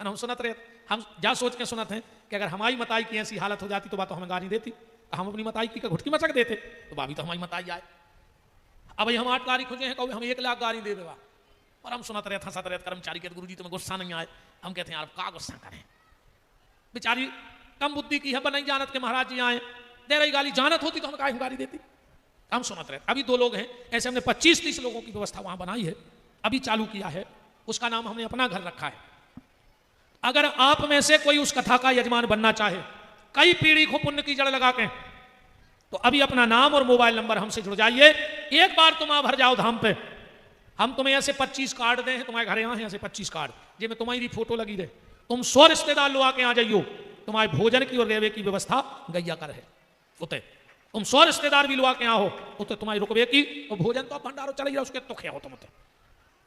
हम सुनत रहे, हम जा सोच के सुनत हैं कि अगर हमारी मताई की ऐसी हालत हो जाती तो बात तो हमें गारी देती, हम अपनी मताई की घुटकी मचक देते, तो भाभी तो हमारी मताई आए। अब हम 8 गारी खुजे हैं, कहो हम 1 लाख गारी दे देगा। और हम सुनत रहे, हंसत रहे, कर्मचारी के गुरुजी तुम्हें गुस्सा नहीं आए। हम कहते हैं यार का गुस्सा करें, बेचारी कम बुद्धि की है, नहीं जानत के महाराज जी आए, दे रही गाली, जानत होती तो हम काहे गाली देती। हम सुनत रहे। अभी 2 लोग हैं, ऐसे हमने 25-30 लोगों की व्यवस्था वहां बनाई है, अभी चालू किया है, उसका नाम हमने अपना घर रखा है। अगर आप में से कोई उस कथा का यजमान बनना चाहे, कई पीढ़ी को पुण्य की जड़ लगा के, तो अभी अपना नाम और मोबाइल नंबर हमसे जुड़ जाइए। एक बार तुम आ भर जाओ धाम पे, हम तुम्हें ऐसे 25 कार्ड दें, तुम्हारे घर यहाँ हैं ऐसे 25 कार्ड जिसमें तुम्हारी फोटो लगी रहे, तुम 100 रिश्तेदार लो आके आ जाइयो, तुम्हारे भोजन की और रेवे की व्यवस्था गैया कर है उते। तुम 100 रिश्तेदार भी लो आके आओ, उते तुम्हारी रुकवे की और भोजन तो भंडारो चल रहा, उसके तो खे हो तुम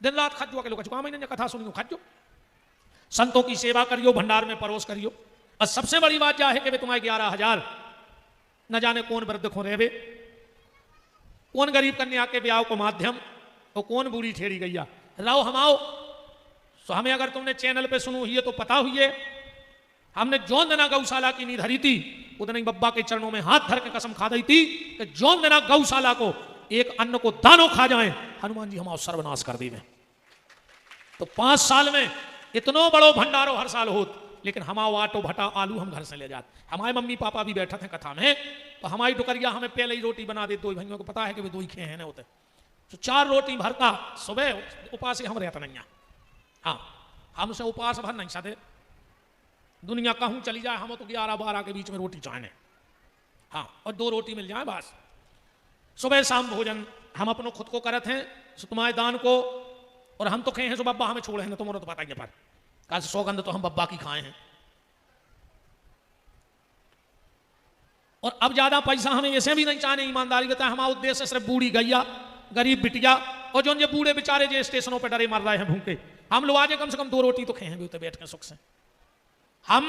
दिन रात खाजो के लोग महीने कथा सुनियो, खाजो संतों की सेवा करियो, भंडार में परोस करियो। और सबसे बड़ी बात यह है कि वे तुम्हारे 11,000 न जाने कौन वृद्ध खो रेवे, कौन गरीब कन्या के ब्याह को माध्यम, तो कौन बूढ़ी ठेड़ी गैया राव हम आओ। तो हमें अगर तुमने चैनल पे सुनो ही तो पता हुई है, हमने जौन दिना गौशाला की नींद हरी थी उतने ही बब्बा के चरणों में हाथ धर के कसम खा दी थी कि जौन दिना गौशाला को एक अन्न को दानों खा जाए, हनुमान जी हमारा सर्वनाश कर दी। तो 5 साल में इतनो बड़ो भंडारो हर साल होत, लेकिन हमारा आटो भटा आलू हम घर से ले जाते। हमारे मम्मी पापा भी बैठे थे कथा में, तो हमारी डुकरिया हमें पहले ही रोटी बना दे, 2 भाइयों को पता है कि वे 2 ही खे हैं होते, तो 4 रोटी भरता सुबह उपास हम रहता नहीं। हाँ, हमसे उपास भर नहीं सकते, दुनिया कहूं चली जाए, हम तो 11-12 के बीच में रोटी चाहने, हाँ, और 2 रोटी मिल जाए बस। सुबह शाम भोजन हम अपनो खुद को करत हैं, तुम्हारे दान को, और हम तो कहे हैं सो बब्बा हमें छोड़े हैं, तुम्हारा तो पता ही पर कल सौगंध तो हम बब्बा की खाए हैं। और अब ज्यादा पैसा हमें ऐसे भी नहीं चाहने, ईमानदारी बताए, हमारा उद्देश्य सिर्फ बूढ़ी गैया, गरीब बिटिया, और जो ये बूढ़े बेचारे जो स्टेशनों पर डरे मर रहे हैं भूखे, हम लोग आज कम से कम 2 रोटी तो खाए भी बैठ के सुख से। हम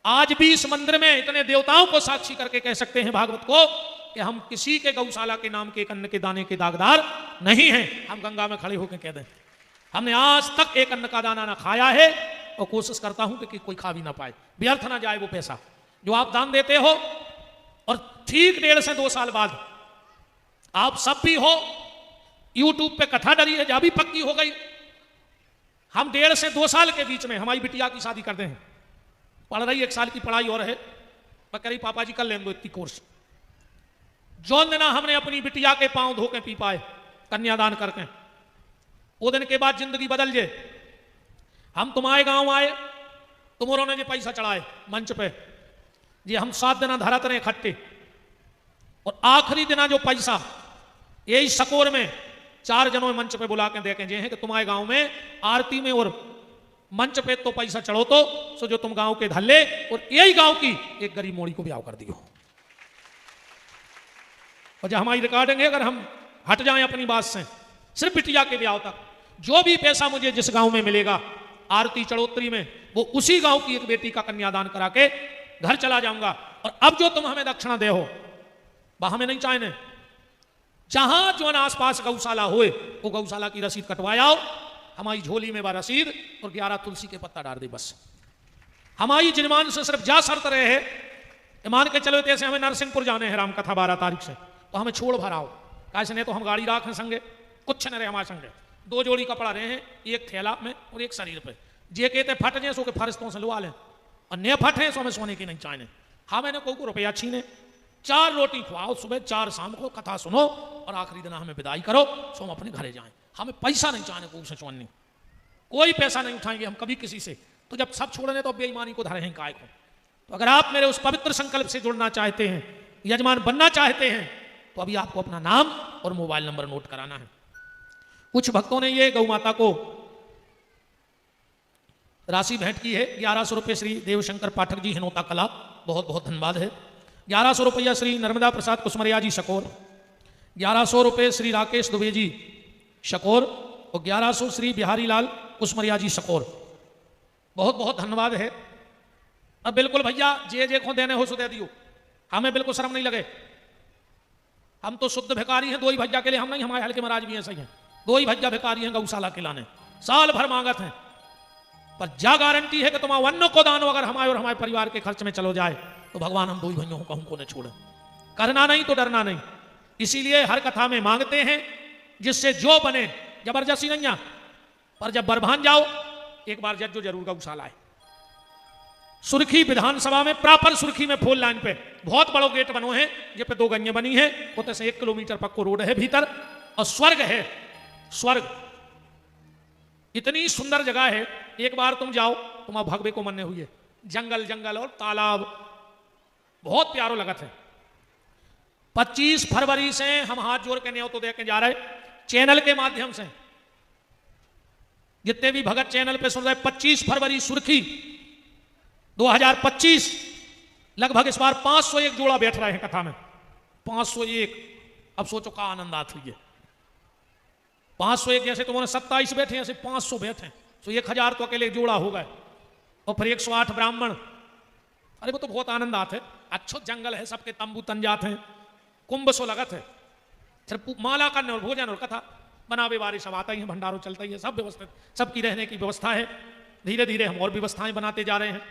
आज भी इस मंदिर में इतने देवताओं को साक्षी करके कह सकते हैं भागवत को कि हम किसी के गौशाला के नाम के अन्न के दाने के दागदार नहीं हैं। हम गंगा में खड़े होकर कह दें हमने आज तक एक अन्न का दाना ना खाया है, और कोशिश करता हूं कि कोई खा भी ना पाए, व्यर्थ ना जाए वो पैसा जो आप दान देते हो। और ठीक 1.5 से 2 साल बाद आप सब भी हो, यूट्यूब पे कथा डरी है, जा भी पक्की हो गई। हम 1.5 से 2 साल के बीच में हमारी बिटिया की शादी करते हैं, पढ़ रही 1 साल की पढ़ाई और है, मैं कह रही पापा जी कर लें दो इतनी कोर्स। जौन दिन हमने अपनी बिटिया के पांव धो के पी पाए कन्यादान करके, वो दिन के बाद जिंदगी बदल जे। हम तुम्हारे गांव आए, तुमरों ने जो पैसा चढ़ाए मंच पे जी, हम 7 दिन धरत रहे इकट्ठे, और आखिरी दिन जो पैसा यही सकोर में 4 जनों मंच पे बुला के देखे जे हैं कि तुम्हारे गांव में आरती में और मंच पे तो पैसा चढ़ो तो सो जो तुम गांव के धल्ले और यही गांव की एक गरीब मोड़ी को ब्याह कर दियो। और जब हमारी रिकॉर्डिंग है, अगर हम हट जाएं अपनी बात से, सिर्फ बिटिया के ब्याह तक जो भी पैसा मुझे जिस गांव में मिलेगा आरती चढ़ोतरी में, वो उसी गांव की एक बेटी का कन्यादान करा के घर चला जाऊंगा। और अब जो तुम हमें दक्षिणा दे हो वह हमें नहीं चाहने, जहां जो आसपास गौशाला होए वो गौशाला की रसीद कटवाया, हमारी झोली में वह रसीद और 11 तुलसी के पत्ता डाल दे बस। हमारी जिनमान से सिर्फ जा शर्त रहे है, मान के चलो जैसे हमें नरसिंहपुर जाने हैं रामकथा 12 तारीख से, तो हमें छोड़ भराओ, कैसे नहीं तो हम गाड़ी राख हैं संगे, कुछ न रहे हमारे संगे, 2 जोड़ी कपड़ा रहे हैं, एक थैला में और एक शरीर पे, जे कहते फट जाए सो के फरिश्तों से लुआ लें, और ने फटे सो हमें सोने की नहीं चाहने। हाँ मैंने को रुपया छीने, 4 रोटी खुआओ सुबह 4 शाम को, कथा सुनो और आखिरी दिन हमें विदाई करो, सो हम अपने घरे जाएं। हमें पैसा नहीं चाहने, कोई से चुननी, कोई पैसा नहीं उठाएंगे हम कभी किसी से। तो जब सब छोड़ने तो बेईमानी को धरे हैं काय को। तो अगर आप मेरे उस पवित्र संकल्प से जुड़ना चाहते हैं, यजमान बनना चाहते हैं, तो अभी आपको अपना नाम और मोबाइल नंबर नोट कराना है। कुछ भक्तों ने ये गौ माता को राशि भेंट की है, 1100 रुपये श्री देवशंकर पाठक जी हिनोता कला, बहुत बहुत धन्यवाद है। 1100 रुपया श्री नर्मदा प्रसाद कुसमरिया जी शकोर, 1100 रुपये श्री राकेश दुबे जी शकोर, और 1100 श्री बिहारी लाल कुसमरिया जी शकोर, बहुत बहुत धन्यवाद है। अब बिल्कुल भैया जे को देने हो सो दे दियो, हमें बिल्कुल शर्म नहीं लगे। हम तो शुद्ध भिखारी हैं, 2 ही भैया के लिए हम नहीं, हमारे हल्के महाराज भी ऐसे ही हैं, 2 ही भैया भिखारी हैं गौशाला के लाने, साल भर मांगत हैं। पर जा गारंटी है कि तुम्हारा अन्न को दान अगर हमारे और हमारे परिवार के खर्च में चलो जाए तो भगवान हम 2 ही भैयों को हमको न छोड़े। करना नहीं तो डरना नहीं, इसीलिए हर कथा में मांगते हैं जिससे जो बने, जबरदस्ती नहीं है। पर जब बरभान जाओ एक बार जज जो जरूर गौशाला है। सुर्खी विधानसभा में प्रॉपर सुर्खी में फोल लाइन पे बहुत बड़ो गेट बनो है, जे पे 2 गंगे बनी है, उतने से 1 किलोमीटर पक्को रोड है भीतर, और स्वर्ग है, स्वर्ग इतनी सुंदर जगह है। एक बार तुम जाओ, तुम भगवे को मन्ने हुए, जंगल जंगल और तालाब बहुत प्यारो लगत है। 25 फरवरी से हम हाथ जोड़ के न्योतो दे के जा रहे चैनल के माध्यम से, जितने भी भगत चैनल पे सुन रहे, 25 फरवरी सुर्खी 2025, लगभग इस बार 501 जोड़ा बैठ रहे हैं कथा में, 501। अब सोचो का आनंद आती है, 501 जैसे तुम्हारे 27 बैठे हैं, ऐसे 500 बैठे हैं, तो 1000 तो अकेले जोड़ा हो गए, और फिर 108 ब्राह्मण। अरे वो तो बहुत आनंद आते है। अच्छो जंगल है, सबके तंबू तन जाते हैं, कुंभ सो लगत है, सिर्फ माला करने और भोजन और कथा बनावे वारे सब आता ही है, भंडारो चलता ही है, सब व्यवस्थित, सबकी रहने की व्यवस्था है। धीरे धीरे हम और व्यवस्थाएं बनाते जा रहे हैं।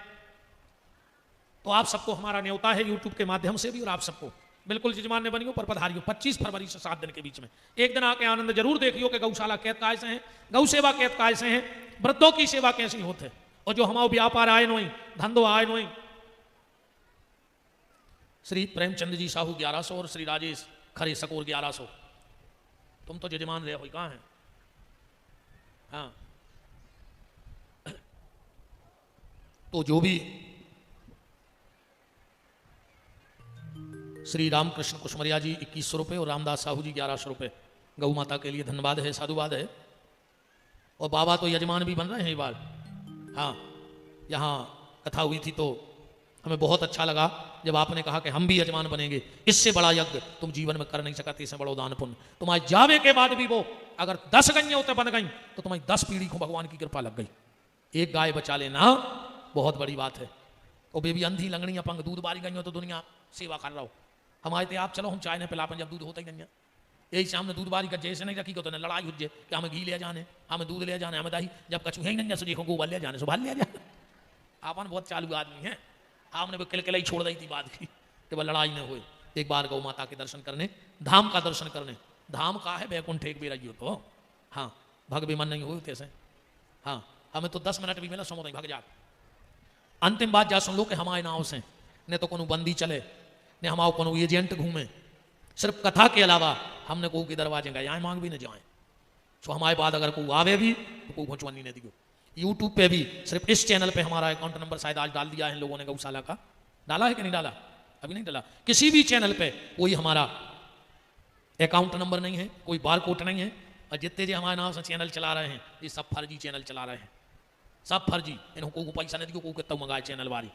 तो आप सबको हमारा न्योता है यूट्यूब के माध्यम से भी, और आप सबको बिल्कुल यजमान ने बनियो पर पधारियो 25 फरवरी से 7 दिन के बीच में एक दिन आके आनंद जरूर देखियो कि गौशाला कैद कैसे हैं, गौ सेवा कैद कैसे हैं, वृद्धों की सेवा कैसी होते है, और जो हमारा व्यापार आए नोई, धंधो आए नोई। श्री प्रेमचंद जी साहू 1100 और श्री राजेश खरे सकोर 1100। तुम तो यजमान रहे हो, कहाँ हैं? हाँ तो जो भी श्री रामकृष्ण कुशमरिया जी 2100 रुपये और रामदास साहू जी 1100 रुपये, गौ माता के लिए धन्यवाद है, साधुवाद है। और बाबा तो यजमान भी बन रहे हैं ये बार। हाँ, यहाँ कथा हुई थी तो हमें बहुत अच्छा लगा जब आपने कहा कि हम भी यजमान बनेंगे। इससे बड़ा यज्ञ तुम जीवन में कर नहीं सकते, इससे बड़ा दान पुण्य। तुम्हारे जावे के बाद भी वो अगर 10 गैया उतर बन गई तो तुम्हारी 10 पीढ़ी को भगवान की कृपा लग गई। एक गाय बचा लेना बहुत बड़ी बात है। और बेबी अंधी लंगड़ी अपंग दूध बारी गई हो तो दुनिया सेवा कर रहा हो। हमारे तो आप चलो हम चाय ने पिलापन जब दूध होता ही नहीं है, यही शाम ने दूध बारी का जैसे नहीं रखी तो लड़ाई हो जाए कि हमें घी ले जाने, हमें दूध ले जाने, हमें दही, जब कछु है ही नहीं देखो गोबर ले जाने सुबह ले जाने। आपन बहुत चालू आदमी है, आपने वो किलकिला ही छोड़ दी थी बात की कि वह लड़ाई न होए। एक बार गौ माता के दर्शन करने, धाम का दर्शन करने, धाम का है बैकुंठ एक भी रही हो तो हाँ भग भी मन नहीं हुए कैसे। हाँ हमें तो 10 मिनट भी मिला समझ भग जा। अंतिम बात जा सुन लो कि हमारे नाव से ने तो कोनो बंदी चले ने हमारे कोनो एजेंट घूमे, सिर्फ कथा के अलावा हमने को के दरवाजे गए आए मांग भी न जाए। सो हमारे बाद अगर कोई आवे भी तो कोई भोचवनी नहीं दियो। यूट्यूब पे भी सिर्फ इस चैनल पे हमारा अकाउंट नंबर शायद आज डाल दिया है लोगों ने, गौशाला का डाला है कि नहीं डाला, अभी नहीं डाला। किसी भी चैनल पे कोई हमारा अकाउंट नंबर नहीं है, कोई बार कोड नहीं है। और जितने जो हमारे नाम से चैनल चला रहे हैं ये सब फर्जी चैनल चला रहे हैं, सब फर्जी। इनको को पैसा नहीं दियो, को कितना मंगाए चैनल वाली।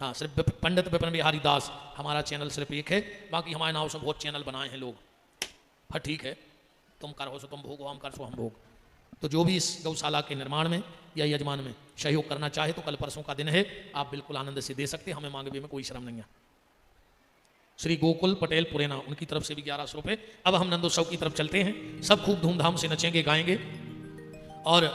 हाँ सिर्फ पंडित विपिन बिहारी दास हमारा चैनल सिर्फ एक है, बाकी हमारे नाम से बहुत चैनल बनाए हैं लोग। हाँ ठीक है, तुम करो सो तुम भोगो, हम कर सो हम भोग। तो जो भी इस गौशाला के निर्माण में या यजमान में सहयोग करना चाहे तो कल परसों का दिन है, आप बिल्कुल आनंद से दे सकते, हमें मांगने में कोई शर्म नहीं है। श्री गोकुल पटेल पुरेना उनकी तरफ से भी 1100 रुपये। अब हम नंदोत्सव की तरफ चलते हैं, सब खूब धूमधाम से नचेंगे गाएंगे। और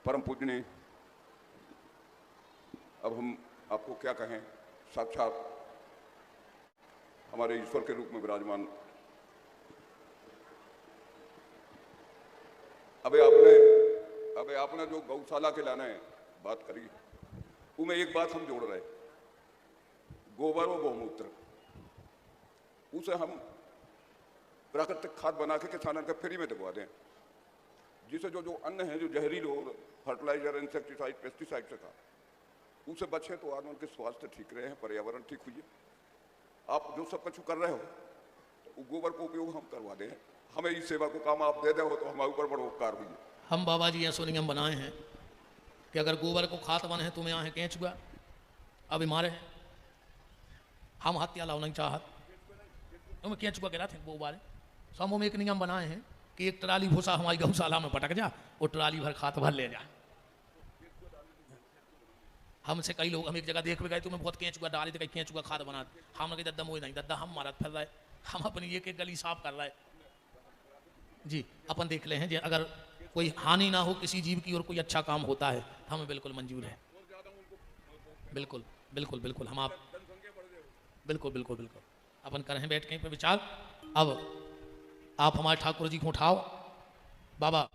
परम पूजनीय, अब हम आपको क्या कहें, साक्षात हमारे ईश्वर के रूप में विराजमान। अबे आपने जो गौशाला के लाने बात करी, उसमें एक बात हम जोड़ रहे, गोबर और गौमूत्र, उसे हम प्राकृतिक खाद बना के किसानों के फ्री में दिलवा दें, जिसे जो अन्न है जो जहरीले हो, फर्टिलाइजर, इंसेक्टिसाइड, पेस्टिसाइड से खा, उसे बचे तो आदमी के स्वास्थ्य ठीक रहे हैं, पर्यावरण ठीक हुई है। आप जो सब कुछ कर रहे हो तो गोबर को उपयोग हम करवा दें, हमें इस सेवा को काम आप दे दे हो तो हमारे ऊपर बड़ा उपकार हुई है। हम बाबा जी ऐसो नियम बनाए हैं कि अगर गोबर को खात बने है तुम्हें यहाँ कैच हुआ अब मारे हैं, हम हत्या लाओ नहीं चाहत तुम्हें कैच हुआ गिरा थे वो बारे। समूह में एक नियम बनाए हैं कि एक ट्राली भूसा हमारी गौशाला में पटक जा, वो ट्राली भर खात भर ले जा। हमसे कई लोग, हम एक जगह देख भी गए तुम्हें बहुत कैच हुआ डाली, तो कहीं कैच हुआ खाद बना, हम कहीं दद्दा मोई नहीं, दद्दा हम मारा फिर रहे, हम अपनी एक एक गली साफ कर रहे जी। अपन देख ले हैं जी, अगर कोई हानि ना हो किसी जीव की और कोई अच्छा काम होता है हमें बिल्कुल मंजूर है। बिल्कुल बिल्कुल बिल्कुल हम आप बिल्कुल बिल्कुल बिल्कुल अपन कर रहे बैठ कहीं पे विचार। अब आप हमारे ठाकुर जी को उठाओ, बाबा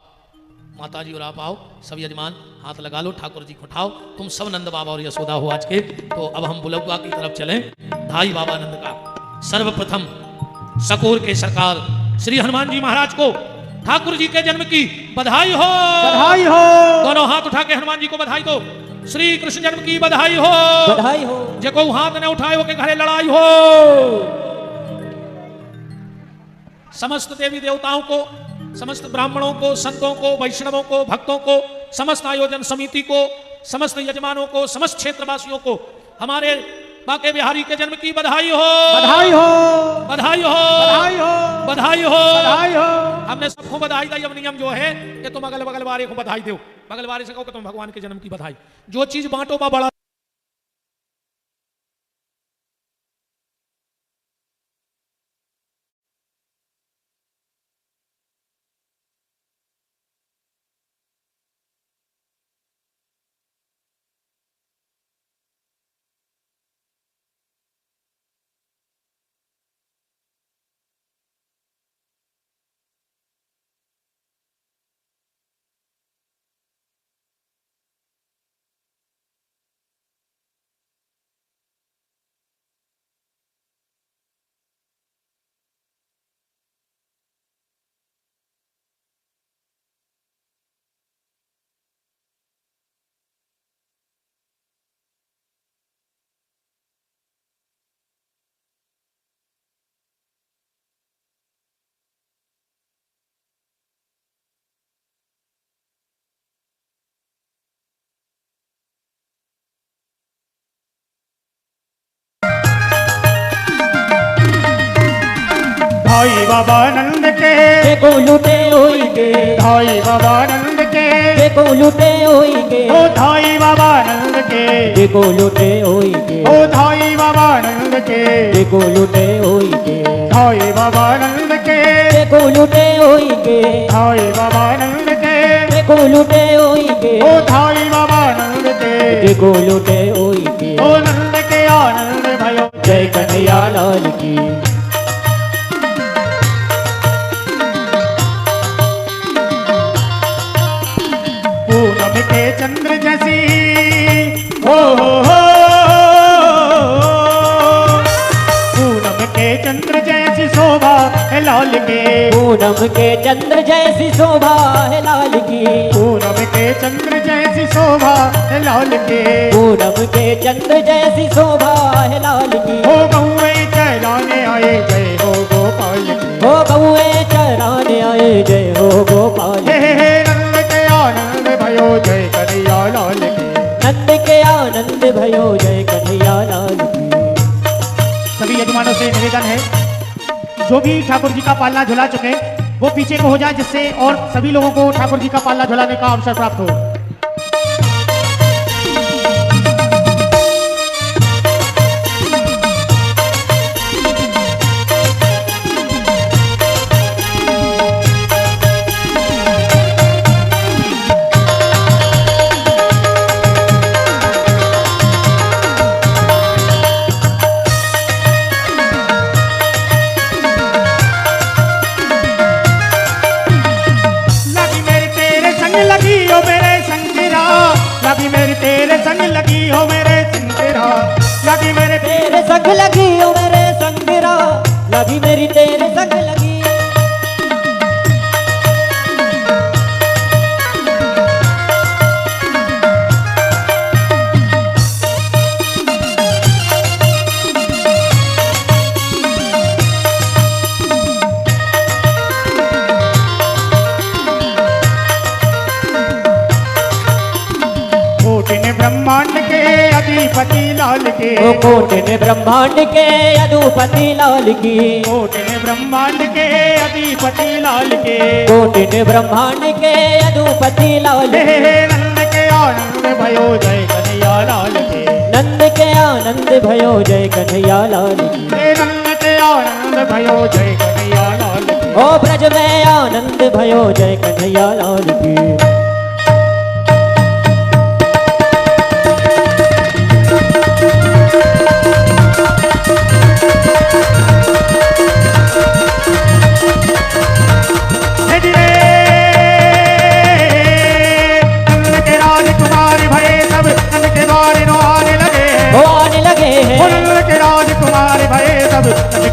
माता जी और आप आओ, सब यजमान हाथ लगा लो, ठाकुर जी को उठाओ, तुम सब नंद बाबा और यशोदा हो आज के। तो अब हम बुलौआ की तरफ चलें, धाई बाबा नंद का। सर्वप्रथम सकोर के सरकार श्री हनुमान जी महाराज को ठाकुर जी के जन्म की बधाई हो, बधाई हो, दोनों हाथ उठा के हनुमान जी को बधाई दो। श्री कृष्ण जन्म की बधाई हो, बधाई हो। जेको हाथ ने उठाए हो के घरे लड़ाई हो। समस्त देवी देवताओं को, समस्त ब्राह्मणों को, संतों को, वैष्णवों को, भक्तों को, समस्त आयोजन समिति को, समस्त यजमानों को, समस्त क्षेत्रवासियों को हमारे बाके बिहारी के जन्म की बधाई हो, बधाई हो, बधाई हो, बधाई हो, बधाई हो, बधाई हो। हमने सबको बधाई दी। अब नियम जो है कि तुम अगल बगल वाले को बधाई दो, बगल वाले से कहो कि तुम भगवान के जन्म की बधाई। जो चीज बांटो बड़ा धाई बाबा नंद के देखो लुटे होइगे, धाई बाबा नंद के देखो लुटे होइगे, ओ धाई बाबा नंद के देखो लुटे होइगे, ओ धाई बाबा नंद के देखो लुटे होइगे, धाई बाबा नंद के देखो लुटे होइगे, धाई बाबा नंद के देखो लुटे होइगे, ओ धाई बाबा नंद के देखो लुटे होइगे। ओ नंद के आनंद भयो जय कन्हैया लाल की। पूनम के चंद्र जैसी हो पूनम के चंद्र जैसी शोभा है लाल के पूनम के चंद्र जैसी शोभा है लाल की, पूनम के चंद्र जैसी शोभा है लाल के पूनम के चंद्र जैसी शोभा है लाल की। हो गौए चलाने आए जय हो गोपाल की हो गौए चराने आए जय हो गोपाल, हे नंद के आनंद भयो जय कन्हैया लाल की नंद के आनंद भयो जय कन्हैया लाल की। सभी यजमानों से निवेदन है, जो भी ठाकुर जी का पालना झुला चुके वो पीछे को हो जाए, जिससे और सभी लोगों को ठाकुर जी का पालना झुलाने का अवसर प्राप्त हो। लगी मेरी तेरे संग लगी हो मेरे संगरा, लगी मेरे तेरे संग लगी हो मेरे संगरा, लगी मेरी तेरे संग लगी। ब्रह्मांड के अधिपति लाल के ओ कोट ने ब्रह्मांड के अधुपति लाल की, कोट ने ब्रह्मांड के अधिपति लाल के कोट ने ब्रह्मांड के अधुपति लाल हे नंद के आनंद भयो जय कन्हैया लाल के नंद के आनंद भयो जय कन्हैया लाल की। हे नंद के आनंद भयो जय कन्हैया लाल की ओ ब्रज में आनंद भयो जय कन्हैया लाल की।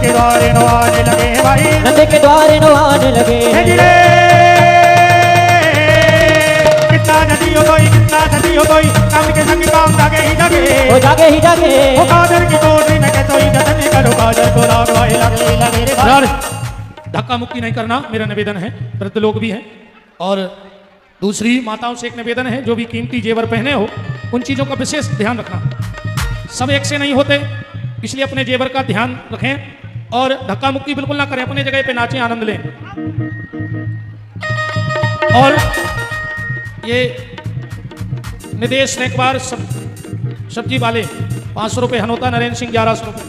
के द्वारे नो आने लगे भाई, नंद के द्वारे नो आने लगे। कितना नदी हो गई, कितना नदी हो गई, काम के संग काम जागे ही जागे, ओ जागे ही जागे। ओ कादर की कोठी में के तो जतन करो कादर को राग भाई लगे लगे रे भाई। धक्का मुक्की नहीं करना मेरा निवेदन है, वृद्ध लोग भी हैं। और दूसरी माताओं से एक निवेदन है, जो भी कीमती जेवर पहने हो उन चीज़ों का विशेष ध्यान रखना। सब एक से नहीं होते, इसलिए अपने जेवर का ध्यान रखें और धक्का मुक्की बिल्कुल ना करें, अपने जगह पे नाचें, आनंद लें। और ये निदेश स्नैक बार सब्जी वाले 500 रुपये, हनोता नरेंद्र सिंह 1100 रुपये,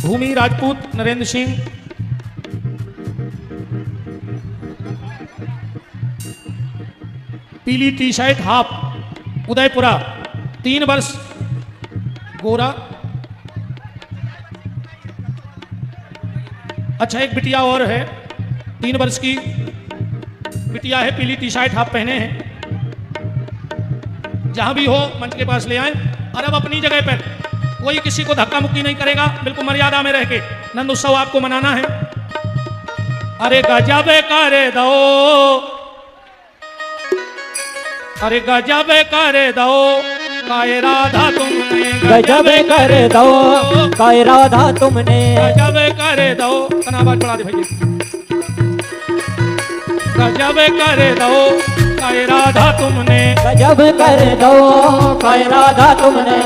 भूमि राजपूत नरेंद्र सिंह, पीली टी शर्ट हाफ उदयपुरा 3 वर्ष गोरा। अच्छा, एक बिटिया और है 3 वर्ष की बिटिया है, पीली टी शर्ट हाफ पहने हैं। जहां भी हो मंच के पास ले आए। और अब अपनी जगह पर कोई किसी को धक्का मुक्की नहीं करेगा, बिल्कुल मर्यादा में रह के नंद उत्सव आपको मनाना है। अरे गजब करे दो, अरे गजब करे दो काय राधा तुमने, गजब करे दो काय राधा तुमने, गजब करे दो। तना आवाज बढ़ा दे भैया। गजब करे दो काय राधा तुमने, गजब गजब कर दो काय राधा तुमने।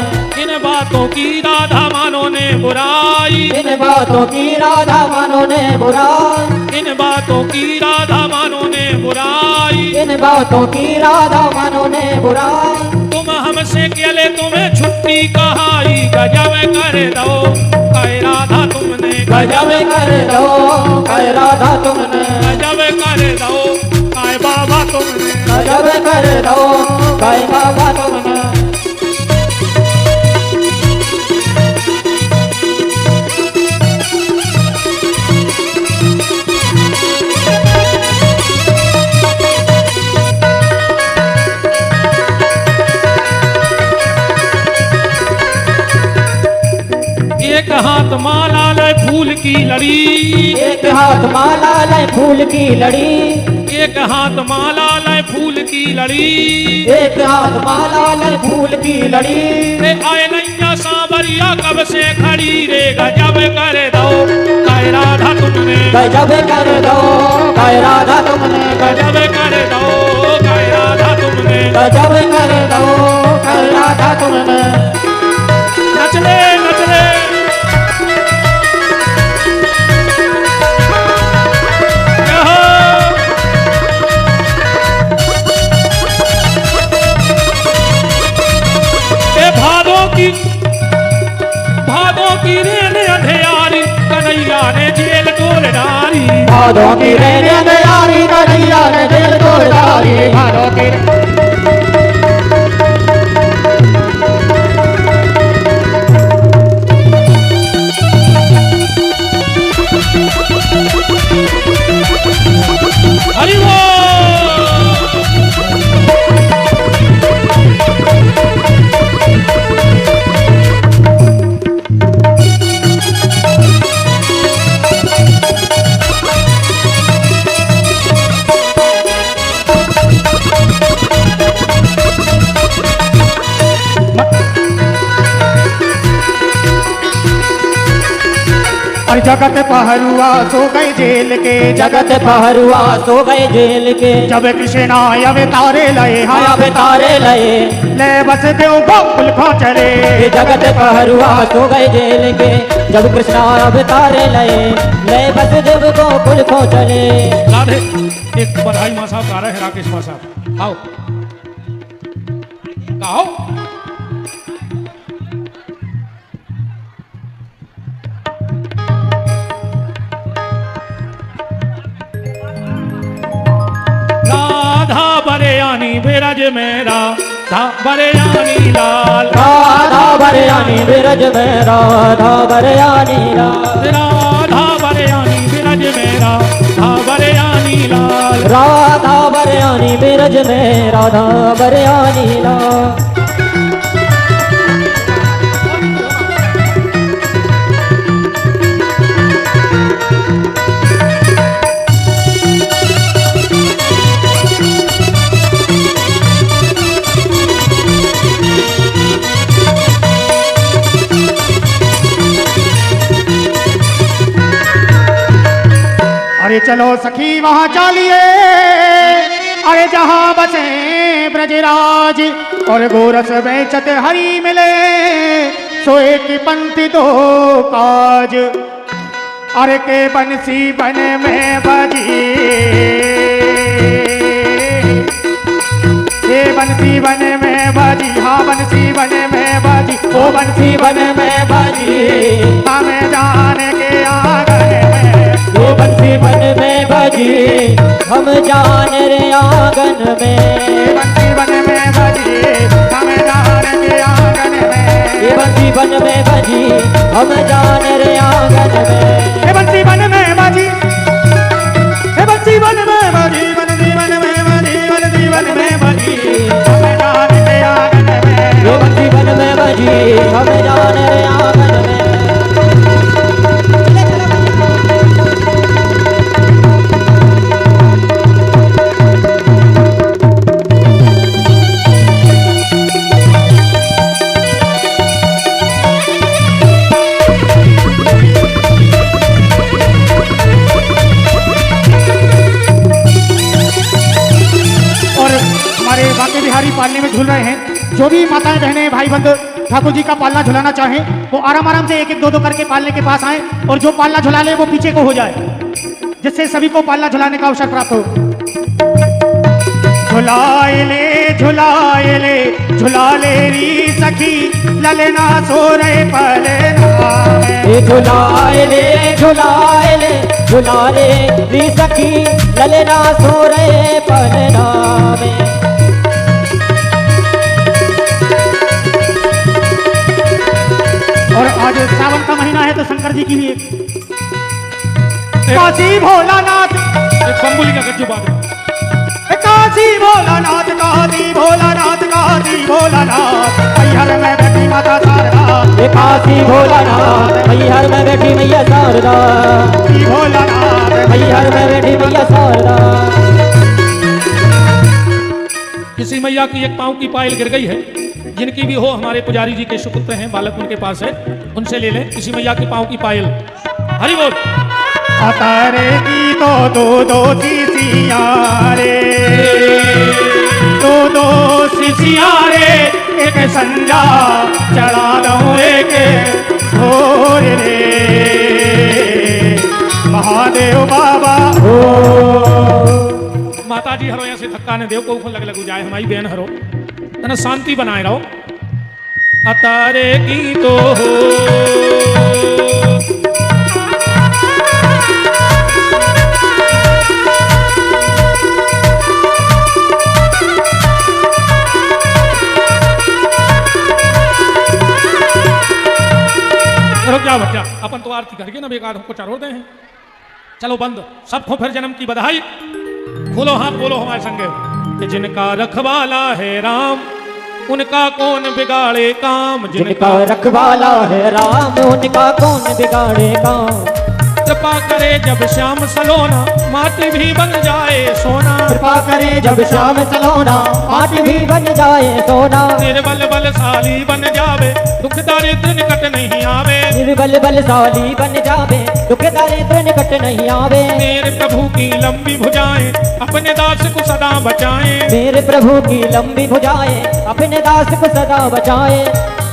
इन बातों की राधा मानो ने बुराई, इन बातों की राधा मानो ने बुराई, इन बातों की राधा मानो ने बुराई। इन बातों की राधा मानो ने बुराई। तुम हमसे केले तुम्हें छुट्टी कहाई, गजब कर दो काय राधा तुमने, गजब कर दो काय राधा तुमने। गजब कर दो काय बाबा तुमने। गजब कर दो काय बाबा तुमने। एक हाथ माला लय फूल की लड़ी, एक हाथ माला लय फूल की लड़ी, एक हाथ माला लय फूल की लड़ी। एक हाथ माला लय फूल की लड़ी। रे आए नैया सांवरिया कब से खड़ी रे, गजब कर दो काय राधा तुमने, गजब कर दो काय राधा तुमने। गजब कर दो काय राधा तुमने। गजब कर दो काय राधा तुमने। नचले नचले भादों की रेन अंधियारी कन्हैया ने जेल तोड़ डाली। भादों की रेन अंधियारी कन्हैया ने जेल तोड़ डाली। भादों की हरि बोल। और जगत पहरुआ सो गए जेल के, जगत पहरुआ सो गए जेल के। जब कृष्ण अवतारे लए हाँ अवतारे लए ले बस देव गोकुल खो चले। जगत पहरुआ सो गए जेल के। जब कृष्णा अवतारे लए ले बस देव गोकुल खो चले। राधे एक बधाई माँ साहब गा रहे हैं, राकेश माँ साहब आओ गाओ। राधा बरयानी बिरज में राधा बरयानी लाल, राधा बरयानी बिरज में राधा बरयानी लाल। राधा बरयानी बिरज में राधा बरयानी लाल। राधा बरयानी बिरज में राधा बरयानी लाल। अरे चलो सखी वहाँ चलिए, अरे जहाँ बसे ब्रजराज और गोरस बेचत हरी मिले, सोए की पंक्ति दो काज। अरे के बंसी बन में बजी, ये बंसी बन में बजी, हाँ बंसी बन में बजी, ओ बंसी बन में बजी, हमें जाने के आंगन में। वो बंसी बन में बजी हम जान रे आंगन में। बंसी बन में बजी हमें जान के आंगन में। ये बंसी बन में बजी हम जान रे आंगन में। ये बंसी बन में बजी, ये बंसी बन में बजी, बंसी बन में बजी, बंसी बन में बजी हमें जान के आंगन में। ये बंसी बन में बजी हम जान रे आंगन में। हमारे बांके बिहारी पालने में झूल रहे हैं। जो भी माताएं बहनें भाई बंद ठाकुर जी का पालना झुलाना चाहें वो आराम आराम से एक एक दो दो करके पालने के पास आए और जो पालना झुला ले वो पीछे को हो जाए, जिससे सभी को पालना झुलाने का अवसर प्राप्त हो। झुलाए ले झुला ले री सखी ललना सो रहे पलना में। झुलाए ले झुला ले री सखी ललना सो रहे पलना में। और आज सावन का महीना है तो शंकर जी की भी एक काशी भोलानाथ बम्बुली का गज्जू बात काशी भोलानाथ काशी भोलानाथ काशी भोलानाथ मैहर में बैठी माता शारदा। काशी भोलानाथ मैहर में बैठी मैया शारदा। काशी भोलानाथ मैहर में बैठी मैया शारदा। किसी मैया की एक पांव की पायल गिर गई है, जिनकी भी हो हमारे पुजारी जी के सुपुत्र हैं, बालक उनके पास है, उनसे ले लें किसी मैया की पांव की पायल। हरि बोल। अतारे की तो दो शिशिया रे, दो शिशिया रे, एक संजा चढ़ा दो एक भोर रे महादेव बाबा हो। माता जी हरो यहाँ से धक्का ने देव को लग जाए, हमारी बहन हरो तना शांति बनाए रहो। अतारे की तो क्या बच्चा अपन तो आरती करके ना बेकार हमको चरोड़ते हैं। चलो बंद, सबको फिर जन्म की बधाई। खोलो हाथ बोलो हमारे संगे। जिनका रखवाला है राम उनका कौन बिगाड़े काम। जिनका रखवाला है राम उनका कौन बिगाड़े काम। कृपा करे जब श्याम सलोना माटी भी बन जाए सोना। कृपा करे जब श्याम सलोना माटी भी बन जाए सोना। निर्बल बलशाली बन जावे दुख दारिद्र निकट नहीं आवे। निर्बल बलशाली बन जावे दुख दारिद्र निकट नहीं आवे। मेरे प्रभु की लंबी भुजाएं अपने दास को सदा बचाएं। मेरे प्रभु की लंबी भुजाएं अपने दास को सदा बचाए।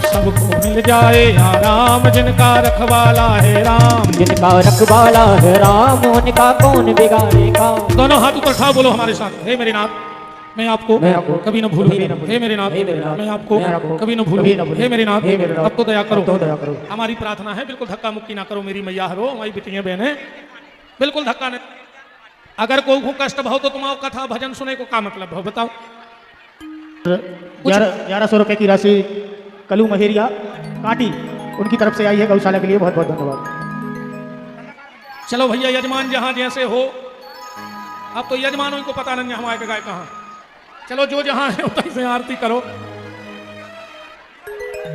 सबको मिल जाए आराम जिनका रखवाला है राम। जिनका रखवाला है राम उनका कौन बिगाड़े काम। दोनों हाथ ऊपर उठाओ बोलो हमारे साथ। हे मेरे नाथ मैं आपको कभी न भूलूं। हे मेरे नाथ मैं आपको कभी न भूलूं। हे मेरे नाथ अब तो दया करो। हमारी प्रार्थना है बिल्कुल धक्का मुक्की ना करो मेरी मैया हरो हमारी बिटियां बहनें, बिल्कुल धक्का नहीं। अगर कोई को कष्ट भाव तो तुम्हारा कथा भजन सुने को क्या मतलब हो बताओ। 1100 रुपए की राशि कलू महेरिया काटी उनकी तरफ से आई है गौशाला के लिए, बहुत बहुत धन्यवाद। चलो भैया यजमान जहां जैसे हो, अब तो यजमानों को पता नहीं हमारे गाय कहां। चलो जो जहां है उतनी से आरती करो।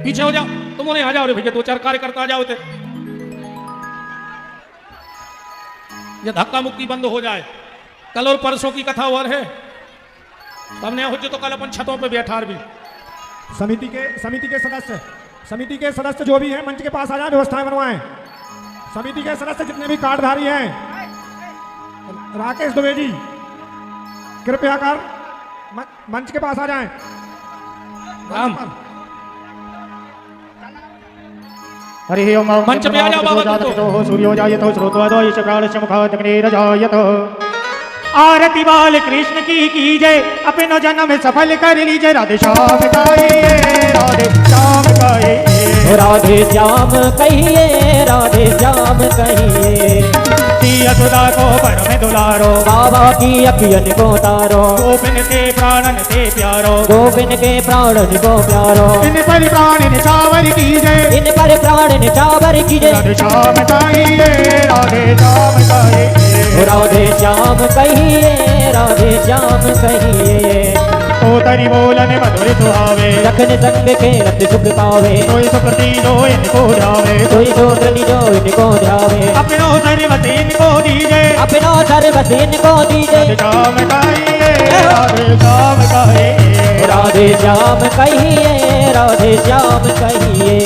पीछे हो जाओ, तुम उन्हें आ जाओ रे भैया, 2-4 कार्यकर्ता आ जाओ। ये धक्का मुक्की बंद हो जाए। कल और परसों की कथा और है, हमने हो तो कल अपन छतों पे बैठा भी। समिति के सदस्य जो भी हैं मंच के पास आ जाए, व्यवस्थाएं बनवाएं। समिति के सदस्य जितने भी कार्डधारी हैं, राकेश दुबे जी कृपया कर मंच के पास आ जाएं। राम हरि ओम मंच पे आ जाओ बाबा। तो सूर्योदयतो श्रोतोदयश्च प्राणश्च मुखादग्निरजायतो। आरती बाल कृष्ण की कीजय, अपनो जन्म सफल कर लीजिए। राधे श्याम कहिए, राधे श्याम कहिए, राधे श्याम कहिए, राधे श्याम कहिए। यशोदा को परम दुलारो, बाबा की अखियन को तारो। गोपिन के प्राणन से प्यारो, गोपिन के प्राणन को प्यारो। इन पर प्राण निछावर कीजय, इन पर प्राण निछावर कीजय। राधे श्याम कहिए, राधे श्याम कहिए, राधे श्याम कहिए, राधे श्याम कहिए। तो तरी बोलन मधुर सुहावे, रखन संग के रत सुख पावे। कोई सुकृति जो इनको ध्यावे, कोई सोत्रनी जो इनको ध्यावे। अपनो सर्वति इनको दीजे, अपना सर्वस्व इनको दीजे। राधे श्याम कहिए, राधे श्याम कहिए, राधे श्याम कहिए, राधे श्याम कहिए।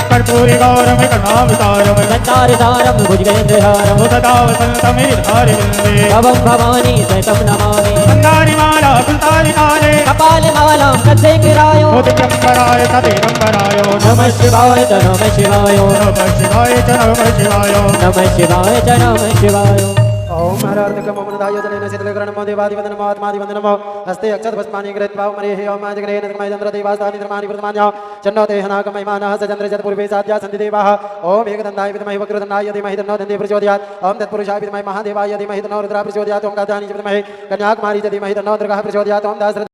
कर्पूरी गौरम करुणावतारम, संसार सारम भुजगेंद्रहारम। सदा वसंतम हृदय विंदे, भवं भवानी सहितं नमामि। फुलदारी माला फुलदारी माले कपाल माला कच्चे गिरायो ओ दिगंबराय तदिगंबराय नमः शिवाय च नमः शिवाय नमः शिवाय च नमः शिवाय नमः शिवाय च नमः शिवाय ओम हरार्धकम ओमनदायो जनेन शीतलकरणं देवादिवन्दनम आत्मादिवन्दनम हस्ते अक्षतभस्मानि कृत्वा मरेः ओम जगरेण तन्मयचन्द्र देवास्तानि धर्माणि वर्तमान्या चन्नो देहनागमयमानः स चन्द्रजत पूर्वे साध्या सन्ति देवाः ओम एकदन्ताय विद्महे वक्रतुण्डाय धीमहि तन्नो दन्ति प्रचोदयात् ओम तत्पुरुषाय विद्महे महादेवाय धीमहि तन्नो रुद्रः प्रचोदयात् ओम गाधानि च विद्महे कन्याकुमारी च धीमहि तन्नो दुर्गः प्रचोदयात् ओम दास